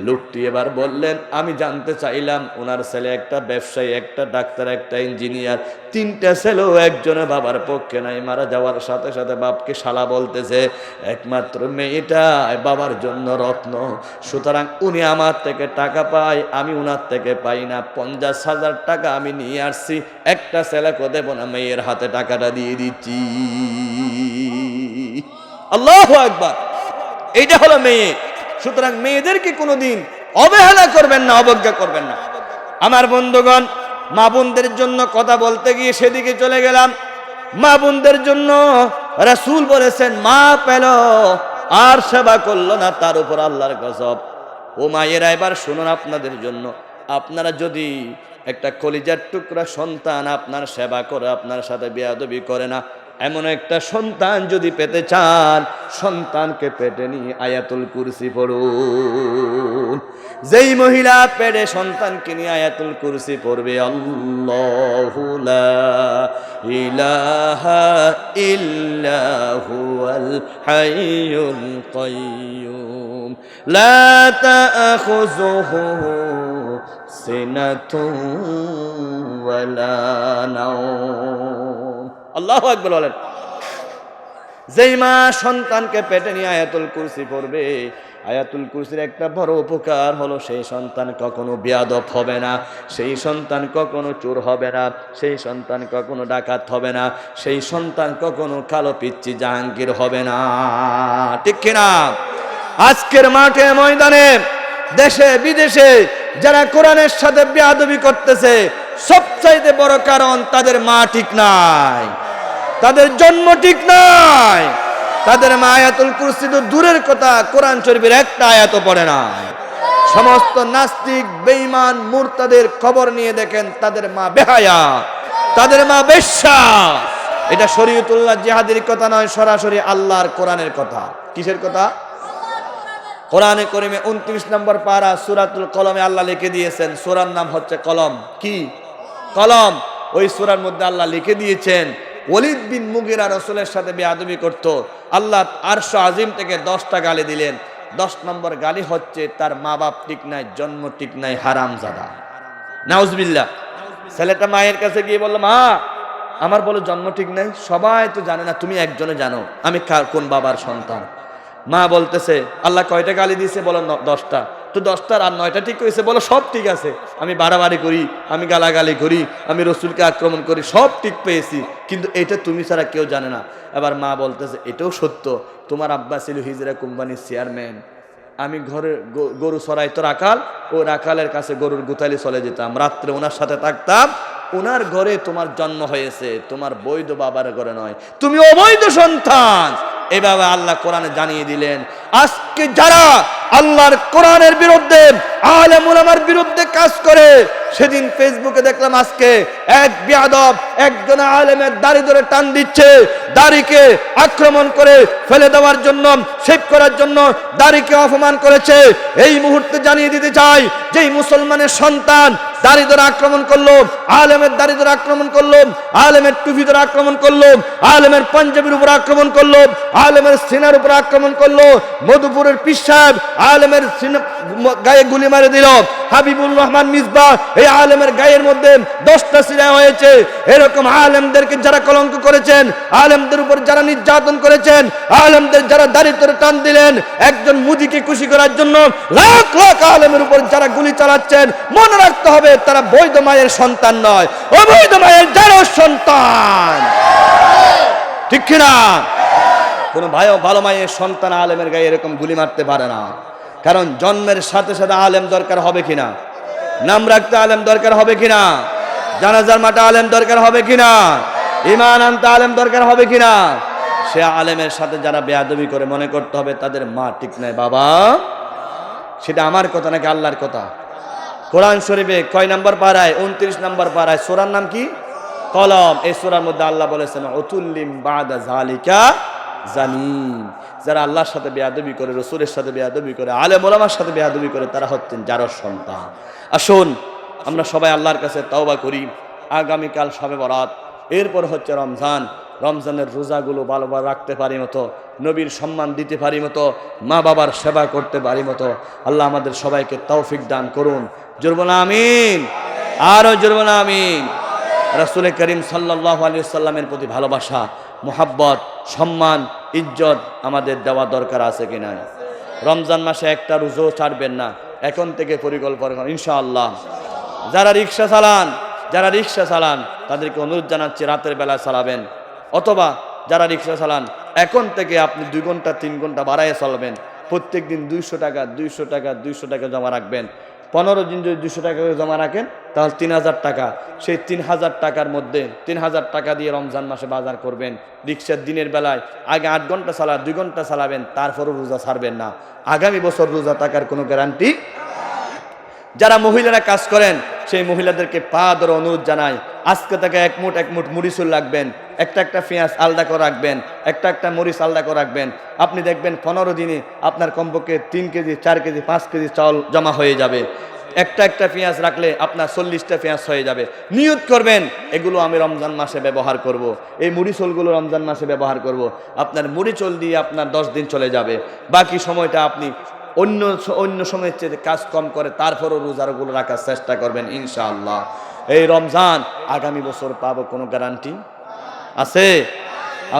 লোকটি এবার বললেন আমি জানতে চাইলাম ওনার ছেলে একটা ব্যবসায়ী, একটা ডাক্তার, একটা ইঞ্জিনিয়ার, 3টা ছেলেও একজনে বাবার পক্ষে নাই। মারা যাওয়ার সাথে সাথে বাপকে শালা বলতেছে, একমাত্র মেয়েটা বাবার জন্য রত্ন, সুতরাং উনি আমার থেকে টাকা পায়, আমি উনার থেকে পাই না। 50,000 টাকা আমি নিয়ে আসছি, একটা ছেলেকে দেব না, মেয়ের হাতে টাকাটা দিয়ে দিচ্ছি। আল্লাহু আকবার। এইটা হলো মেয়ে। সুতরাং মেয়েদেরকে কোনোদিন অবহেলা করবেন না, অবজ্ঞা করবেন না। আমার বন্ধুগণ, মা বোনদের জন্য কথা বলতে গিয়ে সেদিকে চলে গেলাম। মা বোনদের জন্য রাসূল বলেছেন মা পেল আর সেবা করলো না, তার উপর আল্লাহর গজব। ও মায়েরা এবার শুনুন, আপনাদের জন্য, আপনারা যদি একটা কলিজার টুকরা সন্তান আপনার সেবা করে, আপনার সাথে বেয়াদবি করে না, এমন একটা সন্তান যদি পেতে চান, সন্তানকে পেটে নিয়ে আয়াতুল কুরসি পড়ুন। যেই মহিলা পেটে সন্তানকে নিয়ে আয়াতুল কুরসি পড়বে, আল্লাহু লা ইলাহা ইল্লা হুয়াল হাইয়ুল কাইয়্যুম লা তাখুযুহু সিনাতুন ওয়ালা নাওম। আল্লাহু আকবার বলেন। যেই মা সন্তানকে পেটে নিয়ে আয়াতুল কুরসি পড়বে, আয়াতুল কুরসির একটা বড় উপকার হলো সেই সন্তান কখনো বেয়াদব হবে না, সেই সন্তান কখনো চোর হবে না, সেই সন্তান কখনো ডাকাত হবে না, সেই সন্তান কখনো কালো পিচ্চি জাহাঙ্গীর হবে না। ঠিক কিনা? আজকের মাঠে ময়দানে, দেশে বিদেশে যারা কোরআনের সাথে বেয়াদবি করতেছে, সবচাইতে বড় কারণ তাদের মা ঠিক নাই, তাদের জন্ম ঠিক নাই। তাদের মা আয়াতুল কুরসি তো দূরের কথা, কোরআন শরীফের একটা আয়াতও পড়ে না। সমস্ত নাস্তিক বেঈমান মুরতাদের খবর নিয়ে দেখেন, তাদের মা বেহায়া, তাদের মা বেশ্যা। এটা শরীয়তুল্লাহ জিহাদের কথা নয়, সরাসরি আল্লাহর কোরআনের কথা। কিসের কথা? কোরআনে কারীমে 29 নম্বর পারা সূরাতুল কলমে আল্লাহ লিখে দিয়েছেন, সূরার নাম হচ্ছে কলম। কি? কলম। ওই সূরার মধ্যে আল্লাহ লিখে দিয়েছেন, ওলীদ বিন মুগীরা রাসূলের সাথে বেয়াদবি করত, আল্লাহ আরশ আজিম থেকে 10টা গালি দিলেন। 10 নম্বর গালি হচ্ছে তার মা বাপ ঠিক নাই, জন্ম ঠিক নাই, হারামজাদা। নাউজুবিল্লাহ। ছেলেটা মায়ের কাছে গিয়ে বলল, মা আমার বলে জন্ম ঠিক নাই, সবাই তো জানে না, তুমি একজনে জানো আমি কোন বাবার সন্তান। মা বলতেছে, আল্লাহ কয়টা গালি দিয়েছে? বলো 10টা। তো 10টার আর 9টা ঠিক হয়েছে? বলো সব ঠিক আছে, আমি বাড়াবাড়ি করি, আমি গালাগালি করি, আমি রসুলকে আক্রমণ করি, সব ঠিক পেয়েছি, কিন্তু এটা তুমি ছাড়া কেউ জানে না। এবার মা বলতেছে, এটাও সত্য, তোমার আব্বা ছিল হিজরা কোম্পানির চেয়ারম্যান, আমি ঘরে গরু চড়াইতো রাখাল, ও রাখালের কাছে গরুর গুতালি চলে যেতাম, রাত্রে ওনার সাথে থাকতাম, ওনার ঘরে তোমার জন্ম হয়েছে, তোমার বৈধ বাবার ঘরে নয়, তুমি অবৈধ সন্তান। এভাবে আল্লাহ কোরআনে জানিয়ে দিলেন। আজকে যারা আল্লাহর কোরআনের বিরুদ্ধে, আলেম উলামার বিরুদ্ধে কাজ করে, সেদিন ফেসবুকে দেখলাম আজকে এক বেয়াদব একজন আলেমের দাড়ি ধরে টান দিচ্ছে, দাড়িকে আক্রমণ করে ফেলে দেওয়ার জন্য, শেভ করার জন্য দাড়িকে অপমান করেছে। এই মুহূর্তে জানিয়ে দিতে চাই, যেই মুসলমানের সন্তান দাড়ি ধরে আক্রমণ করলো, আলেমের দাড়ি ধরে আক্রমণ করলো, আলেমের টুপি ধরে আক্রমণ করলো, আলেমের পাঞ্জাবির উপর আক্রমণ করলো, আলেমের সিনার উপর আক্রমণ করলো, মধুপুরের পীর সাহেব আলেমের গায়ে গুলি মারে দিল, হাবিবুর রহমান মিসবাহ এই আলেমের গায়ের মধ্যে 10টা সিনা হয়েছে। এরকম আলেমদেরকে যারা কলঙ্ক করেছেন, আলেমদের উপর যারা নির্যাতন করেছেন, আলেমদের যারা দাড়ি ধরে টান দিলেন একজন মুদিকে খুশি করার জন্য, লাখ লাখ আলেমের উপর যারা গুলি চালাচ্ছেন, মনে রাখতে হবে তারা বৈধ মায়ের সন্তান নয়, অবৈধ মায়ের যারা সন্তান। ঠিক কিনা? কোন ভালো মায়ের সন্তান আলেমের গায়ে এরকম গুলি মারতে পারে না। কারণ জন্মের সাথে সাথে আলেম দরকার হবে কিনা, নাম রাখতে আলেম দরকার হবে কিনা, জানাজার মাঠে আলেম দরকার হবে কিনা, ঈমান আনতে আলেম দরকার হবে কিনা। সে আলেমের সাথে যারা বেয়াদবি করে, মনে করতে হবে তাদের মা ঠিক নাই। বাবা, সেটা আমার কথা নাকি আল্লাহর কথা? কোরআন শরীফে কয় নম্বর পারায়? 29 নম্বর পারায়। সূরার নাম কি? কলম। এই সূরার মধ্যে আল্লাহ বলেছেন, উতুল্লিম বাদা যালিকা জানিম। যারা আল্লাহর সাথে বেয়াদবি করে, রসুলের সাথে বেয়াদবি করে, আলেম ওলামার সাথে বেয়াদবি করে, তারা হচ্ছেন জারর সন্তান। আসুন আমরা সবাই আল্লাহর কাছে তওবা করি। আগামীকাল শবে বরাত, এরপর হচ্ছে রমজান। রমজানের রোজাগুলো ভালোভাবে রাখতে পারি মতো, নবীর সম্মান দিতে পারি মতো, মা বাবার সেবা করতে পারি মতো আল্লাহ আমাদের সবাইকে তৌফিক দান করুন। জুরব না আমিন, আরো জুরব না আমিন। রাসূল করিম সাল্লাল্লাহু আলাইহি ওয়াসাল্লামের প্রতি ভালোবাসা, মুহাব্বত, সম্মান, ইজ্জত আমাদের দেওয়া দরকার আছে কিনা? রমজান মাসে একটা রোজাও ছাড়বেন না, এখন থেকে পরিকল্পনা করুন ইনশাআল্লাহ। যারা রিক্সা চালান তাদেরকে অনুরোধ জানাচ্ছি রাতের বেলা চালাবেন, অথবা যারা রিক্সা চালান এখন থেকে আপনি 2 ঘন্টা 3 ঘন্টা বাড়াইয়ে চলবেন। প্রত্যেক দিন 200 টাকা জমা রাখবেন। 15 দিন যদি 200 টাকা করে জমা রাখেন তাহলে 3000 টাকা। সেই 3000 টাকার মধ্যে 3000 টাকা দিয়ে রমজান মাসে বাজার করবেন। রিক্সার দিনের বেলায় আগে 8 ঘন্টা চালা 2 ঘন্টা চালাবেন, তারপরও রোজা ছাড়বেন না। আগামী বছর রোজা থাকার কোনো গ্যারান্টি। যারা মহিলারা কাজ করেন সেই মহিলাদেরকে পা ধরে অনুরোধ জানাই, আজকে থেকে এক মুঠ মরিচুল রাখবেন, একটা পেঁয়াজ আলাদা করে রাখবেন, একটা মরিচ আলাদা করে রাখবেন। আপনি দেখবেন 15 দিনে আপনার কমপক্ষে 3 কেজি 4 কেজি 5 কেজি চাউল জমা হয়ে যাবে। একটা পেঁয়াজ রাখলে আপনার 40টা পেঁয়াজ হয়ে যাবে। নিয়ত করবেন এগুলো আমি রমজান মাসে ব্যবহার করব। এই মুড়িচলগুলো রমজান মাসে ব্যবহার করব। আপনার মুড়িচল দিয়ে আপনার 10 দিন চলে যাবে। বাকি সময়টা আপনি অন্য সময়ের চেয়ে কাজ কম করে তারপরও রোজাগুলো রাখার চেষ্টা করবেন ইনশাআল্লাহ। এই রমজান আগামী বছর পাবো কোনো গ্যারান্টি আছে?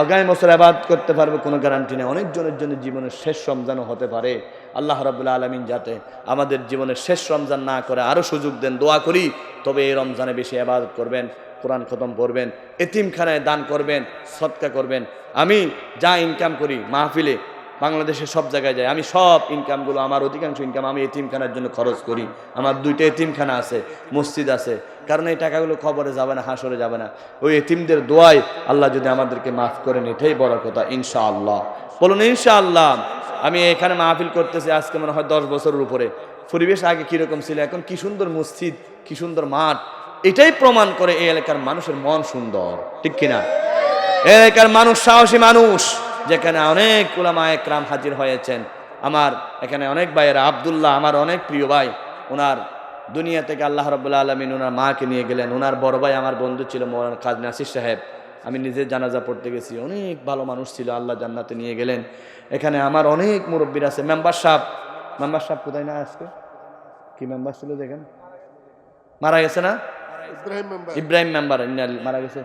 আগামী বছর ইবাদত করতে পারবো কোনো গ্যারান্টি নেই। অনেকজনের জন্য জীবনের শেষ রমজানও হতে পারে। আল্লাহ রাব্বুল আলামিন যাতে আমাদের জীবনের শেষ রমজান না করে আরও সুযোগ দেন, দোয়া করি। তবে এই রমজানে বেশি ইবাদত করবেন, কোরআন খতম করবেন, এতিমখানায় দান করবেন, সদকা করবেন। আমি যা ইনকাম করি মাহফিলে বাংলাদেশের সব জায়গায় যায়, আমি সব ইনকামগুলো আমার অধিকাংশ ইনকাম আমি এতিমখানার জন্য খরচ করি। আমার 2টা এতিমখানা আছে, মসজিদ আছে। কারণ এই টাকাগুলো খবরে যাবে না, হাসরে যাবে না। ওই এতিমদের দোয়ায় আল্লাহ যদি আমাদেরকে মাফ করেন এটাই বড় কথা ইনশাআল্লাহ। বলুন ইনশাআল্লাহ। আমি এখানে মাহফিল করতেছি আজকে মনে হয় 10 বছরের উপরে। পরিবেশ আগে কীরকম ছিল, এখন কি সুন্দর মসজিদ, কি সুন্দর মাঠ। এটাই প্রমাণ করে এই এলাকার মানুষের মন সুন্দর, ঠিক কিনা? এই এলাকার মানুষ সাহসী মানুষ, যেখানে অনেক উলামা একরাম হাজির হয়েছেন। আমার এখানে অনেক ভাইয়েরা, আব্দুল্লাহ আমার অনেক প্রিয় ভাই, ওনার দুনিয়া থেকে আল্লাহ রাব্বুল আলামিন ওনার মাকে নিয়ে গেলেন। ওনার বড় ভাই আমার বন্ধু ছিল মৌলানা কাজী নাসির সাহেব, আমি নিজে জানাজা পড়তে গেছি। অনেক ভালো মানুষ ছিল, আল্লাহ জান্নাতে নিয়ে গেলেন। এখানে আমার অনেক মুরব্বীর আছে। মেম্বার সাহেব কোথায় না আজকে? কি মেম্বার ছিল দেখেন, মারা গেছে না? ইব্রাহিম মেম্বার মারা গেছে।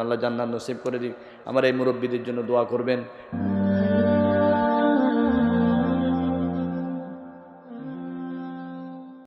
আল্লাহ জান্নাত নসিব করে দিক। আমার এই মুরব্বীদের জন্য দোয়া করবেন।